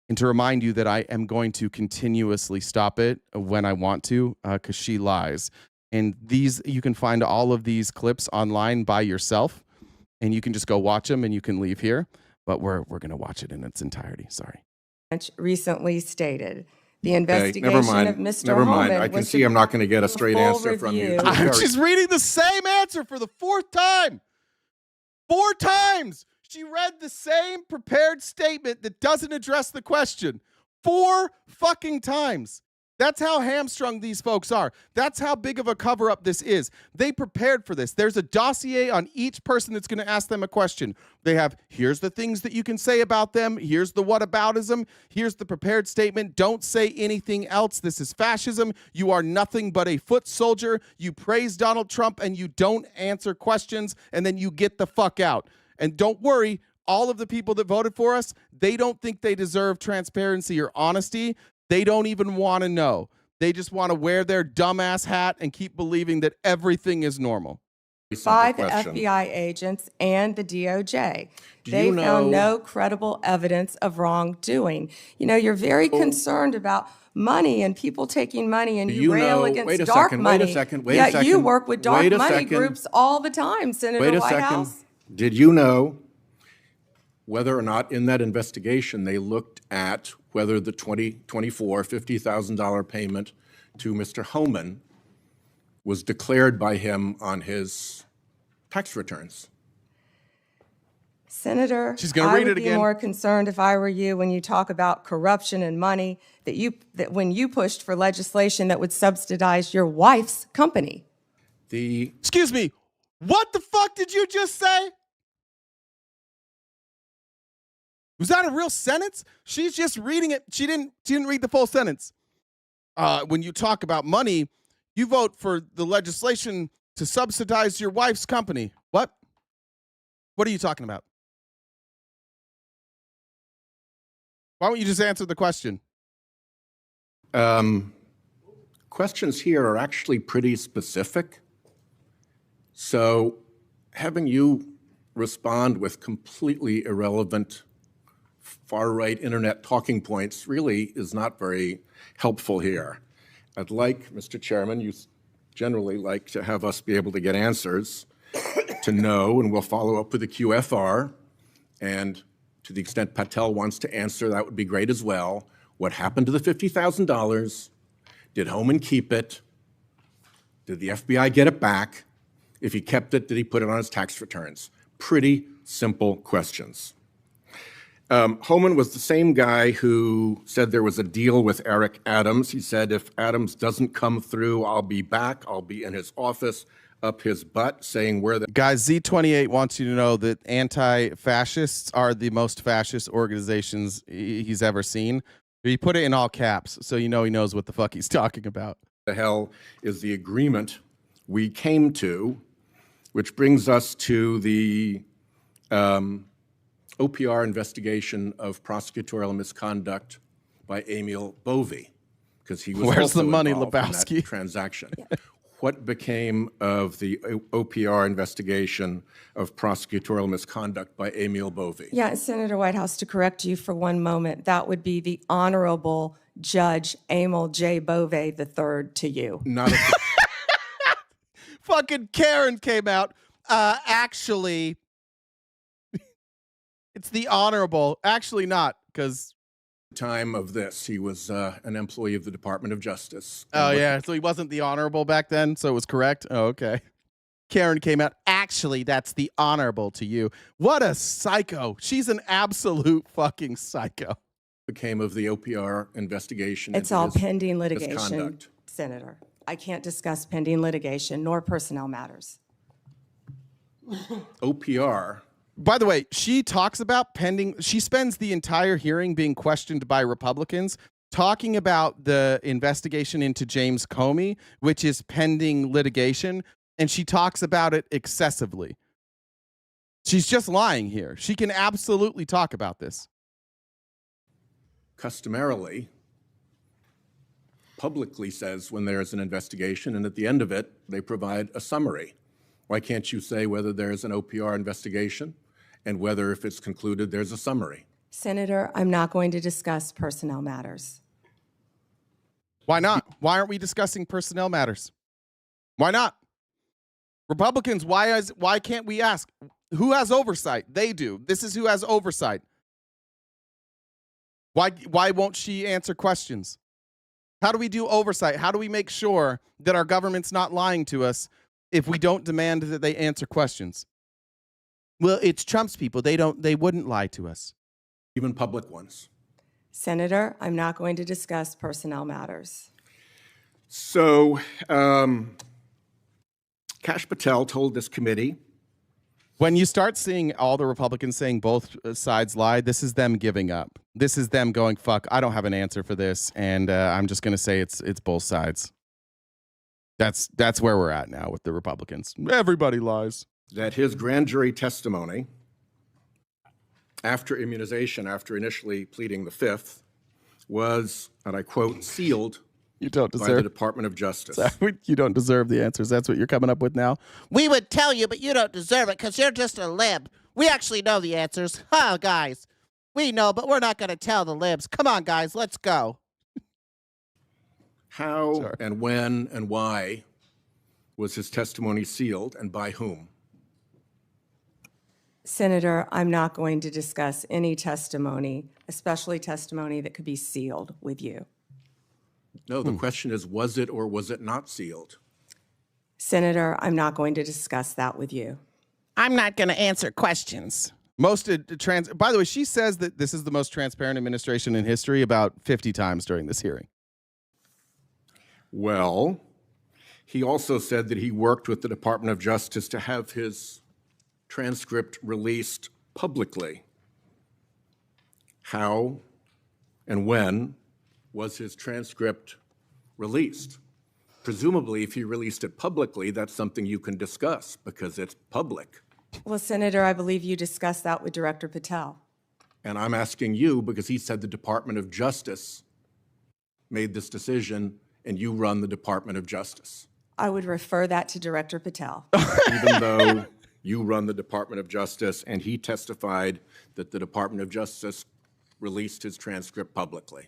and to remind you that I am going to continuously stop it when I want to because she lies. And you can find all of these clips online by yourself, and you can just go watch them and you can leave here. But we're going to watch it in its entirety. Sorry. Recently stated the investigation never mind. of Mr. Never mind. Holman I can was see I'm not going to get a straight full answer from you. review. She's reading the same answer for the fourth time. 4 times. She read the same prepared statement that doesn't address the question. 4 fucking times. That's how hamstrung these folks are. That's how big of a cover-up this is. They prepared for this. There's a dossier on each person that's going to ask them a question. They have, here's the things that you can say about them. Here's the whataboutism. Here's the prepared statement. Don't say anything else. This is fascism. You are nothing but a foot soldier. You praise Donald Trump and you don't answer questions, and then you get the fuck out. And don't worry, all of the people that voted for us, they don't think they deserve transparency or honesty. They don't even want to know. They just want to wear their dumbass hat and keep believing that everything is normal. By the FBI agents and the DOJ. They you found know- no credible evidence of wrongdoing. You know, you're very concerned about money and people taking money, and Do you you rail know- against wait a dark second, money. wait a second, Yeah, you work with dark wait a money second. groups all the time, Senator Wait a Whitehouse. second. Did you know whether or not in that investigation they looked at whether the $50,000 payment to Mr. Homan was declared by him on his tax returns? Senator, She's gonna I read would it be again. more concerned if I were you when you talk about corruption and money that when you pushed for legislation that would subsidize your wife's company. Excuse me, what the fuck did you just say? Was that a real sentence? She's just reading it. She didn't read the full sentence. When you talk about money, you vote for the legislation to subsidize your wife's company. What? What are you talking about? Why don't you just answer the question? Questions here are actually pretty specific. So having you respond with completely irrelevant far-right internet talking points really is not very helpful here. I'd like, Mr. Chairman, you generally like to have us be able to get answers to know, and we'll follow up with the QFR. And to the extent Patel wants to answer, that would be great as well. What happened to the $50,000? Did Homan keep it? Did the FBI get it back? If he kept it, did he put it on his tax returns? Pretty simple questions. Homan was the same guy who said there was a deal with Eric Adams. He said, if Adams doesn't come through, I'll be back. I'll be in his office, up his butt, saying where the... Guys, Z28 wants you to know that anti-fascists are the most fascist organizations he's ever seen. He put it in all caps, so you know he knows what the fuck he's talking about. The hell is the agreement we came to, which brings us to the OPR investigation of prosecutorial misconduct by Emil Bovee, because he was Where's also the money, involved in Lebowski? that transaction. What became of the OPR investigation of prosecutorial misconduct by Emil Bovee? Yeah, Senator Whitehouse, to correct you for one moment, that would be the Honorable Judge Emil J. Bovee III to you. Not a Fucking Karen came out. Actually, it's the honorable. Actually not, because... time of this, he was an employee of the Department of Justice. Oh, yeah. So he wasn't the honorable back then, so it was correct? Oh, okay. Karen came out. Actually, that's the honorable to you. What a psycho. She's an absolute fucking psycho. Became of the OPR investigation. It's into all his pending litigation, misconduct. Senator. I can't discuss pending litigation nor personnel matters. OPR. By the way, she talks about pending. She spends the entire hearing being questioned by Republicans, talking about the investigation into James Comey, which is pending litigation, and she talks about it excessively. She's just lying here. She can absolutely talk about this. Customarily, publicly says when there's an investigation, and at the end of it, they provide a summary. Why can't you say whether there's an OPR investigation and whether, if it's concluded, there's a summary? Senator, I'm not going to discuss personnel matters. Why not? Why aren't we discussing personnel matters? Why not? Republicans, why can't we ask? Who has oversight? They do. This is who has oversight. Why won't she answer questions? How do we do oversight? How do we make sure that our government's not lying to us if we don't demand that they answer questions? Well, it's Trump's people. They wouldn't lie to us. Even public ones. Senator, I'm not going to discuss personnel matters. So, Kash Patel told this committee. When you start seeing all the Republicans saying both sides lied, this is them giving up. This is them going, fuck, I don't have an answer for this, and I'm just going to say it's both sides. That's where we're at now with the Republicans. Everybody lies. That his grand jury testimony after immunization, after initially pleading the fifth, was, and I quote, sealed you don't deserve by the Department of Justice. You don't deserve the answers. That's what you're coming up with now? We would tell you, but you don't deserve it because you're just a lib. We actually know the answers. Huh, guys? We know, but we're not going to tell the libs. Come on, guys, let's go. How and when and why was his testimony sealed, and by whom? Senator, I'm not going to discuss any testimony, especially testimony that could be sealed with you. No, the question is, was it or was it not sealed? Senator, I'm not going to discuss that with you. I'm not going to answer questions. By the way, she says that this is the most transparent administration in history about 50 times during this hearing. Well, he also said that he worked with the Department of Justice to have his transcript released publicly. How and when was his transcript released? Presumably, if he released it publicly, that's something you can discuss because it's public. Well, Senator, I believe you discussed that with Director Patel. And I'm asking you because he said the Department of Justice made this decision and you run the Department of Justice. I would refer that to Director Patel. Even though you run the Department of Justice and he testified that the Department of Justice released his transcript publicly.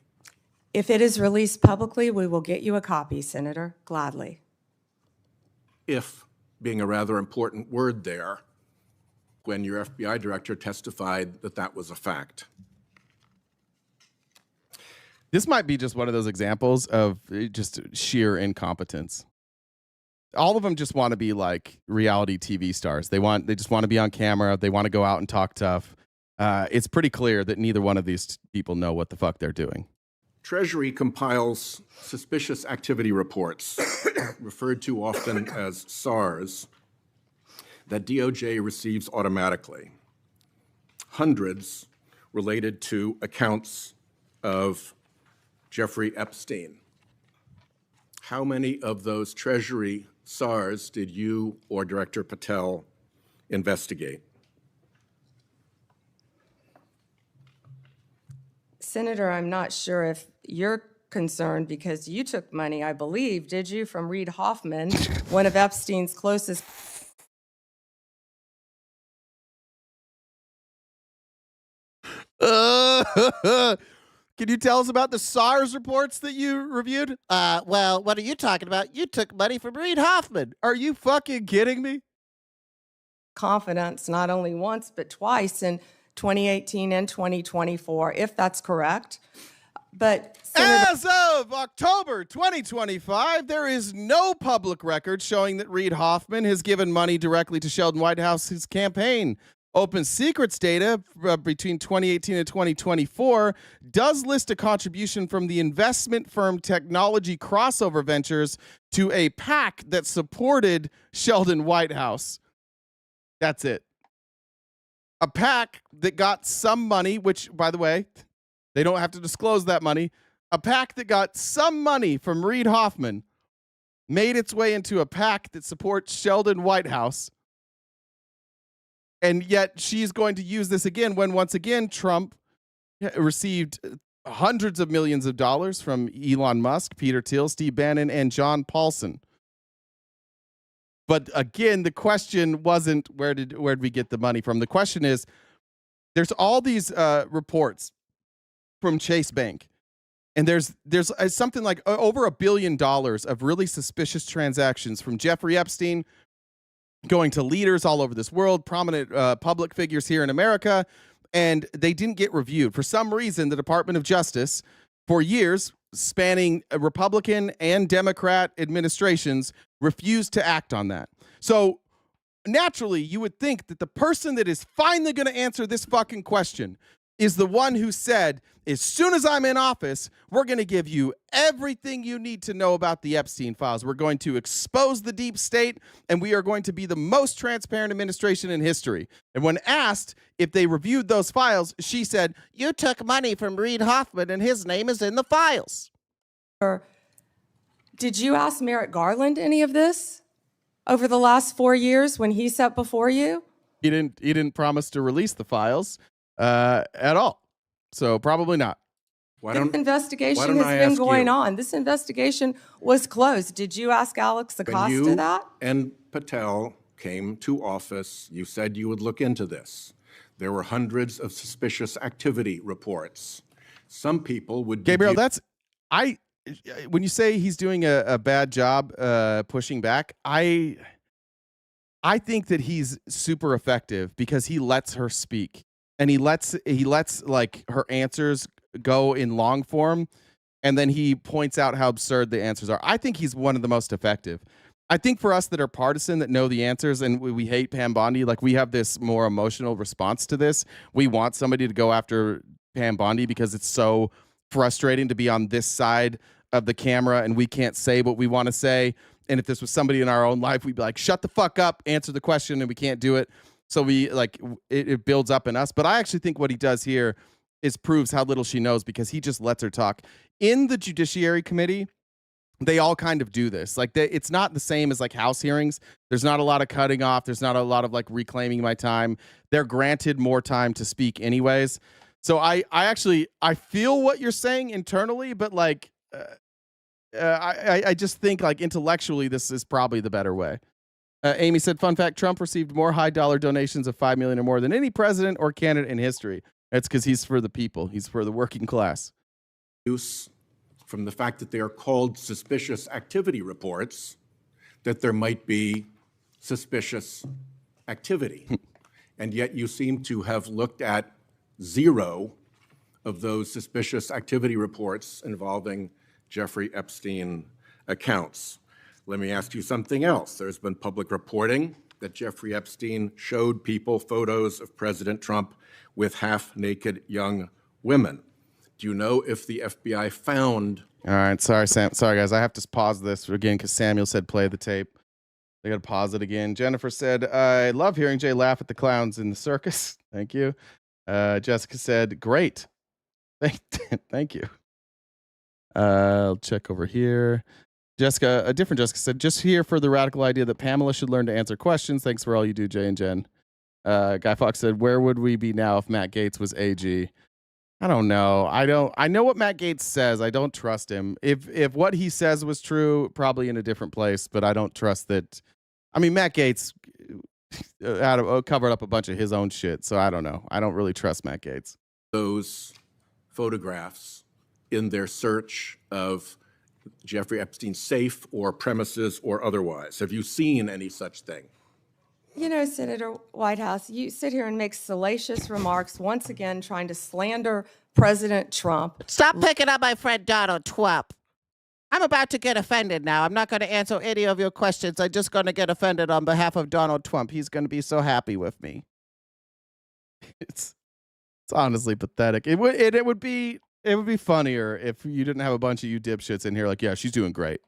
If it is released publicly, we will get you a copy, Senator, gladly. If, being a rather important word there, when your FBI director testified that that was a fact. This might be just one of those examples of just sheer incompetence. All of them just want to be like reality TV stars. They just want to be on camera. They want to go out and talk tough. It's pretty clear that neither one of these people know what the fuck they're doing. Treasury compiles suspicious activity reports, referred to often as SARs, that DOJ receives automatically. Hundreds related to accounts of Jeffrey Epstein. How many of those Treasury SARs did you or Director Patel investigate? Senator, I'm not sure if you're concerned because you took money, I believe, did you, from Reid Hoffman, one of Epstein's closest. Can you tell us about the SARS reports that you reviewed? Well, what are you talking about? You took money from Reid Hoffman. Are you fucking kidding me? Confidence, not only once, but twice in 2018 and 2024, if that's correct. But Senator, As of October 2025, there is no public record showing that Reid Hoffman has given money directly to Sheldon Whitehouse's campaign. Open Secrets data between 2018 and 2024 does list a contribution from the investment firm Technology Crossover Ventures to a PAC that supported Sheldon Whitehouse. That's it. A PAC that got some money, which, by the way, they don't have to disclose that money. A PAC that got some money from Reid Hoffman made its way into a PAC that supports Sheldon Whitehouse. And yet she's going to use this again when, once again, Trump received hundreds of millions of dollars from Elon Musk, Peter Thiel, Steve Bannon, and John Paulson. But again, the question wasn't where did we get the money from? The question is, there's all these reports from Chase Bank, and there's something like over $1 billion of really suspicious transactions from Jeffrey Epstein going to leaders all over this world, prominent public figures here in America, and they didn't get reviewed. For some reason, the Department of Justice, for years, spanning Republican and Democrat administrations, refused to act on that. So naturally, you would think that the person that is finally going to answer this fucking question is the one who said, as soon as I'm in office, we're going to give you everything you need to know about the Epstein files. We're going to expose the deep state, and we are going to be the most transparent administration in history. And when asked if they reviewed those files, she said, "You took money from Reid Hoffman, and his name is in the files." did you ask Merrick Garland any of this over the last 4 years when he sat before you? He didn't promise to release the files at all. So probably not. This investigation has been going on. This investigation was closed. Did you ask Alex Acosta that? And Patel came to office, you said you would look into this. There were hundreds of suspicious activity reports. Some people would... Gabriel, when you say he's doing a bad job pushing back, I think that he's super effective because he lets her speak. And he lets like her answers go in long form, and then he points out how absurd the answers are. I think he's one of the most effective. I think for us that are partisan, that know the answers, and we hate Pam Bondi, like we have this more emotional response to this. We want somebody to go after Pam Bondi because it's so frustrating to be on this side of the camera and we can't say what we want to say. And if this was somebody in our own life, we'd be like, shut the fuck up, answer the question, and we can't do it. So it builds up in us. But I actually think what he does here is proves how little she knows because he just lets her talk. In the Judiciary Committee, they all kind of do this. Like it's not the same as like House hearings. There's not a lot of cutting off. There's not a lot of like reclaiming my time. They're granted more time to speak anyways. So I feel what you're saying internally, but like I just think like intellectually this is probably the better way. Amy said, fun fact, Trump received more high-dollar donations of $5 million or more than any president or candidate in history. That's because he's for the people. He's for the working class. Use from the fact that they are called suspicious activity reports, that there might be suspicious activity. And yet you seem to have looked at 0 of those suspicious activity reports involving Jeffrey Epstein accounts. Let me ask you something else. There's been public reporting that Jeffrey Epstein showed people photos of President Trump with half-naked young women. Do you know if the FBI found... All right, sorry, Sam. Sorry, guys. I have to pause this again because Samuel said play the tape. I got to pause it again. Jennifer said, I love hearing Jay laugh at the clowns in the circus. Thank you. Jessica said, great. Thank you. I'll check over here. Jessica, a different Jessica said, just here for the radical idea that Pamela should learn to answer questions. Thanks for all you do, Jay and Jen. Guy Fox said, where would we be now if Matt Gaetz was AG? I don't know. I know what Matt Gaetz says. I don't trust him. If what he says was true, probably in a different place, but I don't trust that. I mean, Matt Gaetz covered up a bunch of his own shit, so I don't know. I don't really trust Matt Gaetz. Those photographs in their search of Jeffrey Epstein's safe or premises or otherwise. Have you seen any such thing? You know, Senator Whitehouse, you sit here and make salacious remarks, once again trying to slander President Trump. Stop picking up my friend Donald Trump. I'm about to get offended now. I'm not going to answer any of your questions. I'm just going to get offended on behalf of Donald Trump. He's going to be so happy with me. It's honestly pathetic. It would be funnier if you didn't have a bunch of you dipshits in here like, yeah, she's doing great.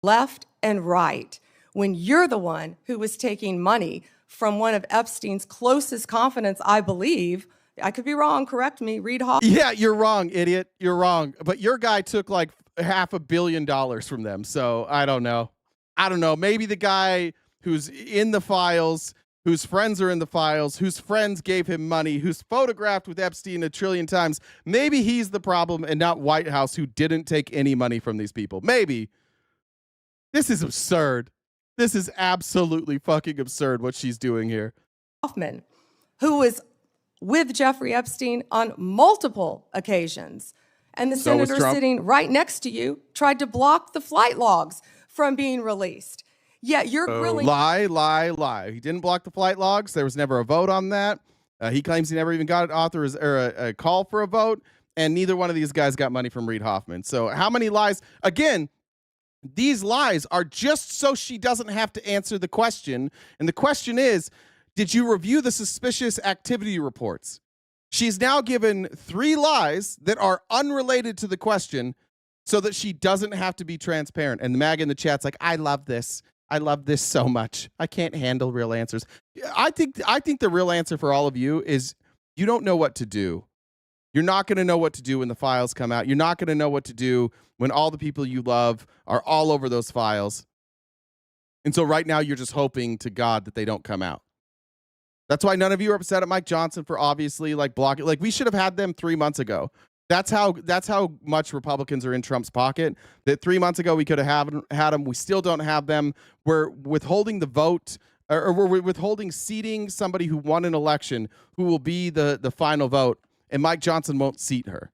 Left and right, when you're the one who was taking money from one of Epstein's closest confidants, I believe. I could be wrong. Correct me. Reid Hoffman. Yeah, you're wrong, idiot. You're wrong. But your guy took like $500 million from them. So I don't know. Maybe the guy who's in the files, whose friends are in the files, whose friends gave him money, who's photographed with Epstein 1 trillion times. Maybe he's the problem and not White House, who didn't take any money from these people. Maybe. This is absurd. This is absolutely fucking absurd what she's doing here. Hoffman, who was with Jeffrey Epstein on multiple occasions. And the senator sitting right next to you tried to block the flight logs from being released. Yet you're grilling. Lie. He didn't block the flight logs. There was never a vote on that. He claims he never even got a call for a vote. And neither one of these guys got money from Reid Hoffman. So how many lies? Again, these lies are just so she doesn't have to answer the question. And the question is, did you review the suspicious activity reports? She's now given 3 lies that are unrelated to the question so that she doesn't have to be transparent. And the MAGA in the chat's like, I love this. I love this so much. I can't handle real answers. I think the real answer for all of you is you don't know what to do. You're not going to know what to do when the files come out. You're not going to know what to do when all the people you love are all over those files. And so right now you're just hoping to God that they don't come out. That's why none of you are upset at Mike Johnson for obviously like blocking. Like we should have had them 3 months ago. That's how much Republicans are in Trump's pocket. That 3 months ago we could have had them. We still don't have them. We're withholding the vote, or we're withholding seating somebody who won an election who will be the final vote, and Mike Johnson won't seat her.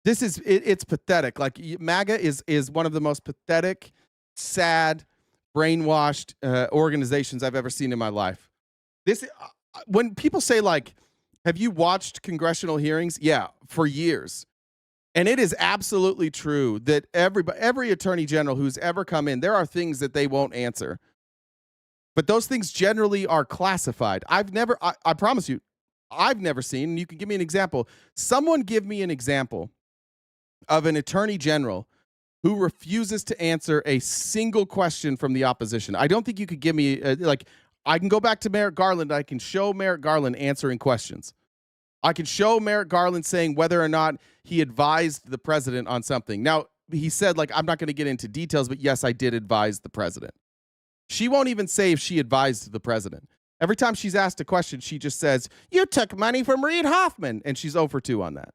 It's pathetic. Like MAGA is one of the most pathetic, sad, brainwashed organizations I've ever seen in my life. When people say like, have you watched congressional hearings? Yeah, for years. And it is absolutely true that every attorney general who's ever come in, there are things that they won't answer. But those things generally are classified. I promise you, I've never seen, and you can give me an example. Someone give me an example of an attorney general who refuses to answer a single question from the opposition. I don't think you could give me, I can go back to Merrick Garland. I can show Merrick Garland answering questions. I can show Merrick Garland saying whether or not he advised the president on something. Now, he said, like, I'm not going to get into details, but yes, I did advise the president. She won't even say if she advised the president. Every time she's asked a question, she just says, you took money from Reid Hoffman, and she's 0 for 2 on that.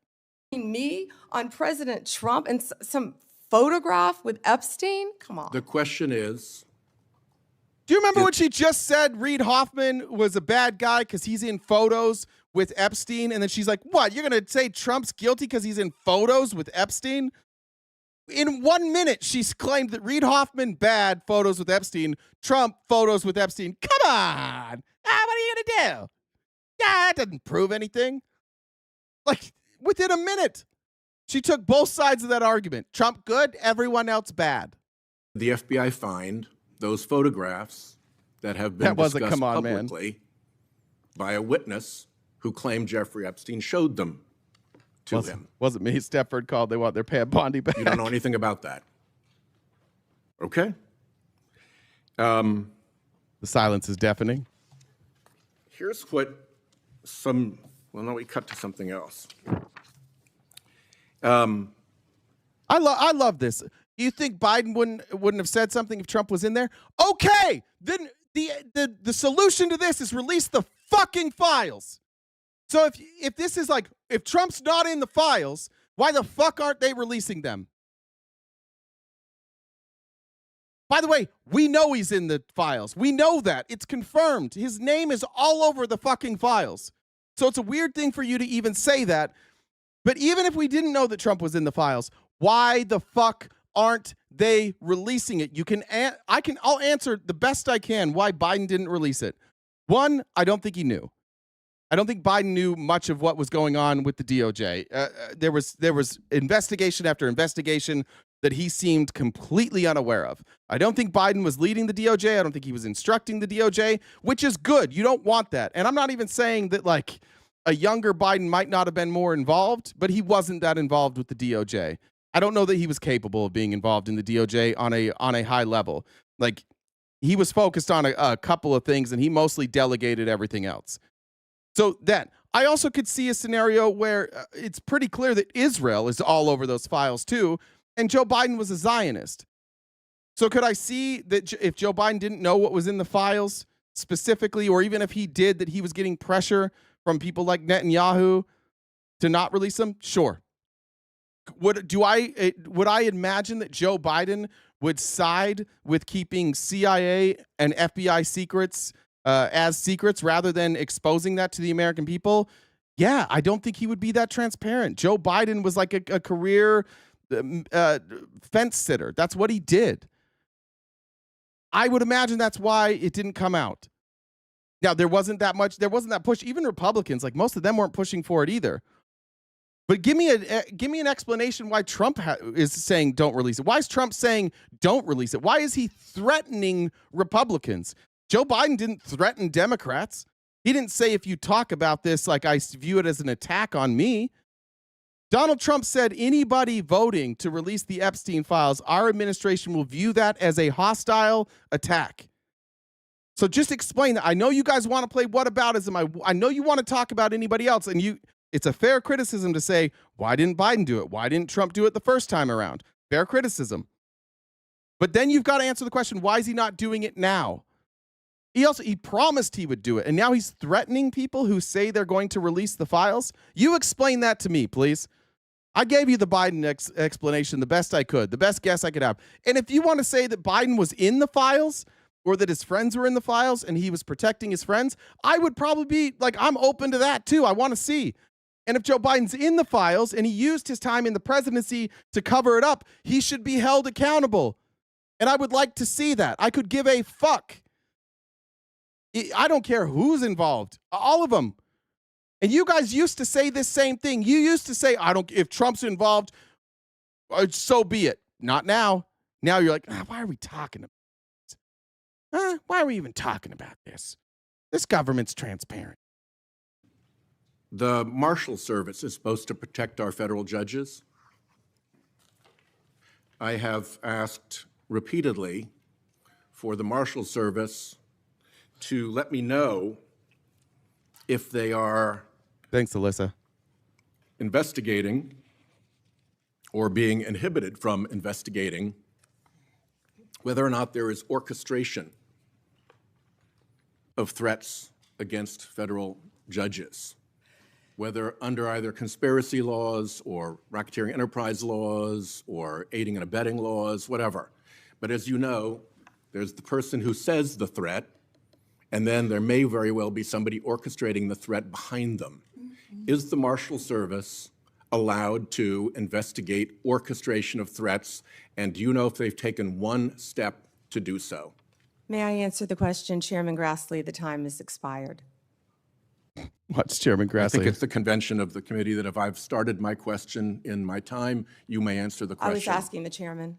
Me on President Trump and some photograph with Epstein? Come on. The question is, do you remember when she just said Reid Hoffman was a bad guy because he's in photos with Epstein? And then she's like, what? You're going to say Trump's guilty because he's in photos with Epstein? In 1 minute, she's claimed that Reid Hoffman, bad, photos with Epstein. Trump, photos with Epstein. Come on. What are you going to do? Yeah, that doesn't prove anything. Like, within a minute, she took both sides of that argument. Trump good, everyone else bad. The FBI find those photographs that have been discussed publicly by a witness who claimed Jeffrey Epstein showed them to him. Wasn't me. Stepford called. They want their Pam Bondi back. You don't know anything about that. Okay. The silence is deafening. Here's what we cut to something else. I love this. You think Biden wouldn't have said something if Trump was in there? Okay, then the solution to this is release the fucking files. So if this is like, if Trump's not in the files, why the fuck aren't they releasing them? By the way, we know he's in the files. We know that. It's confirmed. His name is all over the fucking files. So it's a weird thing for you to even say that. But even if we didn't know that Trump was in the files, why the fuck aren't they releasing it? I'll answer the best I can why Biden didn't release it. One, I don't think he knew. I don't think Biden knew much of what was going on with the DOJ. There was investigation after investigation that he seemed completely unaware of. I don't think Biden was leading the DOJ. I don't think he was instructing the DOJ, which is good. You don't want that. And I'm not even saying that like a younger Biden might not have been more involved, but he wasn't that involved with the DOJ. I don't know that he was capable of being involved in the DOJ on a high level. Like he was focused on a couple of things and he mostly delegated everything else. So then I also could see a scenario where it's pretty clear that Israel is all over those files too. And Joe Biden was a Zionist. So could I see that if Joe Biden didn't know what was in the files specifically, or even if he did, that he was getting pressure from people like Netanyahu to not release them? Sure. Would I imagine that Joe Biden would side with keeping CIA and FBI secrets as secrets rather than exposing that to the American people? Yeah, I don't think he would be that transparent. Joe Biden was like a career fence sitter. That's what he did. I would imagine that's why it didn't come out. Now, there wasn't that push. Even Republicans, like most of them weren't pushing for it either. But give me an explanation why Trump is saying don't release it. Why is Trump saying don't release it? Why is he threatening Republicans? Joe Biden didn't threaten Democrats. He didn't say if you talk about this, like I view it as an attack on me. Donald Trump said anybody voting to release the Epstein files, our administration will view that as a hostile attack. So just explain that. I know you guys want to play whataboutism. I know you want to talk about anybody else, and it's a fair criticism to say, why didn't Biden do it? Why didn't Trump do it the first time around? Fair criticism. But then you've got to answer the question, why is he not doing it now? He promised he would do it, and now he's threatening people who say they're going to release the files. You explain that to me, please. I gave you the Biden explanation the best I could, the best guess I could have. And if you want to say that Biden was in the files or that his friends were in the files and he was protecting his friends, I would probably be like, I'm open to that too. I want to see. And if Joe Biden's in the files and he used his time in the presidency to cover it up, he should be held accountable. And I would like to see that. I could give a fuck. I don't care who's involved. All of them. And you guys used to say this same thing. You used to say, if Trump's involved, so be it. Not now. Now you're like, why are we talking about this? Why are we even talking about this? This government's transparent. The Marshal Service is supposed to protect our federal judges. I have asked repeatedly for the Marshal Service to let me know if they are Thanks, Alyssa. investigating or being inhibited from investigating whether or not there is orchestration of threats against federal judges, whether under either conspiracy laws or racketeering enterprise laws or aiding and abetting laws, whatever. But as you know, there's the person who says the threat, and then there may very well be somebody orchestrating the threat behind them. Is the Marshal Service allowed to investigate orchestration of threats, and do you know if they've taken one step to do so? May I answer the question, Chairman Grassley? The time has expired. What's Chairman Grassley? I think it's the convention of the committee that if I've started my question in my time, you may answer the question. I was asking the chairman.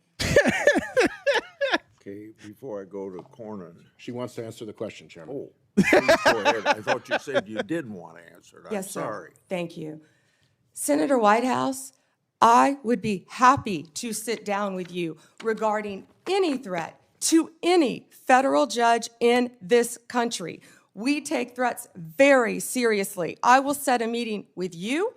Okay, before I go to Cornyn. She wants to answer the question, Chairman. Oh, please go ahead. I thought you said you didn't want to answer it. I'm Yes, sir. sorry. Thank you. Senator Whitehouse, I would be happy to sit down with you regarding any threat to any federal judge in this country. We take threats very seriously. I will set a meeting with you,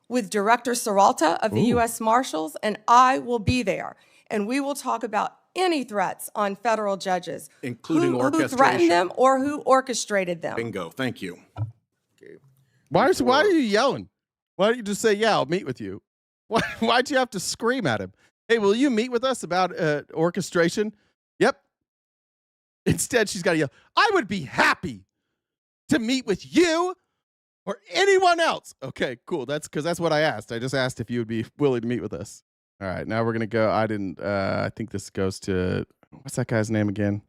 with Director Serralta of the U.S. Marshals, and I will be there. And we will talk about any threats on federal judges, including orchestration, who threatened them or who orchestrated them. Bingo. Thank you. Okay. Why are you yelling? Why don't you just say, yeah, I'll meet with you? Why'd you have to scream at him? Hey, will you meet with us about orchestration? Yep. Instead, she's got to yell, I would be happy to meet with you or anyone else. Okay, cool. That's because that's what I asked. I just asked if you would be willing to meet with us. All right, now we're gonna go. I think this goes to what's that guy's name again?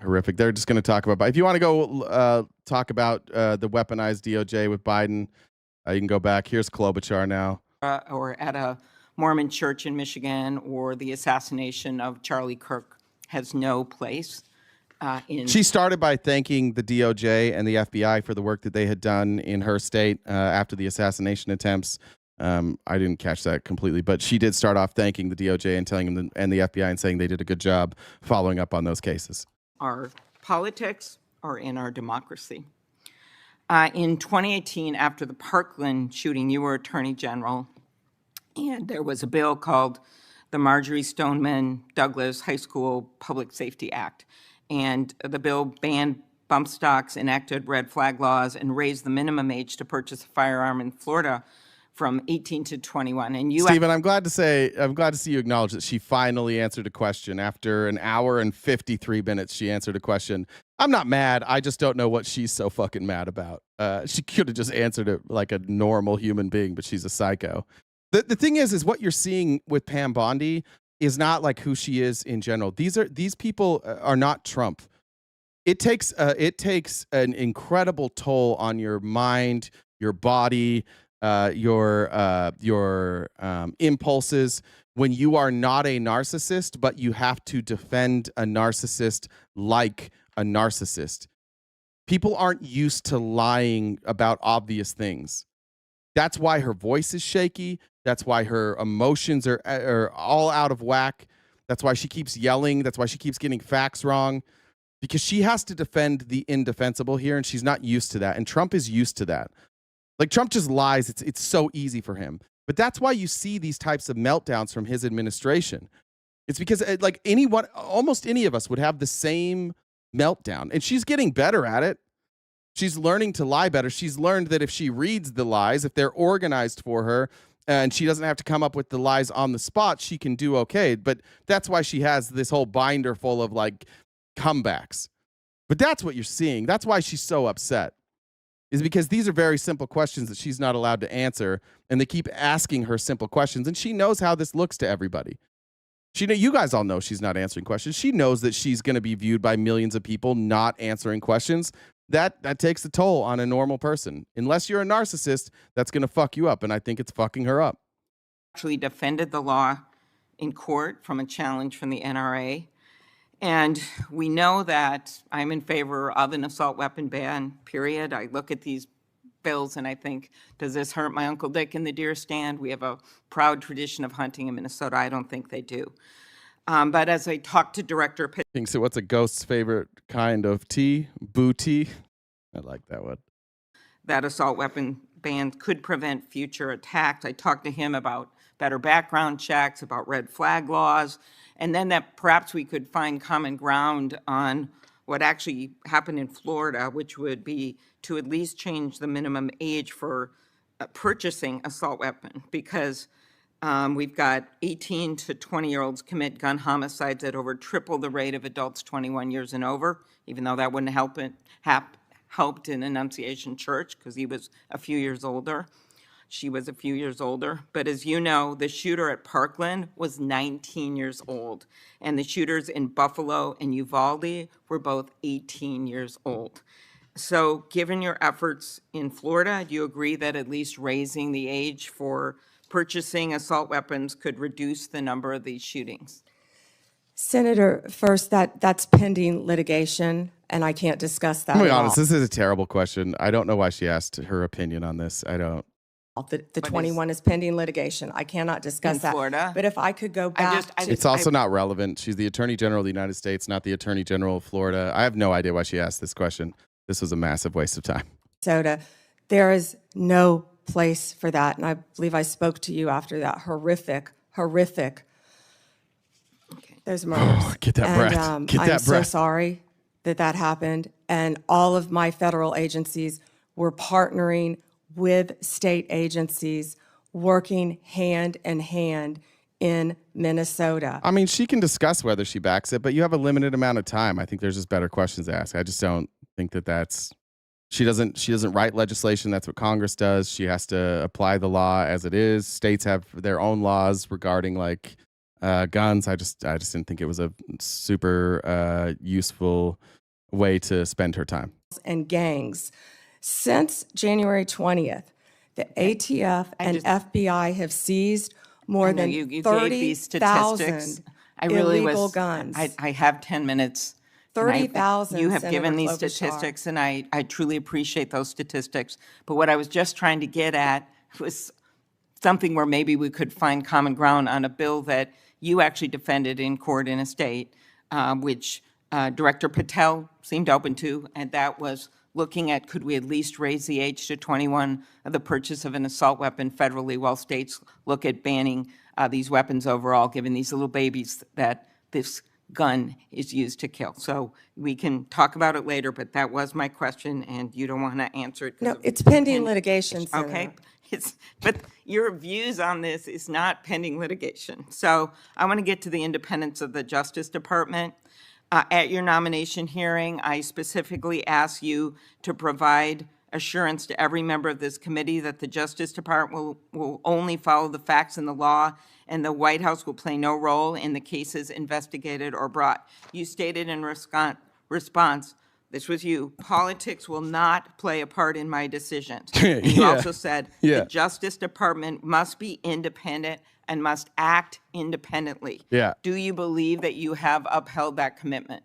Horrific. They're just gonna talk about. If you want to go talk about the weaponized DOJ with Biden, you can go back. Here's Klobuchar now. Or at a Mormon church in Michigan, or the assassination of Charlie Kirk has no place in. She started by thanking the DOJ and the FBI for the work that they had done in her state after the assassination attempts. I didn't catch that completely, but she did start off thanking the DOJ and telling them and the FBI and saying they did a good job following up on those cases. Our politics or in our democracy. In 2018, after the Parkland shooting, you were Attorney General, and there was a bill called the Marjorie Stoneman Douglas High School Public Safety Act. And the bill banned bump stocks, enacted red flag laws, and raised the minimum age to purchase a firearm in Florida from 18 to 21. And you, Stephen, I'm glad to see you acknowledge that she finally answered a question. After an hour and 53 minutes, she answered a question. I'm not mad. I just don't know what she's so fucking mad about. She could have just answered it like a normal human being, but she's a psycho. The thing is what you're seeing with Pam Bondi is not like who she is in general. These people are not Trump. It takes an incredible toll on your mind, your body, your impulses when you are not a narcissist, but you have to defend a narcissist like a narcissist. People aren't used to lying about obvious things. That's why her voice is shaky. That's why her emotions are all out of whack. That's why she keeps yelling. That's why she keeps getting facts wrong, because she has to defend the indefensible here, and she's not used to that. And Trump is used to that. Like, Trump just lies. It's so easy for him. But that's why you see these types of meltdowns from his administration. It's because almost any of us would have the same meltdown. And she's getting better at it. She's learning to lie better. She's learned that if she reads the lies, if they're organized for her, and she doesn't have to come up with the lies on the spot, she can do okay. But that's why she has this whole binder full of like comebacks. But that's what you're seeing. That's why she's so upset. Is because these are very simple questions that she's not allowed to answer, and they keep asking her simple questions, and she knows how this looks to everybody. You guys all know she's not answering questions. She knows that she's going to be viewed by millions of people not answering questions. That takes a toll on a normal person. Unless you're a narcissist, that's going to fuck you up, and I think it's fucking her up. Actually defended the law in court from a challenge from the NRA. And we know that I'm in favor of an assault weapon ban, period. I look at these bills and I think, does this hurt my Uncle Dick in the deer stand? We have a proud tradition of hunting in Minnesota. I don't think they do. But as I talked to Director Pedos, So what's a ghost's favorite kind of tea? Boo tea? I like that one. That assault weapon ban could prevent future attacks. I talked to him about better background checks, about red flag laws, and then that perhaps we could find common ground on what actually happened in Florida, which would be to at least change the minimum age for purchasing assault weapon, because we've got 18 to 20-year-olds commit gun homicides at over triple the rate of adults 21 years and over, even though that wouldn't helped in Annunciation Church because he was a few years older. She was a few years older. But as you know, the shooter at Parkland was 19 years old, and the shooters in Buffalo and Uvalde were both 18 years old. So given your efforts in Florida, do you agree that at least raising the age for purchasing assault weapons could reduce the number of these shootings? Senator, first, that's pending litigation, and I can't discuss that. I'm going to be at honest, all. this is a terrible question. I don't know why she asked her opinion on this. I don't. The 21 is pending litigation. I cannot discuss In that. Florida? But if I could go back to... It's also not relevant. She's the Attorney General of the United States, not the Attorney General of Florida. I have no idea why she asked this question. This was a massive waste of time. Minnesota, there is no place for that. And I believe I spoke to you after that horrific, those murders. Get that breath. Get that I'm so breath. sorry that happened. And all of my federal agencies were partnering with state agencies, working hand in hand in Minnesota. I mean, she can discuss whether she backs it, but you have a limited amount of time. I think there's just better questions to ask. I just don't think that that's She doesn't write legislation. That's what Congress does. She has to apply the law as it is. States have their own laws regarding like guns. I just didn't think it was a super useful way to spend her time. And gangs. Since January 20th, the ATF and FBI have seized more than you gave these statistics. 30,000 illegal guns. I have 10 minutes. 30,000. You have given Senator these Klobuchar. statistics, and I truly appreciate those statistics. But what I was just trying to get at was something where maybe we could find common ground on a bill that you actually defended in court in a state, which Director Patel seemed open to, and that was looking at could we at least raise the age to 21 of the purchase of an assault weapon federally while states look at banning these weapons overall, given these little babies that this gun is used to kill. So we can talk about it later, but that was my question, and you don't want to answer it. No, it's pending litigation, Senator. Okay, but your views on this is not pending litigation. So I want to get to the independence of the Justice Department. At your nomination hearing, I specifically asked you to provide assurance to every member of this committee that the Justice Department will only follow the facts and the law, and the White House will play no role in the cases investigated or brought. You stated in response, this was you, politics will not play a part in my decisions. And you also said the Justice Department must be independent and must act independently. Yeah. Do you believe that you have upheld that commitment?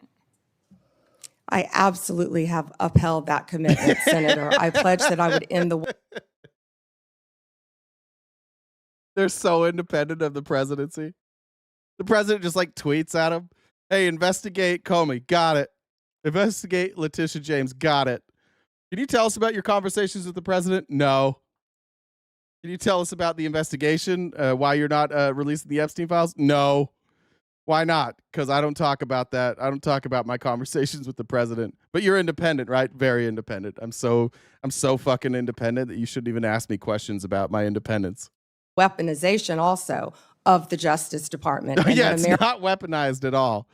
I absolutely have upheld that commitment, Senator. I pledged that I would end the... They're so independent of the presidency. The president just like tweets at him, hey, investigate Comey. Got it. Investigate Letitia James. Got it. Can you tell us about your conversations with the president? No. Can you tell us about the investigation? Why you're not releasing the Epstein files? No. Why not? Because I don't talk about that. I don't talk about my conversations with the president. But you're independent, right? Very independent. I'm so fucking independent that you shouldn't even ask me questions about my independence. Weaponization also of the Justice Department. Oh, yeah, it's not weaponized at all.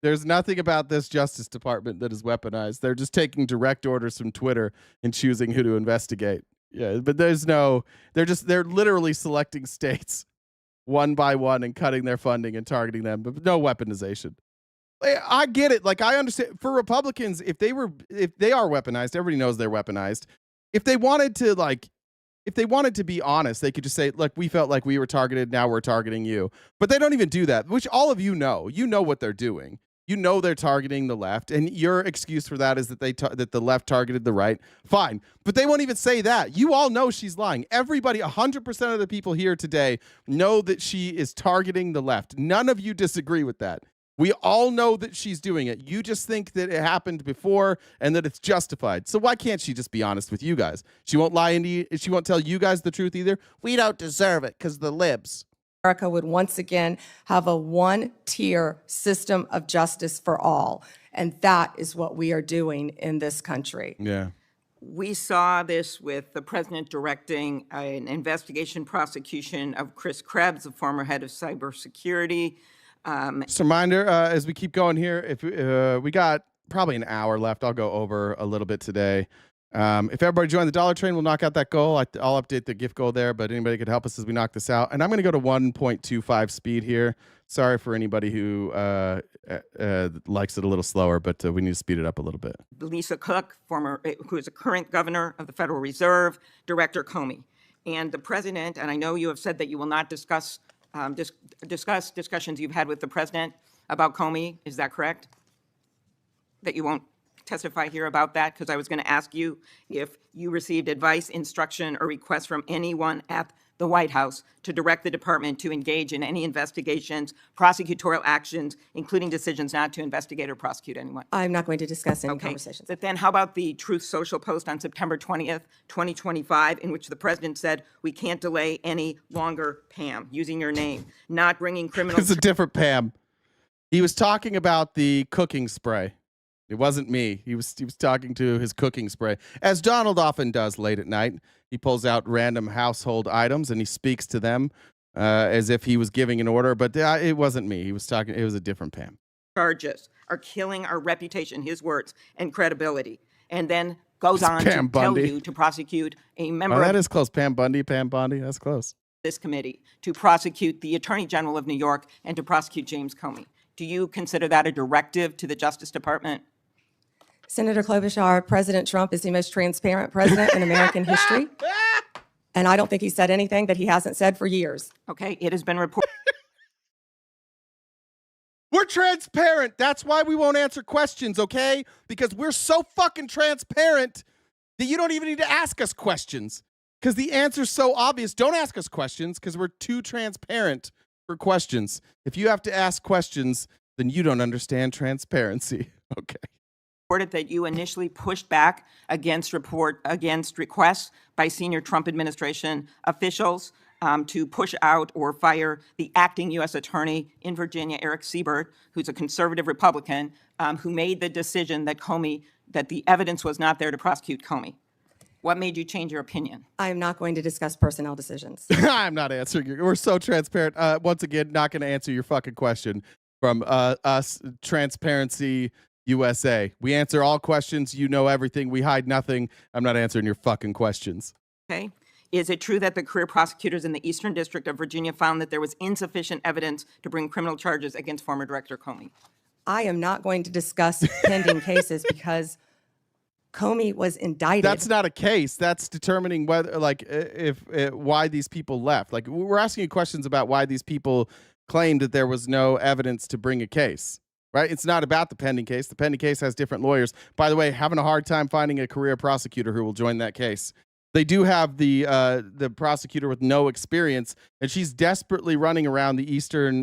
There's nothing about this Justice Department that is weaponized. They're just taking direct orders from Twitter and choosing who to investigate. Yeah, but they're literally selecting states one by one and cutting their funding and targeting them, but no weaponization. I get it. Like, I understand for Republicans, if they are weaponized, everybody knows they're weaponized. If they wanted to be honest, they could just say, look, we felt like we were targeted. Now we're targeting you. But they don't even do that, which all of you know what they're doing. You know they're targeting the left, and your excuse for that is that that the left targeted the right. Fine, but they won't even say that. You all know she's lying. Everybody, 100% of the people here today know that she is targeting the left. None of you disagree with that. We all know that she's doing it. You just think that it happened before and that it's justified. So why can't she just be honest with you guys? She won't lie into you. She won't tell you guys the truth either. We don't deserve it because the libs. America would once again have a one-tier system of justice for all. And that is what we are doing in this country. Yeah. We saw this with the president directing an investigation prosecution of Chris Krebs, the former head of cybersecurity. Just a reminder, as we keep going here, if we got probably an hour left, I'll go over a little bit today. If everybody joined the dollar train, we'll knock out that goal. I'll update the gift goal there, but anybody could help us as we knock this out. And I'm going to go to 1.25 speed here. Sorry for anybody who likes it a little slower, but we need to speed it up a little bit. Lisa Cook, who is a current governor of the Federal Reserve, Director Comey. And the president, and I know you have said that you will not discuss discussions you've had with the president about Comey. Is that correct? That you won't testify here about that? Because I was going to ask you if you received advice, instruction, or request from anyone at the White House to direct the department to engage in any investigations, prosecutorial actions, including decisions not to investigate or prosecute anyone. I'm not going to discuss any conversations. But then how about the Truth Social post on September 20th, 2025, in which the president said, we can't delay any longer, Pam, using your name, not bringing criminals. It's a different Pam. He was talking about the cooking spray. It wasn't me. He was talking to his cooking spray, as Donald often does late at night. He pulls out random household items and he speaks to them as if he was giving an order. But it wasn't me. He was talking. It was a different Pam. Charges are killing our reputation, his words, and credibility. And then goes on to Pam tell Bundy. you to prosecute a member Oh, that of is close. Pam Bundy. That's close. this committee, to prosecute the Attorney General of New York, and to prosecute James Comey. Do you consider that a directive to the Justice Department? Senator Klobuchar, President Trump is the most transparent president in American history. And I don't think he said anything that he hasn't said for years. Okay, it has been reported. We're transparent. That's why we won't answer questions, okay? Because we're so fucking transparent that you don't even need to ask us questions. Because the answer's so obvious. Don't ask us questions because we're too transparent for questions. If you have to ask questions, then you don't understand transparency. Okay. Reported that you initially pushed back against requests by senior Trump administration officials to push out or fire the acting U.S. attorney in Virginia, Eric Siebert, who's a conservative Republican, who made the decision that the evidence was not there to prosecute Comey. What made you change your opinion? I am not going to discuss personnel decisions. I'm not answering you. We're so transparent. Once again, not going to answer your fucking question from us, Transparency USA. We answer all questions. You know everything. We hide nothing. I'm not answering your fucking questions. Okay. Is it true that the career prosecutors in the Eastern District of Virginia found that there was insufficient evidence to bring criminal charges against former Director Comey? I am not going to discuss pending cases because Comey was indicted. That's not a case. That's determining whether, why these people left. Like, we're asking you questions about why these people claimed that there was no evidence to bring a case, right? It's not about the pending case. The pending case has different lawyers. By the way, having a hard time finding a career prosecutor who will join that case. They do have the prosecutor with no experience, and she's desperately running around the Eastern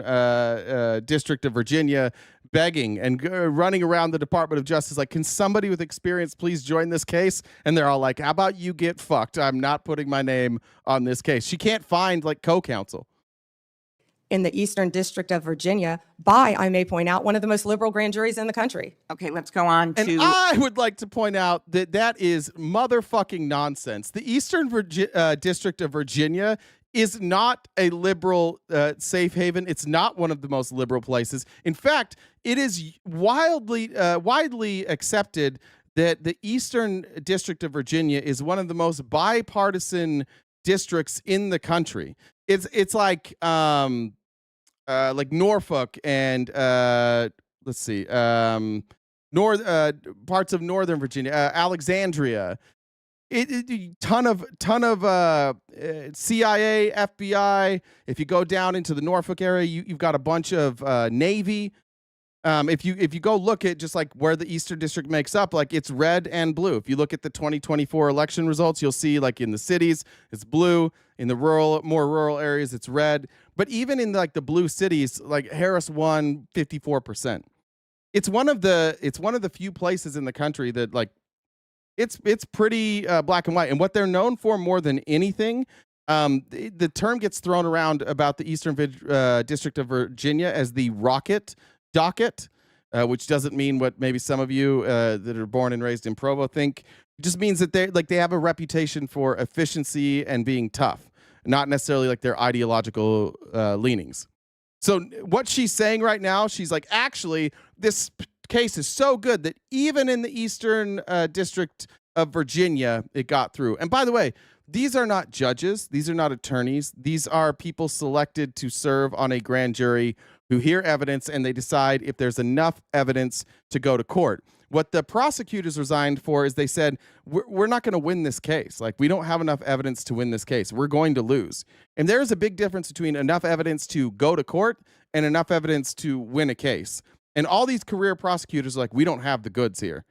District of Virginia begging and running around the Department of Justice like, can somebody with experience please join this case? And they're all like, how about you get fucked? I'm not putting my name on this case. She can't find co-counsel. In the Eastern District of Virginia by, I may point out, one of the most liberal grand juries in the country. Okay, let's go on to... And I would like to point out that is motherfucking nonsense. The Eastern District of Virginia is not a liberal safe haven. It's not one of the most liberal places. In fact, it is widely accepted that the Eastern District of Virginia is one of the most bipartisan districts in the country. It's like Norfolk and parts of Northern Virginia, Alexandria. Ton of CIA, FBI. If you go down into the Norfolk area, you've got a bunch of Navy. If you go look at just like where the Eastern District makes up, like it's red and blue. If you look at the 2024 election results, you'll see like in the cities, it's blue. In the more rural areas, it's red. But even in like the blue cities, like Harris won 54%. It's one of the few places in the country that like it's pretty black and white. And what they're known for more than anything, the term gets thrown around about the Eastern District of Virginia as the rocket docket, which doesn't mean what maybe some of you that are born and raised in Provo think. It just means that they have a reputation for efficiency and being tough, not necessarily like their ideological leanings. So what she's saying right now, she's like, actually, this case is so good that even in the Eastern District of Virginia, it got through. And by the way, these are not judges. These are not attorneys. These are people selected to serve on a grand jury who hear evidence and they decide if there's enough evidence to go to court. What the prosecutors resigned for is they said, we're not going to win this case. Like, we don't have enough evidence to win this case. We're going to lose. And there's a big difference between enough evidence to go to court and enough evidence to win a case. And all these career prosecutors are like, we don't have the goods here.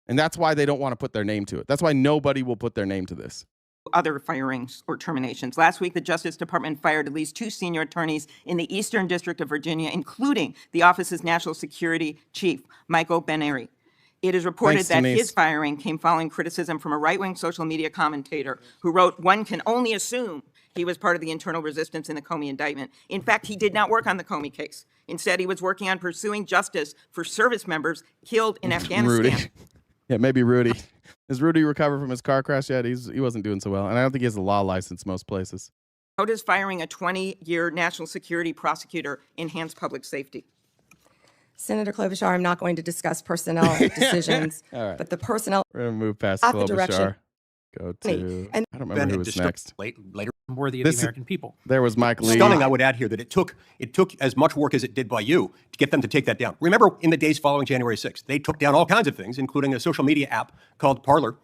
And that's why they don't want to put their name to it. That's why nobody will put their name to this. Other firings or terminations. Last week, the Justice Department fired at least 2 senior attorneys in the Eastern District of Virginia, including the office's national security chief, Michael Benary. It is reported that his firing came following criticism from a right-wing social media commentator who wrote, "One can only assume he was part of the internal resistance in the Comey indictment." In fact, he did not work on the Comey case. Instead, he was working on pursuing justice for service members killed in Afghanistan. Rudy. Yeah, maybe Rudy. Has Rudy recovered from his car crash yet? He wasn't doing so well. And I don't think he has a law license most places. How does firing a 20-year national security prosecutor enhance public safety? Senator Klobuchar, I'm not going to discuss personnel decisions, All right. but the personnel We're going to move past at the direction. Klobuchar. Go to, And I don't remember who was next. Later, worthy of This- the American people. There was Mike Lee. Stunning, I would add here, that it took as much work as it did by you to get them to take that down. Remember, in the days following January 6th, they took down all kinds of things, including a social media app called Parler,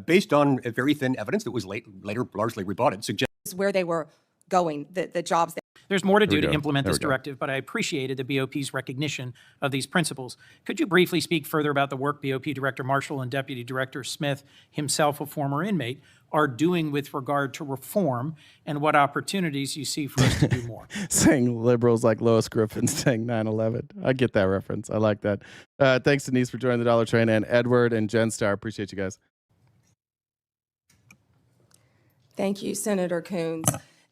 based on very thin evidence that was later largely rebutted, is where they were going, the jobs. There's more to There we do to go. implement There this we go. directive, but I appreciated the BOP's recognition of these principles. Could you briefly speak further about the work BOP Director Marshall and Deputy Director Smith, himself a former inmate, are doing with regard to reform, and what opportunities you see for us to do more? Saying liberals like Lois Griffin saying 9/11. I get that reference. I like that. Thanks, Denise, for joining the Dollar Train, and Edward and Jen Star. Appreciate you guys. Thank you, Senator Coons.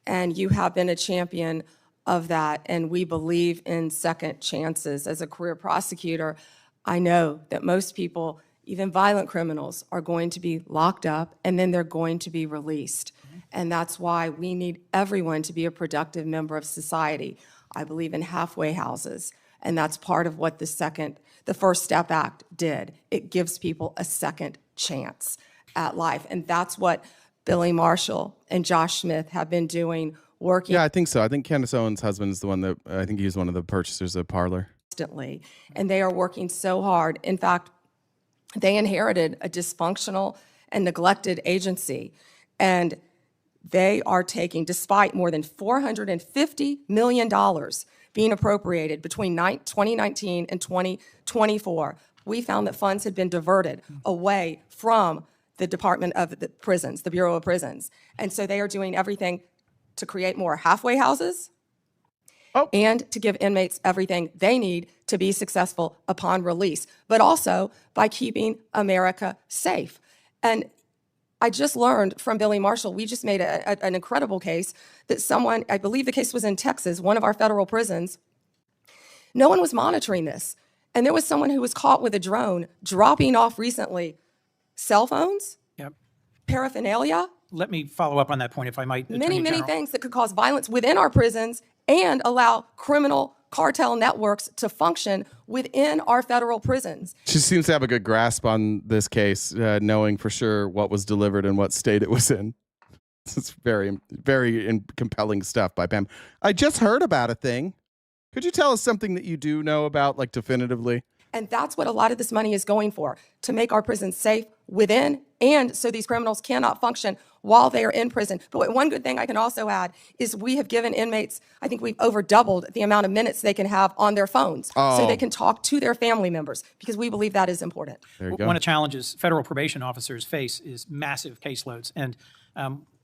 And you have been a champion of that, and we believe in second chances. As a career prosecutor, I know that most people, even violent criminals, are going to be locked up and then they're going to be released. And that's why we need everyone to be a productive member of society. I believe in halfway houses, and that's part of what the First Step Act did. It gives people a second chance at life, and that's what Billy Marshall and Josh Smith have been doing, working Yeah, I think so. I think Candace Owens' husband is the one that, I think he's one of the purchasers of Parler. constantly, and they are working so hard. In fact, they inherited a dysfunctional and neglected agency, and they are taking, despite more than $450 million being appropriated between 2019 and 2024, we found that funds had been diverted away from the Department of the Prisons, the Bureau of Prisons. And so they are doing everything to create more halfway houses and to give inmates everything they need to be successful upon release, but also by keeping America safe. And I just learned from Billy Marshall, we just made an incredible case that someone, I believe the case was in Texas, one of our federal prisons, no one was monitoring this. And there was someone who was caught with a drone dropping off recently cell phones, Yep. paraphernalia, Let me follow up on that point, if I might, many, Attorney many General. things that could cause violence within our prisons and allow criminal cartel networks to function within our federal prisons. She seems to have a good grasp on this case, knowing for sure what was delivered and what state it was in. It's very, very compelling stuff by Pam. I just heard about a thing. Could you tell us something that you do know about, like definitively? And that's what a lot of this money is going for, to make our prisons safe within and so these criminals cannot function while they are in prison. But one good thing I can also add is we have given inmates, I think we've over doubled the amount of minutes they can have on their phones so they can talk to their family members, because we believe that is important. There you go. One of the challenges federal probation officers face is massive caseloads. And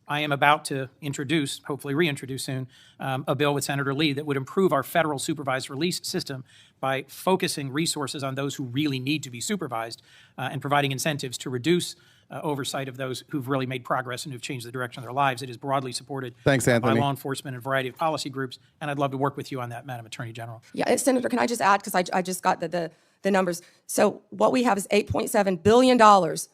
I am about to introduce, hopefully reintroduce soon, a bill with Senator Lee that would improve our federal supervised release system by focusing resources on those who really need to be supervised and providing incentives to reduce oversight of those who've really made progress and who've changed the direction of their lives. It is broadly supported Thanks, by Anthony. law enforcement and a variety of policy groups, and I'd love to work with you on that, Madam Attorney General. Yeah, and Senator, can I just add, because I just got the numbers. So what we have is $8.7 billion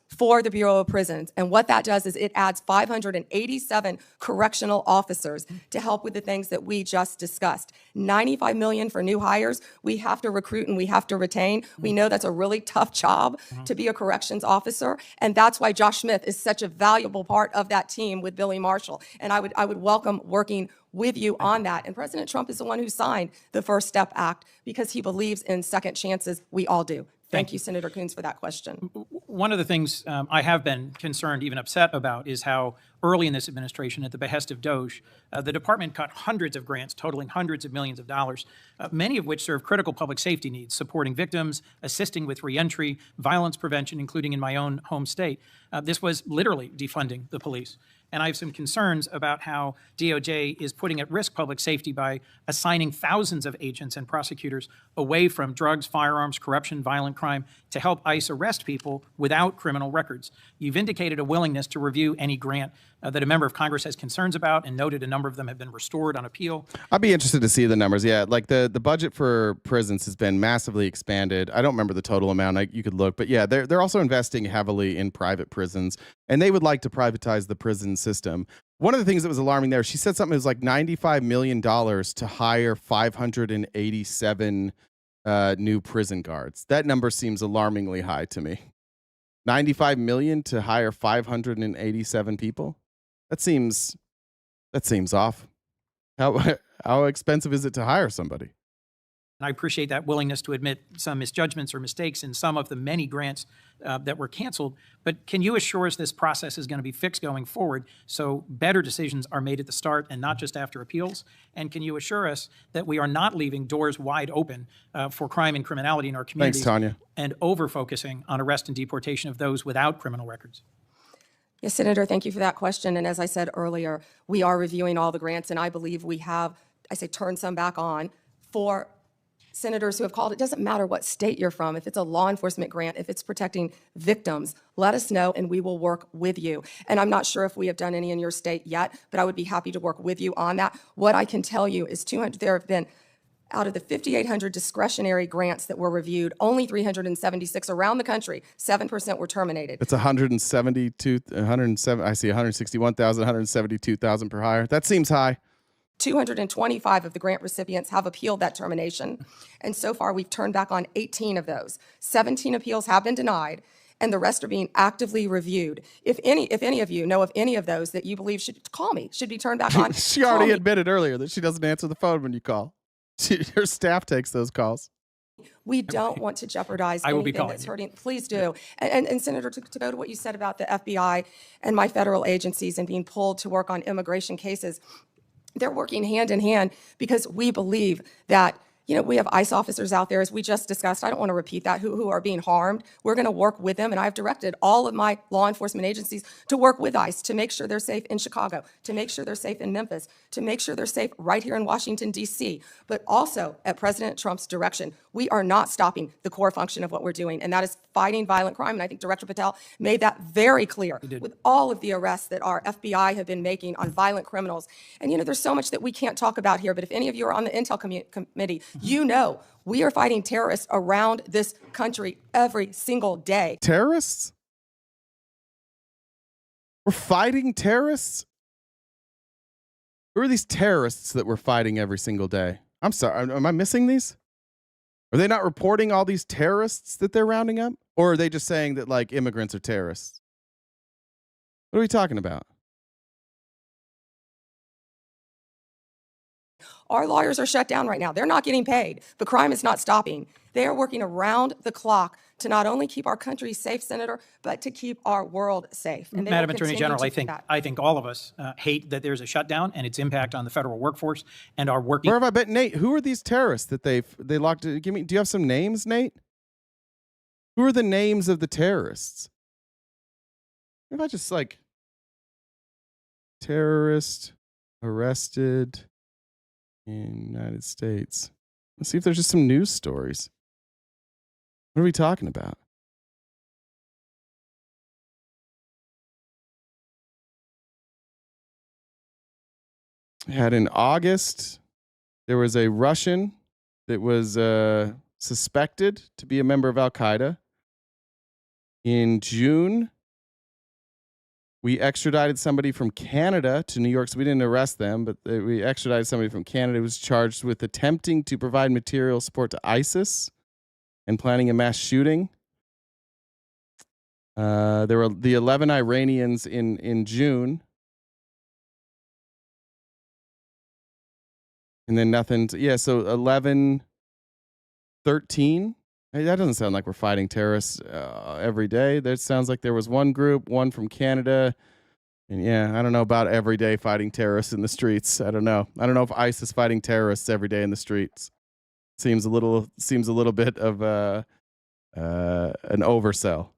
for the Bureau of Prisons. And what that does is it adds 587 correctional officers to help with the things that we just discussed. $95 million for new hires. We have to recruit and we have to retain. We know that's a really tough job to be a corrections officer. And that's why Josh Smith is such a valuable part of that team with Billy Marshall. And I would welcome working with you on that. And President Trump is the one who signed the First Step Act because he believes in second chances. We all do. Thank you, Senator Coons, for that question. One of the things I have been concerned, even upset about, is how early in this administration, at the behest of DOJ, the department cut hundreds of grants totaling hundreds of millions of dollars, many of which serve critical public safety needs, supporting victims, assisting with reentry, violence prevention, including in my own home state. This was literally defunding the police. And I have some concerns about how DOJ is putting at risk public safety by assigning thousands of agents and prosecutors away from drugs, firearms, corruption, violent crime to help ICE arrest people without criminal records. You've indicated a willingness to review any grant that a member of Congress has concerns about, and noted a number of them have been restored on appeal. I'd be interested to see the numbers. Yeah, like the budget for prisons has been massively expanded. I don't remember the total amount. You could look, but yeah, they're also investing heavily in private prisons, and they would like to privatize the prison system. One of the things that was alarming there, she said something that was like $95 million to hire 587 new prison guards. That number seems alarmingly high to me. 95 million to hire 587 people? That seems off. How expensive is it to hire somebody? And I appreciate that willingness to admit some misjudgments or mistakes in some of the many grants that were canceled. But can you assure us this process is going to be fixed going forward so better decisions are made at the start and not just after appeals? And can you assure us that we are not leaving doors wide open for crime and criminality in our communities? Thanks, Tanya. And over-focusing on arrest and deportation of those without criminal records? Yes, Senator, thank you for that question. And as I said earlier, we are reviewing all the grants, and I believe we have, turned some back on for senators who have called. It doesn't matter what state you're from. If it's a law enforcement grant, if it's protecting victims, let us know and we will work with you. And I'm not sure if we have done any in your state yet, but I would be happy to work with you on that. What I can tell you is there have been, out of the 5,800 discretionary grants that were reviewed, only 376 around the country, 7% were terminated. It's 107. I see 161,000, 172,000 per hire. That seems high. 225 of the grant recipients have appealed that termination. And so far, we've turned back on 18 of those. 17 appeals have been denied, and the rest are being actively reviewed. If any of you know of any of those that you believe should call me, should be turned back on, she already admitted earlier that she doesn't answer the phone when you call. Her staff takes those calls. We don't want to jeopardize anything that's hurting. Please do. And Senator, to go to what you said about the FBI and my federal agencies and being pulled to work on immigration cases, they're working hand in hand because we believe that, we have ICE officers out there, as we just discussed. I don't want to repeat that, who are being harmed. We're going to work with them, and I've directed all of my law enforcement agencies to work with ICE to make sure they're safe in Chicago, to make sure they're safe in Memphis, to make sure they're safe right here in Washington, D.C. But also, at President Trump's direction, we are not stopping the core function of what we're doing, and that is fighting violent crime. And I think Director Patel made that very clear with all of the arrests that our FBI have been making on violent criminals. And, there's so much that we can't talk about here, but if any of you are on the Intel Committee, we are fighting terrorists around this country every single day. Terrorists? We're fighting terrorists? Who are these terrorists that we're fighting every single day? I'm sorry, am I missing these? Are they not reporting all these terrorists that they're rounding up? Or are they just saying that, immigrants are terrorists? What are we talking about? Our lawyers are shut down right now. They're not getting paid, but crime is not stopping. They are working around the clock to not only keep our country safe, Senator, but to keep our world safe. And Madam Attorney General, I think all of us hate that there's a shutdown and its impact on the federal workforce and are working. Where have I been, Nate? Who are these terrorists that they locked? Do you have some names, Nate? Who are the names of the terrorists? If I just terrorist arrested in the United States. Let's see if there's just some news stories. What are we talking about? Had in August, there was a Russian that was suspected to be a member of Al-Qaeda. In June, we extradited somebody from Canada to New York. So we didn't arrest them, but we extradited somebody from Canada who was charged with attempting to provide material support to ISIS and planning a mass shooting. There were the 11 Iranians in June. And then nothing. So 11, 13. Hey, that doesn't sound like we're fighting terrorists every day. That sounds like there was one group, one from Canada. And I don't know about every day fighting terrorists in the streets. I don't know. I don't know if ICE is fighting terrorists every day in the streets. Seems a little bit of an oversell.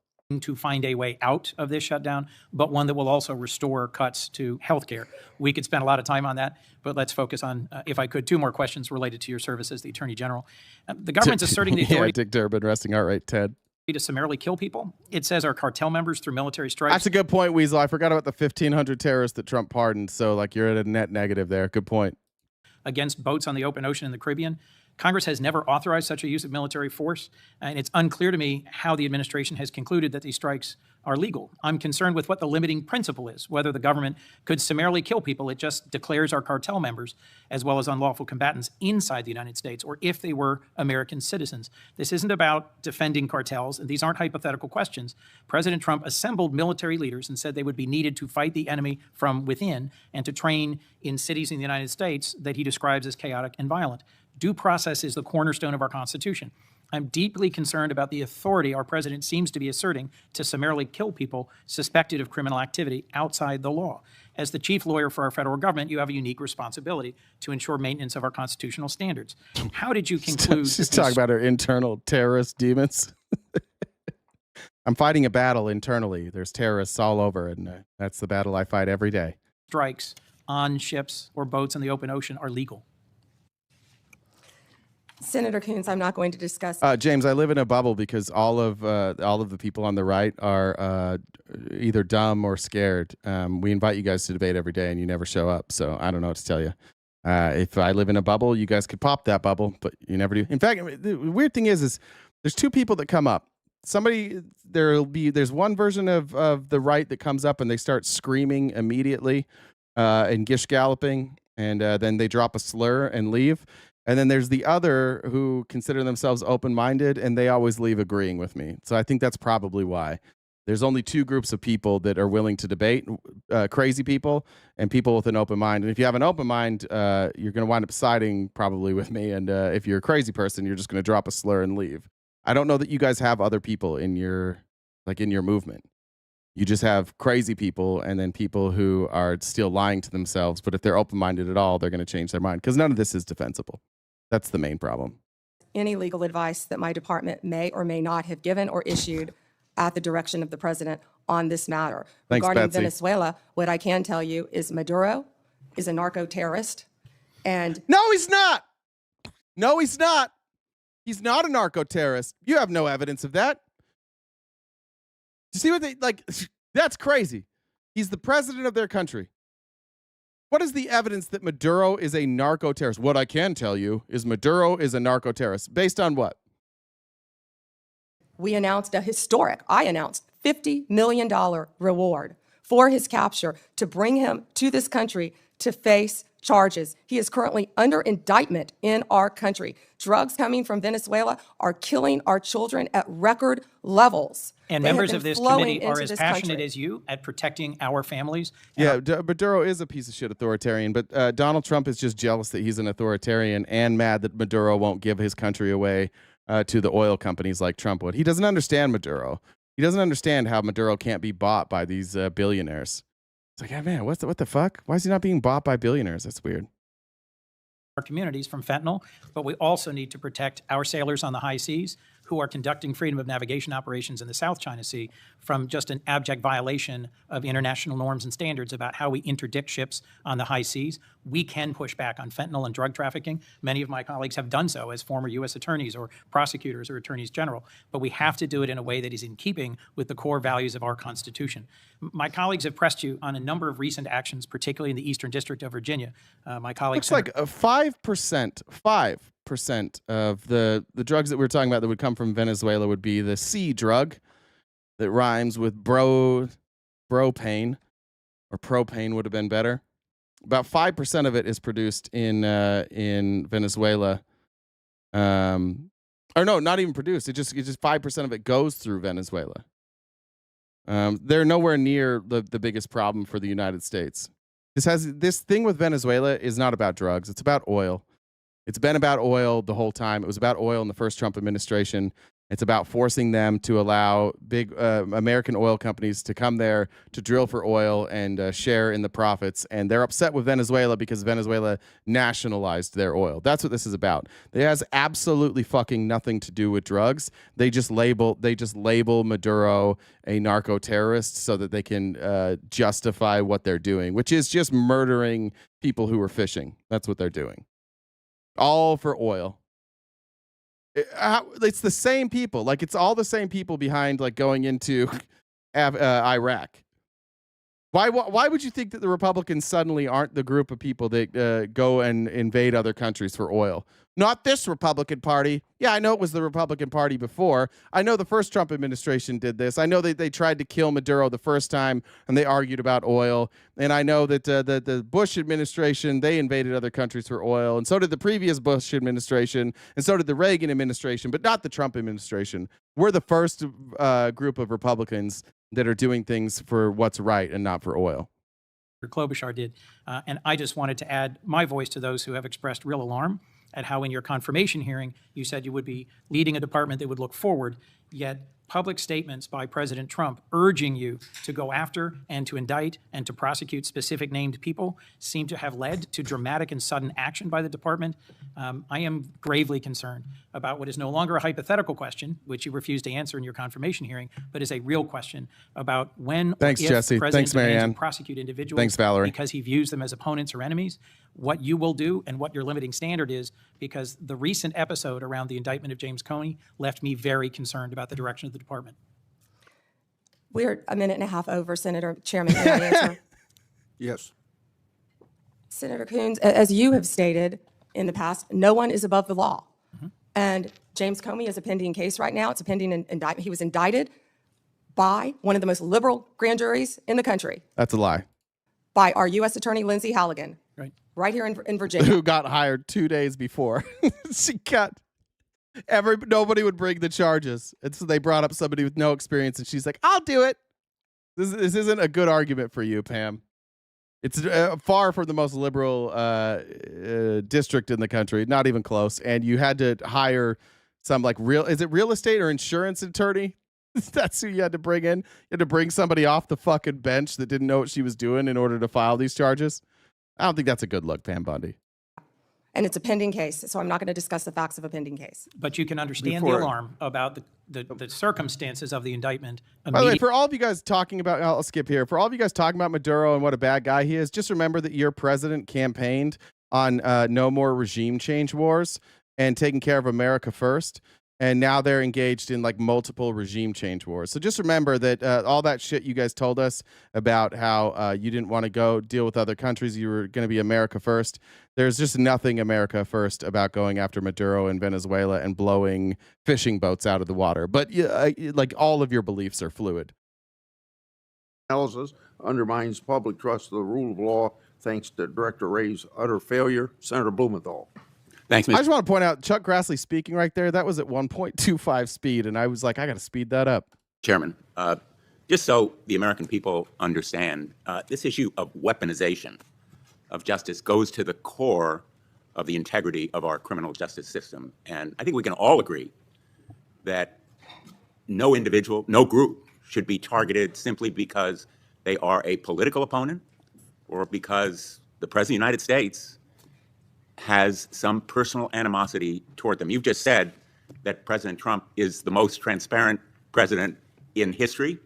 To find a way out of this shutdown, but one that will also restore cuts to healthcare. We could spend a lot of time on that, but let's focus on, if I could, two more questions related to your service as the Attorney General. The government's asserting the authority Dick Durbin, resting heart rate, Ted. To summarily kill people. It says our cartel members through military strikes. That's a good point, Weasel. I forgot about the 1,500 terrorists that Trump pardoned, so you're at a net negative there. Good point. Against boats on the open ocean in the Caribbean. Congress has never authorized such a use of military force, and it's unclear to me how the administration has concluded that these strikes are legal. I'm concerned with what the limiting principle is, whether the government could summarily kill people it just declares are cartel members, as well as unlawful combatants inside the United States, or if they were American citizens. This isn't about defending cartels, and these aren't hypothetical questions. President Trump assembled military leaders and said they would be needed to fight the enemy from within and to train in cities in the United States that he describes as chaotic and violent. Due process is the cornerstone of our Constitution. I'm deeply concerned about the authority our president seems to be asserting to summarily kill people suspected of criminal activity outside the law. As the chief lawyer for our federal government, you have a unique responsibility to ensure maintenance of our constitutional standards. How did you conclude? She's talking about her internal terrorist demons. I'm fighting a battle internally. There's terrorists all over, and that's the battle I fight every day. Strikes on ships or boats in the open ocean are legal? Senator Coons, I'm not going to discuss. James, I live in a bubble because all of the people on the right are either dumb or scared. We invite you guys to debate every day, and you never show up. So I don't know what to tell you. If I live in a bubble, you guys could pop that bubble, but you never do. In fact, the weird thing is there's two people that come up. There's one version of the right that comes up and they start screaming immediately and gish galloping, and then they drop a slur and leave. And then there's the other who consider themselves open-minded, and they always leave agreeing with me. So I think that's probably why. There's only two groups of people that are willing to debate, crazy people and people with an open mind. And if you have an open mind, you're going to wind up siding probably with me. And if you're a crazy person, you're just going to drop a slur and leave. I don't know that you guys have other people in your movement. You just have crazy people and then people who are still lying to themselves. But if they're open-minded at all, they're going to change their mind because none of this is defensible. That's the main problem. Any legal advice that my department may or may not have given or issued at the direction of the president on this matter. Thanks, Regarding Betsy. Venezuela, what I can tell you is Maduro is a narco-terrorist. And no, he's not. No, he's not. He's not a narco-terrorist. You have no evidence of that. You see what they like? That's crazy. He's the president of their country. What is the evidence that Maduro is a narco-terrorist? What I can tell you is Maduro is a narco-terrorist. Based on what? I announced $50 million reward for his capture to bring him to this country to face charges. He is currently under indictment in our country. Drugs coming from Venezuela are killing our children at record levels. And They have members been of this flowing committee are into as this passionate country. as you at protecting our families. Yeah, Maduro is a piece of shit authoritarian, but Donald Trump is just jealous that he's an authoritarian and mad that Maduro won't give his country away to the oil companies like Trump would. He doesn't understand Maduro. He doesn't understand how Maduro can't be bought by these billionaires. It's like, hey, man, what the fuck? Why is he not being bought by billionaires? That's weird. Our communities from fentanyl, but we also need to protect our sailors on the high seas who are conducting freedom of navigation operations in the South China Sea from just an abject violation of international norms and standards about how we interdict ships on the high seas. We can push back on fentanyl and drug trafficking. Many of my colleagues have done so as former U.S. attorneys or prosecutors or attorneys general, but we have to do it in a way that is in keeping with the core values of our Constitution. My colleagues have pressed you on a number of recent actions, particularly in the Eastern District of Virginia. My colleagues Looks like 5% of the drugs that we're talking about that would come from Venezuela would be the C drug that rhymes with propane, or propane would have been better. About 5% of it is produced in Venezuela. Or no, not even produced. It's just 5% of it goes through Venezuela. They're nowhere near the biggest problem for the United States. This thing with Venezuela is not about drugs. It's about oil. It's been about oil the whole time. It was about oil in the first Trump administration. It's about forcing them to allow big American oil companies to come there to drill for oil and share in the profits. And they're upset with Venezuela because Venezuela nationalized their oil. That's what this is about. It has absolutely fucking nothing to do with drugs. They just label Maduro a narco-terrorist so that they can justify what they're doing, which is just murdering people who are fishing. That's what they're doing. All for oil. It's the same people. Like, it's all the same people behind, like, going into Iraq. Why would you think that the Republicans suddenly aren't the group of people that go and invade other countries for oil? Not this Republican Party. Yeah, I know it was the Republican Party before. I know the first Trump administration did this. I know that they tried to kill Maduro the first time, and they argued about oil. And I know that the Bush administration, they invaded other countries for oil. And so did the previous Bush administration, and so did the Reagan administration, but not the Trump administration. We're the first group of Republicans that are doing things for what's right and not for oil. Klobuchar did. And I just wanted to add my voice to those who have expressed real alarm at how in your confirmation hearing you said you would be leading a department that would look forward, yet public statements by President Trump urging you to go after and to indict and to prosecute specific named people seem to have led to dramatic and sudden action by the department. I am gravely concerned about what is no longer a hypothetical question, which you refused to answer in your confirmation hearing, but is a real question about when Thanks, or if Jesse. the president Thanks, Marianne. demands to prosecute individuals Thanks, Valerie. because he views them as opponents or enemies, what you will do and what your limiting standard is, because the recent episode around the indictment of James Comey left me very concerned about the direction of the department. We're a minute and a half over, Senator Chairman. May I answer? Yes. Senator Coons, as you have stated in the past, no one is above the law. And James Comey is a pending case right now. It's a pending indictment. He was indicted by one of the most liberal grand juries in the country, That's a lie. by our U.S. Attorney Lindsay Halligan, right here in Virginia. Who got hired 2 days before. She got nobody would bring the charges. And so they brought up somebody with no experience, and she's like, I'll do it. This isn't a good argument for you, Pam. It's far from the most liberal district in the country, not even close. And you had to hire some is it real estate or insurance attorney? That's who you had to bring in. You had to bring somebody off the fucking bench that didn't know what she was doing in order to file these charges. I don't think that's a good look, Pam Bundy. And it's a pending case, so I'm not going to discuss the facts of a pending case. But you can understand the alarm about the circumstances of the indictment. By the way, for all of you guys talking about, I'll skip here. For all of you guys talking about Maduro and what a bad guy he is, just remember that your president campaigned on no more regime change wars and taking care of America first. And now they're engaged in multiple regime change wars. So just remember that all that shit you guys told us about how you didn't want to go deal with other countries, you were going to be America first. There's just nothing America first about going after Maduro in Venezuela and blowing fishing boats out of the water. But all of your beliefs are fluid. Analysis undermines public trust of the rule of law thanks to Director Ray's utter failure. Senator Blumenthal. Thanks, I just want to point out Chuck Grassley speaking right there. That was at 1.25 speed, and I was like, I got to speed that up. Chairman. Just so the American people understand, this issue of weaponization of justice goes to the core of the integrity of our criminal justice system. And I think we can all agree that no individual, no group should be targeted simply because they are a political opponent or because the President of the United States has some personal animosity toward them. You've just said that President Trump is the most transparent president in history,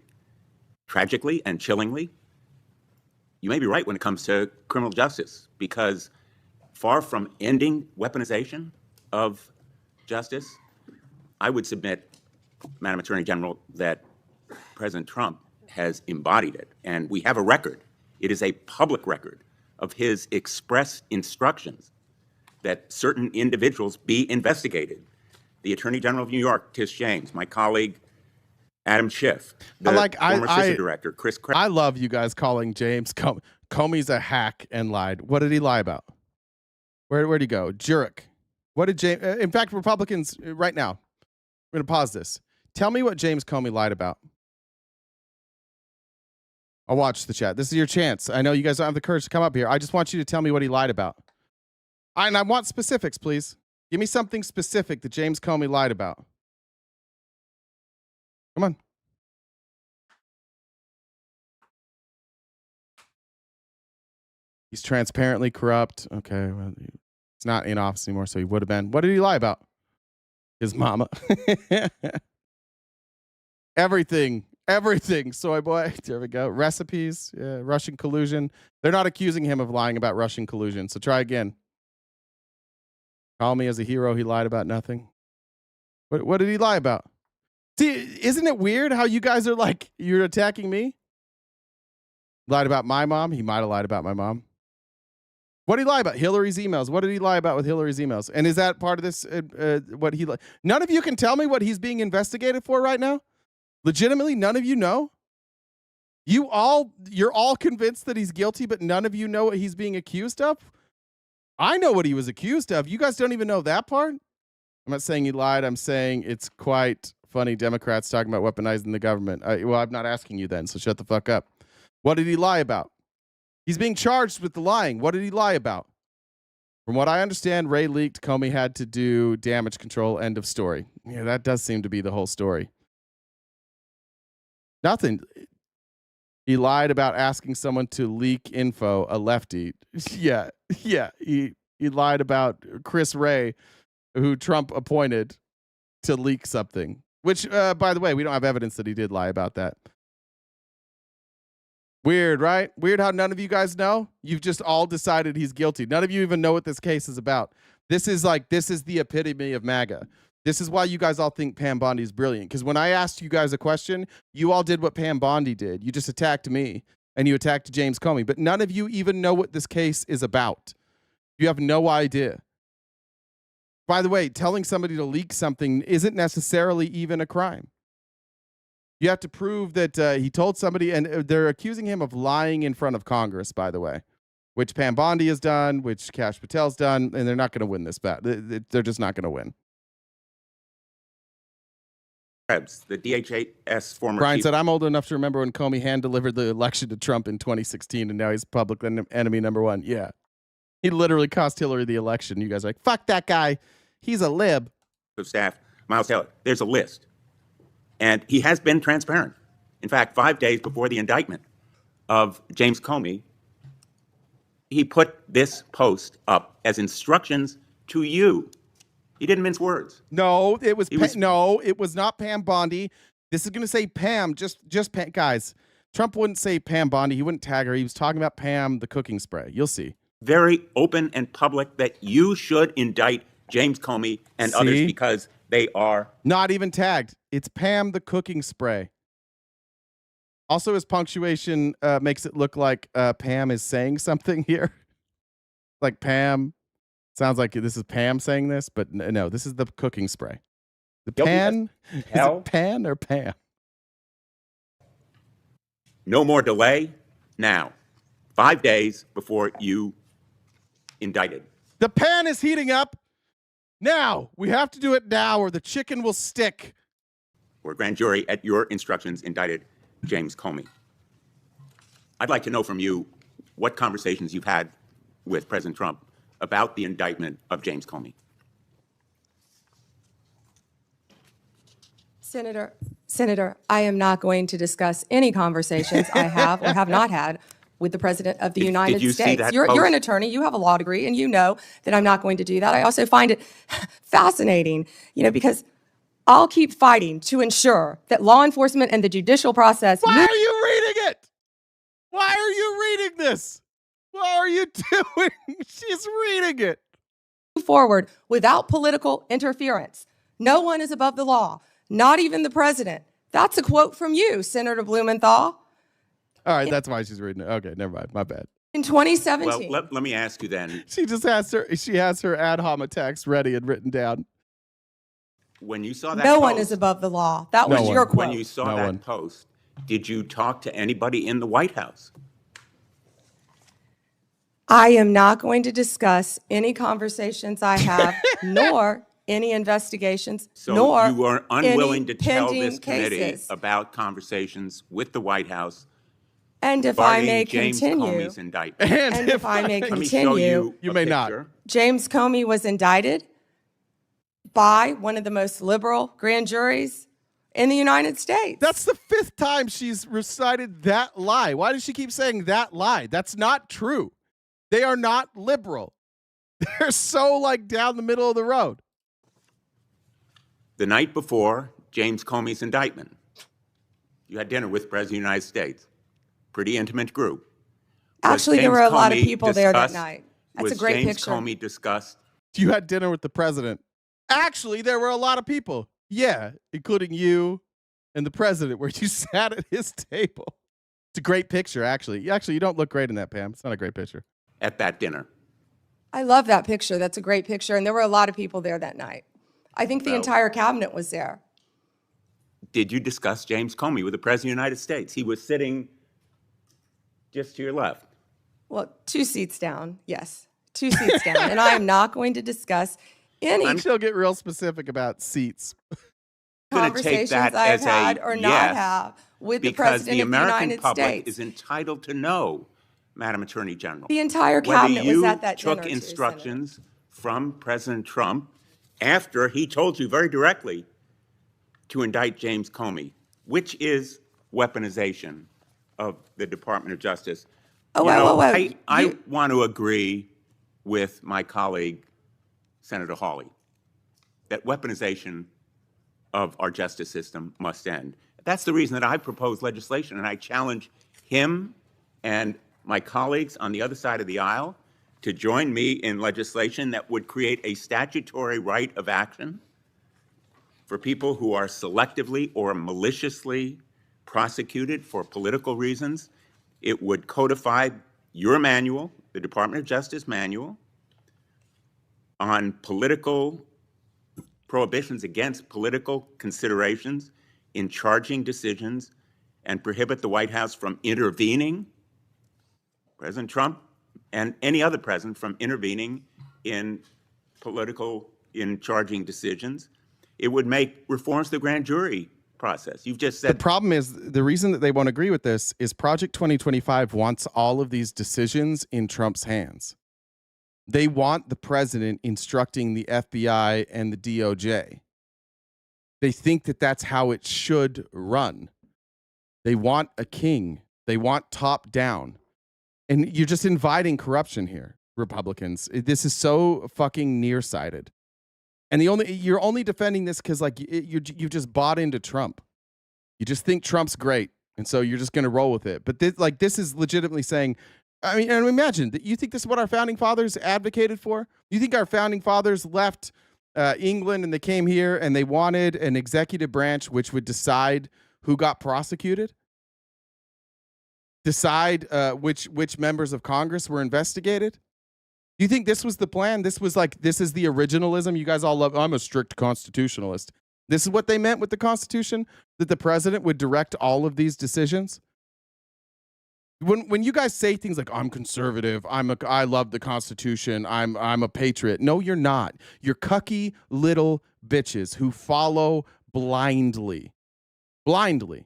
tragically and chillingly. You may be right when it comes to criminal justice, because far from ending weaponization of justice, I would submit, Madam Attorney General, that President Trump has embodied it. And we have a record. It is a public record of his express instructions that certain individuals be investigated. The Attorney General of New York, Tish James, my colleague, Adam Schiff, the former CISA director, Chris Craig. I love you guys calling James Comey's a hack and lied. What did he lie about? Where'd he go? Jurek. What did James, in fact, Republicans right now, we're going to pause this. Tell me what James Comey lied about. I'll watch the chat. This is your chance. I know you guys don't have the courage to come up here. I just want you to tell me what he lied about. And I want specifics, please. Give me something specific that James Comey lied about. Come on. He's transparently corrupt. Okay. Well, he's not in office anymore, so he would have been. What did he lie about? His mama. Everything. Soy boy. There we go. Recipes. Yeah, Russian collusion. They're not accusing him of lying about Russian collusion, so try again. Call me as a hero. He lied about nothing. What did he lie about? See, isn't it weird how you guys are like, you're attacking me? Lied about my mom. He might have lied about my mom. What did he lie about? Hillary's emails. What did he lie about with Hillary's emails? And is that part of this? What he? None of you can tell me what he's being investigated for right now. Legitimately, none of you know. You're all convinced that he's guilty, but none of you know what he's being accused of. I know what he was accused of. You guys don't even know that part. I'm not saying he lied. I'm saying it's quite funny. Democrats talking about weaponizing the government. Well, I'm not asking you then, so shut the fuck up. What did he lie about? He's being charged with the lying. What did he lie about? From what I understand, Ray leaked Comey had to do damage control. End of story. Yeah, that does seem to be the whole story. Nothing. He lied about asking someone to leak info, a lefty. Yeah. He lied about Chris Wray, who Trump appointed to leak something. Which, by the way, we don't have evidence that he did lie about that. Weird, right? Weird how none of you guys know. You've just all decided he's guilty. None of you even know what this case is about. This is the epitome of MAGA. This is why you guys all think Pam Bondi is brilliant. Because when I asked you guys a question, you all did what Pam Bondi did. You just attacked me and you attacked James Comey. But none of you even know what this case is about. You have no idea. By the way, telling somebody to leak something isn't necessarily even a crime. You have to prove that he told somebody, and they're accusing him of lying in front of Congress, by the way, which Pam Bondi has done, which Kash Patel's done, and they're not going to win this bet. They're just not going to win. The DHS former Brian chief. said, I'm old enough to remember when Comey hand-delivered the election to Trump in 2016, and now he's public enemy number one. Yeah. He literally cost Hillary the election. You guys are like, fuck that guy. He's a lib. Of staff, Miles Taylor, there's a list. And he has been transparent. In fact, 5 days before the indictment of James Comey, he put this post up as instructions to you. He didn't mince words. No, it was not Pam Bondi. This is going to say Pam, just Pam. Guys, Trump wouldn't say Pam Bondi. He wouldn't tag her. He was talking about Pam, the cooking spray. You'll see. Very open and public that you should indict James Comey and others because they are not even tagged. It's Pam, the cooking spray. Also, his punctuation makes it look like Pam is saying something here. Like Pam. Sounds like this is Pam saying this, but no, this is the cooking spray. The pan? Is it pan or Pam? No more delay. Now, 5 days before you indicted. The pan is heating up. Now, we have to do it now or the chicken will stick. Or grand jury, at your instructions, indicted James Comey. I'd like to know from you what conversations you've had with President Trump about the indictment of James Comey. Senator, I am not going to discuss any conversations I have or have not had with the President of the United States. You're an attorney, you have a law degree, and you know that I'm not going to do that. I also find it fascinating, because I'll keep fighting to ensure that law enforcement and the judicial process. Why are you reading it? Why are you reading this? What are you doing? She's reading it. Forward without political interference. No one is above the law, not even the president. That's a quote from you, Senator Blumenthal. All right, that's why she's reading it. Okay, never mind. My bad. In 2017. Well, let me ask you then. She has her ad hominem text ready and written down. When you saw that No post, one is above the law. That was your quote. When you saw that post, did you talk to anybody in the White House? I am not going to discuss any conversations I have, nor any investigations, nor you are unwilling to tell this committee cases. About conversations with the White House. And if I may James continue, Comey's indictment. and if I may Let me show continue, you may not. James Comey was indicted by one of the most liberal grand juries in the United States. That's the 5th time she's recited that lie. Why does she keep saying that lie? That's not true. They are not liberal. They're so down the middle of the road. The night before James Comey's indictment, you had dinner with the President of the United States. Pretty intimate group. Actually, there were a lot of people there that night. That's a great James picture. Comey discussed. You had dinner with the president. Actually, there were a lot of people. Yeah, including you and the president, where you sat at his table. It's a great picture, actually. Actually, you don't look great in that, Pam. It's not a great picture. At that dinner. I love that picture. That's a great picture. And there were a lot of people there that night. I think the Well- entire cabinet was there. Did you discuss James Comey with the President of the United States? He was sitting just to your left. Well, 2 seats down, yes. 2 seats down. And I am not going to discuss any She'll get real specific about seats. conversations I've had or not have with the because President the of the American United public States. is entitled to know, Madam Attorney General. The entire cabinet was at that dinner, whether too, you took instructions from President Trump after he told you very directly to indict James Comey, which is weaponization of the Department of Justice. Oh, You know, wait. I want to agree with my colleague, Senator Hawley, that weaponization of our justice system must end. That's the reason that I propose legislation, and I challenge him and my colleagues on the other side of the aisle to join me in legislation that would create a statutory right of action for people who are selectively or maliciously prosecuted for political reasons. It would codify your manual, the Department of Justice manual, on political prohibitions against political considerations in charging decisions, and prohibit the White House from intervening, President Trump and any other president from intervening in charging decisions. It would make reforms to the grand jury process. You've just said The problem is the reason that they won't agree with this is Project 2025 wants all of these decisions in Trump's hands. They want the president instructing the FBI and the DOJ. They think that that's how it should run. They want a king. They want top down. And you're just inviting corruption here, Republicans. This is so fucking nearsighted. And you're only defending this because you've just bought into Trump. You just think Trump's great, and so you're just going to roll with it. But this is legitimately saying, I mean, and imagine that you think this is what our founding fathers advocated for. You think our founding fathers left England and they came here and they wanted an executive branch which would decide who got prosecuted, decide which members of Congress were investigated. Do you think this was the plan? This is the originalism you guys all love. I'm a strict constitutionalist. This is what they meant with the Constitution, that the president would direct all of these decisions. When you guys say things like I'm conservative, I love the Constitution, I'm a patriot. No, you're not. You're cucky little bitches who follow blindly. Blindly.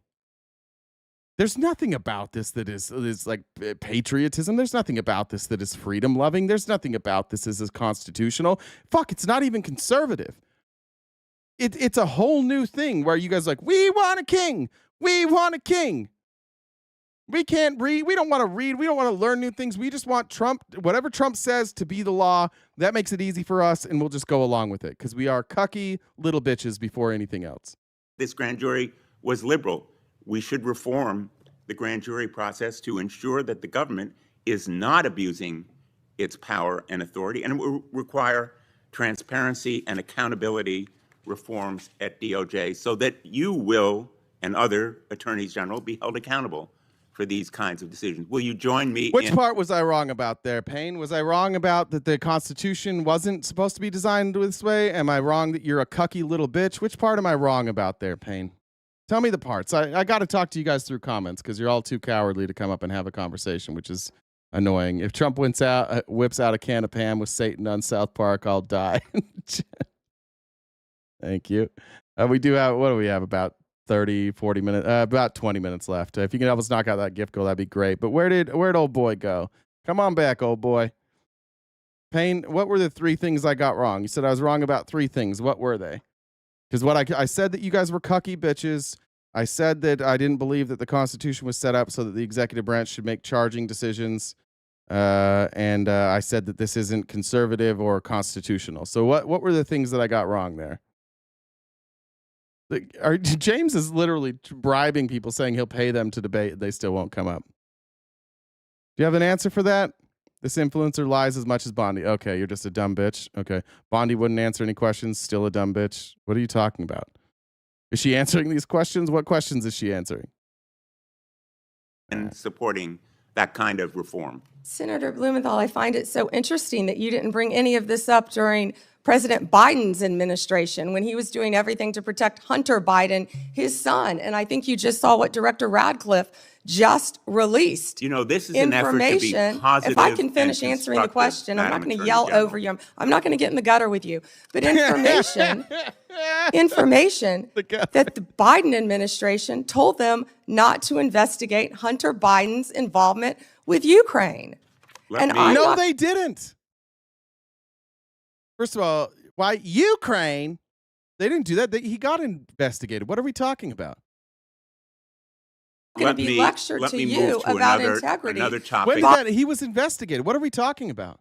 There's nothing about this that is like patriotism. There's nothing about this that is freedom loving. There's nothing about this that is constitutional. Fuck, it's not even conservative. It's a whole new thing where you guys are like, we want a king. We want a king. We can't read. We don't want to read. We don't want to learn new things. We just want Trump, whatever Trump says, to be the law. That makes it easy for us, and we'll just go along with it because we are cucky little bitches before anything else. this grand jury was liberal. We should reform the grand jury process to ensure that the government is not abusing its power and authority, and it will require transparency and accountability reforms at DOJ so that you will and other attorneys general be held accountable for these kinds of decisions. Will you join me Which part was I wrong about there, Payne? Was I wrong about that the Constitution wasn't supposed to be designed this way? Am I wrong that you're a cucky little bitch? Which part am I wrong about there, Payne? Tell me the parts. I got to talk to you guys through comments because you're all too cowardly to come up and have a conversation, which is annoying. If Trump whips out a can of Pam with Satan on South Park, I'll die. Thank you. We do have, what do we have, about 30, 40 minutes, about 20 minutes left. If you can help us knock out that gift goal, that'd be great. But where'd old boy go? Come on back, old boy. Payne, what were the 3 things I got wrong? You said I was wrong about 3 things. What were they? Because what I said that you guys were cucky bitches. I said that I didn't believe that the Constitution was set up so that the executive branch should make charging decisions. And I said that this isn't conservative or constitutional. So what were the things that I got wrong there? James is literally bribing people, saying he'll pay them to debate. They still won't come up. Do you have an answer for that? This influencer lies as much as Bondi. Okay, you're just a dumb bitch. Okay. Bondi wouldn't answer any questions. Still a dumb bitch. What are you talking about? Is she answering these questions? What questions is she answering? and supporting that kind of reform. Senator Blumenthal, I find it so interesting that you didn't bring any of this up during President Biden's administration when he was doing everything to protect Hunter Biden, his son. And I think you just saw what Director Radcliffe just released. You know, this is an effort to be Information. positive. If I can and finish answering the constructive, question, I'm not Madam going to Attorney yell General. over you. I'm not going to get in the gutter with you. But information that the Biden administration told them not to investigate Hunter Biden's involvement with Ukraine. No, they didn't. First of all, why Ukraine? They didn't do that. He got investigated. What are we talking about? Going to be lectured to you about integrity. Another topic. When did that? He was investigated. What are we talking about?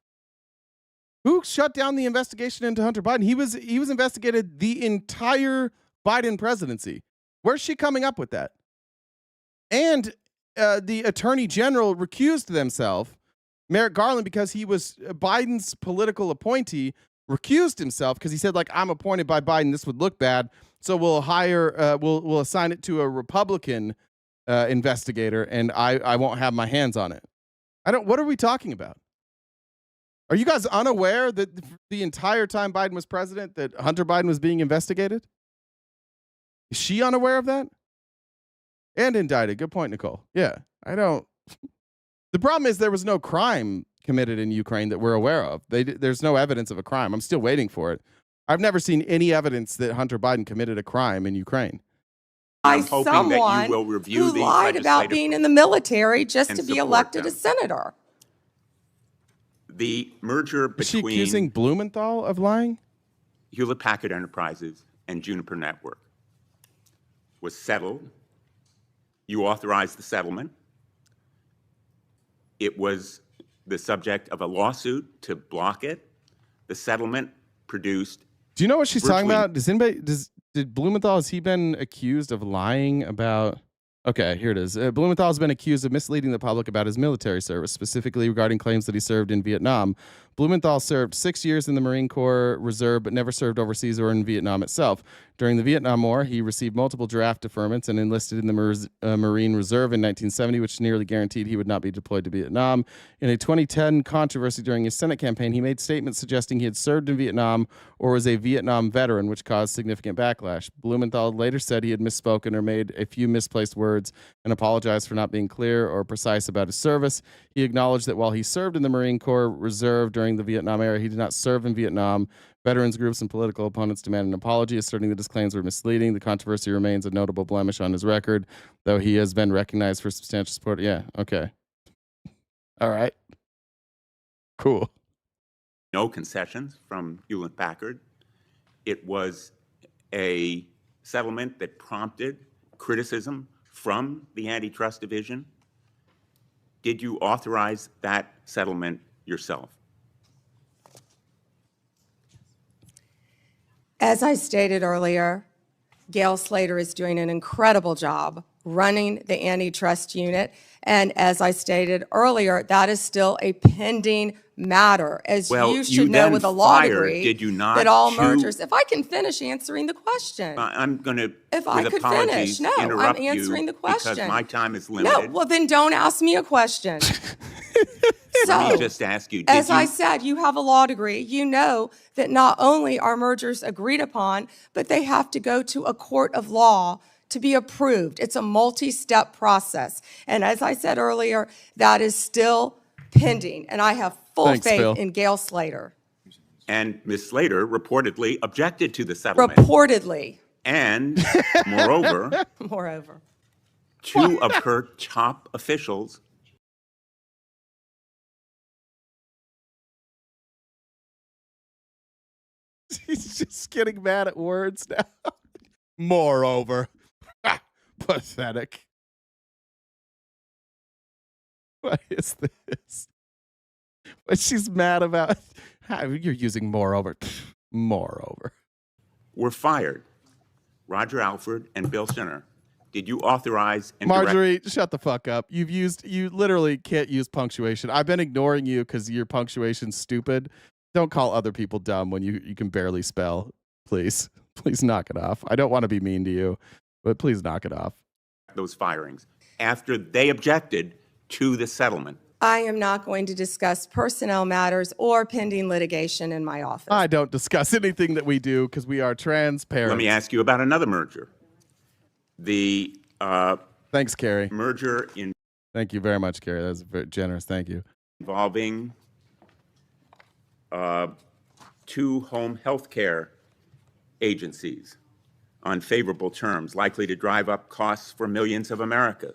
Who shut down the investigation into Hunter Biden? He was investigated the entire Biden presidency. Where's she coming up with that? And the attorney general recused themselves. Merrick Garland, because he was Biden's political appointee, recused himself because he said, like, I'm appointed by Biden. This would look bad. So we'll hire, we'll assign it to a Republican investigator, and I won't have my hands on it. What are we talking about? Are you guys unaware that the entire time Biden was president that Hunter Biden was being investigated? Is she unaware of that? And indicted. Good point, Nicole. Yeah, I don't. The problem is there was no crime committed in Ukraine that we're aware of. There's no evidence of a crime. I'm still waiting for it. I've never seen any evidence that Hunter Biden committed a crime in Ukraine. By someone who lied about being in the military just to be elected a senator. The merger Is she between accusing Blumenthal of lying? Hewlett-Packard Enterprises and Juniper Network was settled. You authorized the settlement. It was the subject of a lawsuit to block it. The settlement produced. Do you know what she's talking virtually- about? Did Blumenthal, has he been accused of lying about? Okay, here it is. Blumenthal has been accused of misleading the public about his military service, specifically regarding claims that he served in Vietnam. Blumenthal served 6 years in the Marine Corps Reserve, but never served overseas or in Vietnam itself. During the Vietnam War, he received multiple draft deferments and enlisted in the Marine Reserve in 1970, which nearly guaranteed he would not be deployed to Vietnam. In a 2010 controversy during his Senate campaign, he made statements suggesting he had served in Vietnam or was a Vietnam veteran, which caused significant backlash. Blumenthal later said he had misspoken or made a few misplaced words and apologized for not being clear or precise about his service. He acknowledged that while he served in the Marine Corps Reserve during the Vietnam era, he did not serve in Vietnam. Veterans groups and political opponents demand an apology, asserting that his claims were misleading. The controversy remains a notable blemish on his record, though he has been recognized for substantial support. Yeah, okay. All right. Cool. No concessions from Hewlett-Packard. It was a settlement that prompted criticism from the Antitrust Division. Did you authorize that settlement yourself? As I stated earlier, Gail Slater is doing an incredible job running the antitrust unit. And as I stated earlier, that is still a pending matter. As Well, you should know then with a law fired, degree, did you not, that all two- mergers, if I can finish answering the question. I'm going to, If I with could apologies, finish. No, I'm interrupt answering you the question. because my time is No, limited. well then don't ask me a question. Let me So, just ask you, did as you, I said, you have a law degree. You know that not only are mergers agreed upon, but they have to go to a court of law to be approved. It's a multi-step process. And as I said earlier, that is still pending. And I have full Thanks, faith Phil. in Gail Slater. and Ms. Slater reportedly objected to the settlement. Reportedly, And moreover, moreover. two of her top officials He's just getting mad at words now. Moreover. Pathetic. What is this? What she's mad about? You're using moreover. Moreover. were fired. Roger Alford and Bill Sinner. Did you authorize and direct- Marjorie, shut the fuck up. You literally can't use punctuation. I've been ignoring you because your punctuation's stupid. Don't call other people dumb when you can barely spell. Please. Please knock it off. I don't want to be mean to you, but please knock it off. those firings? After they objected, to the settlement? I am not going to discuss personnel matters or pending litigation in my office. I don't discuss anything that we do because we are transparent. Let me ask you about another merger. The Thanks, Carrie. merger in Thank you very much, Carrie. That was very generous. Thank you. involving two home health care agencies on favorable terms, likely to drive up costs for millions of America.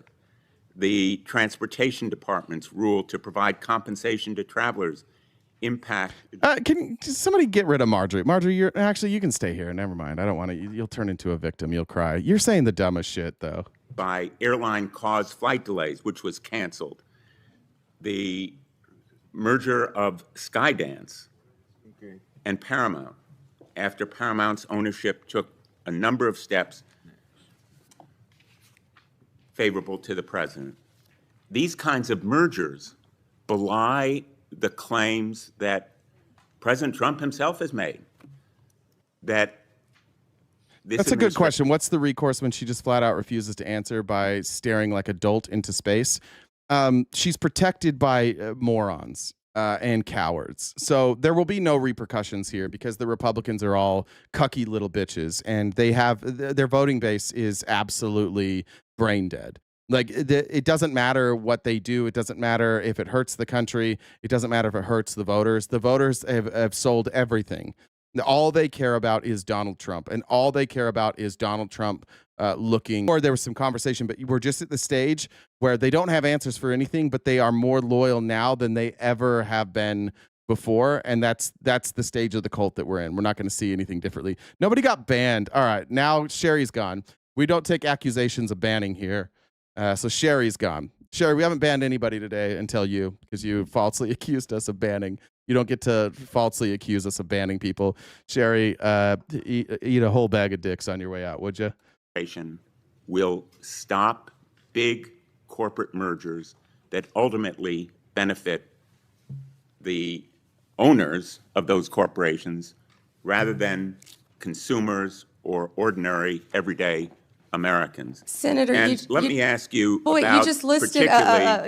The Transportation Department's rule to provide compensation to travelers impact. Can somebody get rid of Marjorie? Marjorie, you can stay here. Never mind. I don't want to. You'll turn into a victim. You'll cry. You're saying the dumbest shit, though. By airline caused flight delays, which was canceled. The merger of Skydance and Paramount, after Paramount's ownership took a number of steps favorable to the president. These kinds of mergers belie the claims that President Trump himself has made. That's a good question. What's the recourse when she just flat out refuses to answer by staring like a dolt into space? She's protected by morons and cowards. So there will be no repercussions here because the Republicans are all cucky little bitches and they have their voting base is absolutely brain dead. Like it doesn't matter what they do. It doesn't matter if it hurts the country. It doesn't matter if it hurts the voters. The voters have sold everything. All they care about is Donald Trump, and all they care about is Donald Trump looking. Or there was some conversation, but we're just at the stage where they don't have answers for anything, but they are more loyal now than they ever have been before, and that's the stage of the cult that we're in. We're not going to see anything differently. Nobody got banned. All right, now Sherry's gone. We don't take accusations of banning here, so Sherry's gone. Sherry, we haven't banned anybody today until you, because you falsely accused us of banning. You don't get to falsely accuse us of banning people. Sherry, eat a whole bag of dicks on your way out, would you? Will stop big corporate mergers that ultimately benefit the owners of those corporations rather than consumers or ordinary everyday Americans. Senator, and let me ask you boy, about you just listed,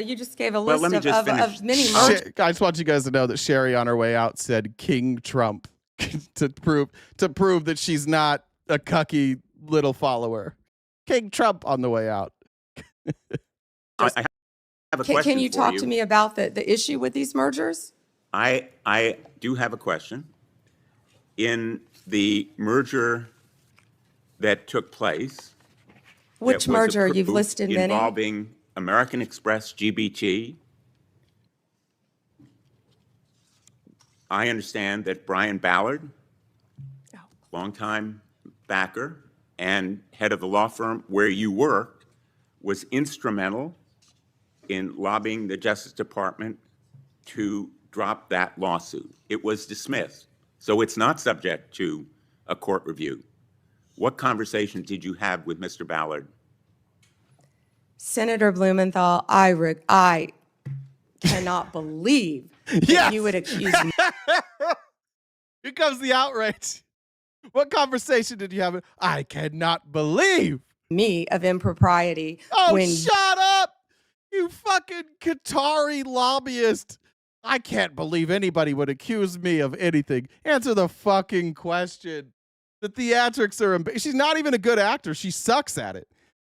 you just gave a list of many mergers. I just want you guys to know that Sherry on her way out said King Trump to prove that she's not a cucky little follower. King Trump on the way out. I have a question Can you talk to me about the issue with these mergers? I do have a question. In the merger that took place, which merger? You've listed many. Involving American Express GBT. I understand that Brian Ballard, longtime backer and head of the law firm where you worked, was instrumental in lobbying the Justice Department to drop that lawsuit. It was dismissed, so it's not subject to a court review. What conversation did you have with Mr. Ballard? Senator Blumenthal, I cannot believe that you would accuse me. Here comes the outrage. What conversation did you have? I cannot believe me of impropriety. Oh, shut up, you fucking Qatari lobbyist. I can't believe anybody would accuse me of anything. Answer the fucking question. The theatrics are she's not even a good actor. She sucks at it.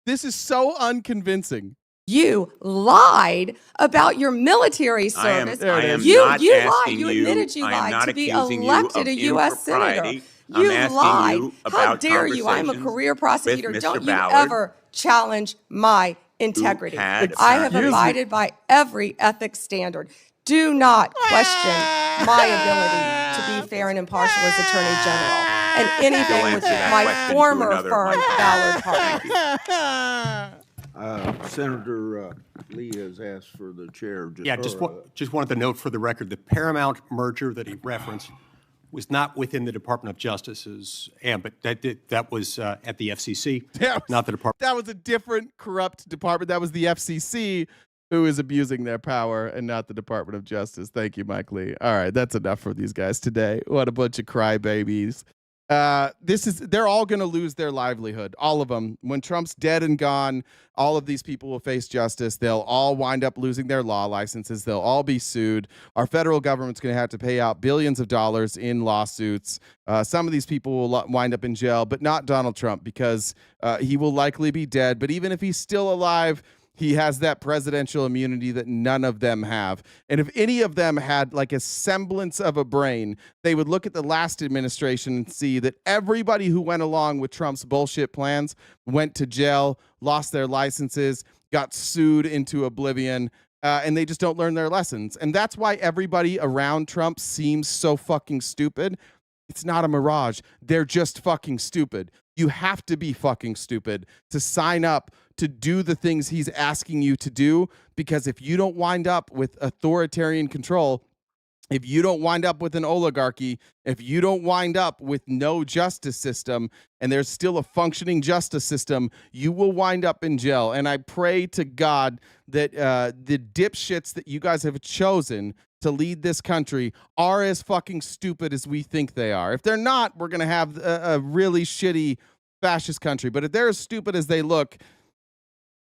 This is so unconvincing. You lied about your military service. You lied. You admitted you lied to be elected a U.S. senator. You lied. How dare you? I'm a career prosecutor. Don't you ever challenge my integrity. I have abided by every ethics standard. Do not question my ability to be fair and impartial as Attorney General and anything with my former firm, Ballard Partners. Senator Lee has asked for the chair. Just wanted to note for the record, the Paramount merger that he referenced was not within the Department of Justice's ambit. That was at the FCC, not the Department. That was a different corrupt department. That was the FCC who is abusing their power and not the Department of Justice. Thank you, Mike Lee. All right, that's enough for these guys today. What a bunch of crybabies. They're all going to lose their livelihood, all of them. When Trump's dead and gone, all of these people will face justice. They'll all wind up losing their law licenses. They'll all be sued. Our federal government's going to have to pay out billions of dollars in lawsuits. Some of these people will wind up in jail, but not Donald Trump, because he will likely be dead. But even if he's still alive, he has that presidential immunity that none of them have. And if any of them had like a semblance of a brain, they would look at the last administration and see that everybody who went along with Trump's bullshit plans went to jail, lost their licenses, got sued into oblivion, and they just don't learn their lessons. And that's why everybody around Trump seems so fucking stupid. It's not a mirage. They're just fucking stupid. You have to be fucking stupid to sign up to do the things he's asking you to do, because if you don't wind up with authoritarian control, if you don't wind up with an oligarchy, if you don't wind up with no justice system, and there's still a functioning justice system, you will wind up in jail. And I pray to God that the dipshits that you guys have chosen to lead this country are as fucking stupid as we think they are. If they're not, we're going to have a really shitty fascist country. But if they're as stupid as they look,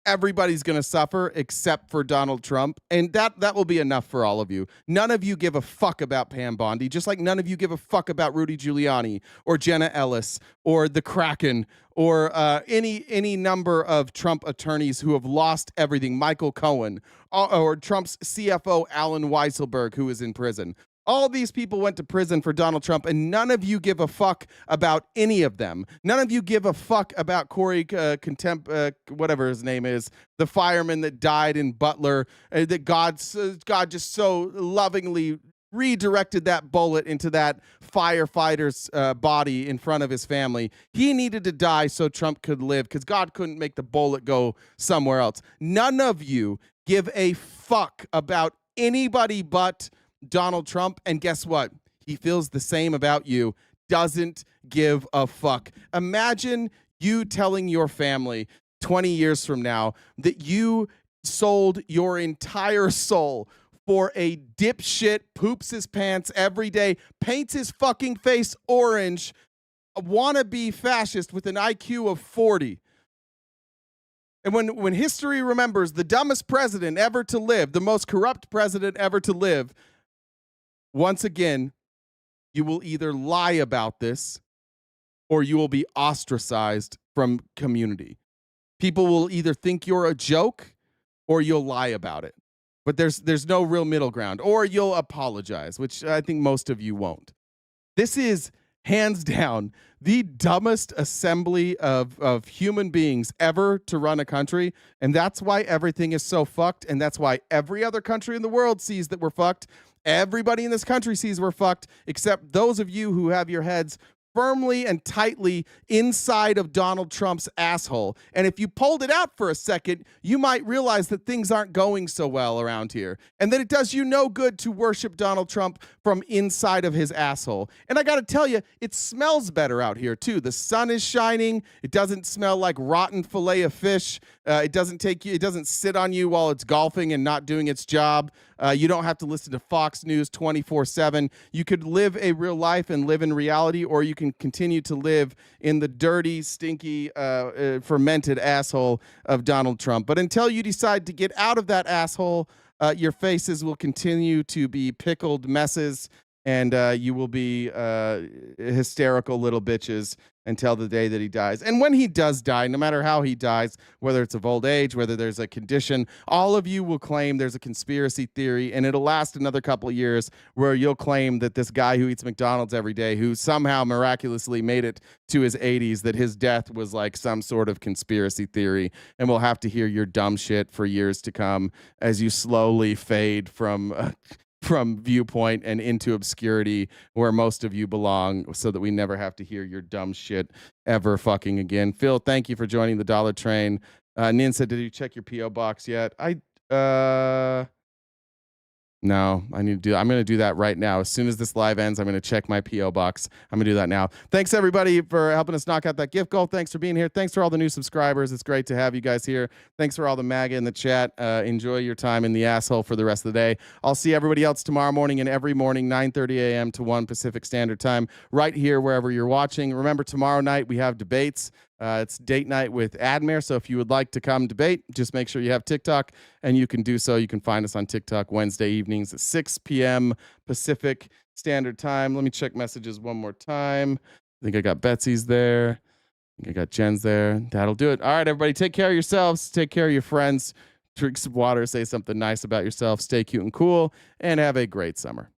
everybody's going to suffer except for Donald Trump. And that will be enough for all of you. None of you give a fuck about Pam Bondi, just like none of you give a fuck about Rudy Giuliani or Jenna Ellis or the Kraken or any number of Trump attorneys who have lost everything. Michael Cohen or Trump's CFO, Alan Weisselberg, who is in prison. All these people went to prison for Donald Trump, and none of you give a fuck about any of them. None of you give a fuck about Corey whatever his name is, the fireman that died in Butler, that God just so lovingly redirected that bullet into that firefighter's body in front of his family. He needed to die so Trump could live, because God couldn't make the bullet go somewhere else. None of you give a fuck about anybody but Donald Trump, and guess what? He feels the same about you. Doesn't give a fuck. Imagine you telling your family 20 years from now that you sold your entire soul for a dipshit, poops his pants every day, paints his fucking face orange, a wannabe fascist with an IQ of 40. And when history remembers the dumbest president ever to live, the most corrupt president ever to live, once again, you will either lie about this or you will be ostracized from community. People will either think you're a joke or you'll lie about it. But there's no real middle ground. Or you'll apologize, which I think most of you won't. This is, hands down, the dumbest assembly of human beings ever to run a country. And that's why everything is so fucked. And that's why every other country in the world sees that we're fucked. Everybody in this country sees we're fucked, except those of you who have your heads firmly and tightly inside of Donald Trump's asshole. And if you pulled it out for a second, you might realize that things aren't going so well around here, and that it does you no good to worship Donald Trump from inside of his asshole. And I got to tell you, it smells better out here too. The sun is shining. It doesn't smell like rotten fillet of fish. It doesn't sit on you while it's golfing and not doing its job. You don't have to listen to Fox News 24/7. You could live a real life and live in reality, or you can continue to live in the dirty, stinky, fermented asshole of Donald Trump. But until you decide to get out of that asshole, your faces will continue to be pickled messes, and you will be hysterical little bitches until the day that he dies. And when he does die, no matter how he dies, whether it's of old age, whether there's a condition, all of you will claim there's a conspiracy theory, and it'll last another couple of years where you'll claim that this guy who eats McDonald's every day, who somehow miraculously made it to his 80s, that his death was like some sort of conspiracy theory. And we'll have to hear your dumb shit for years to come as you slowly fade from viewpoint and into obscurity where most of you belong, so that we never have to hear your dumb shit ever fucking again. Phil, thank you for joining the Dollar Train. Nin said, did you check your P.O. box yet? No, I'm going to do that right now. As soon as this live ends, I'm going to check my P.O. box. I'm going to do that now. Thanks, everybody, for helping us knock out that gift goal. Thanks for being here. Thanks for all the new subscribers. It's great to have you guys here. Thanks for all the MAGA in the chat. Enjoy your time in the asshole for the rest of the day. I'll see everybody else tomorrow morning and every morning, 9:30 a.m. to 1 Pacific Standard Time, right here wherever you're watching. Remember, tomorrow night we have debates. It's date night with Admir, so if you would like to come debate, just make sure you have TikTok, and you can do so. You can find us on TikTok Wednesday evenings at 6 p.m. Pacific Standard Time. Let me check messages one more time. I think I got Betsy's there. I think I got Jen's there. That'll do it. All right, everybody, take care of yourselves. Take care of your friends. Drink some water. Say something nice about yourself. Stay cute and cool, and have a great summer.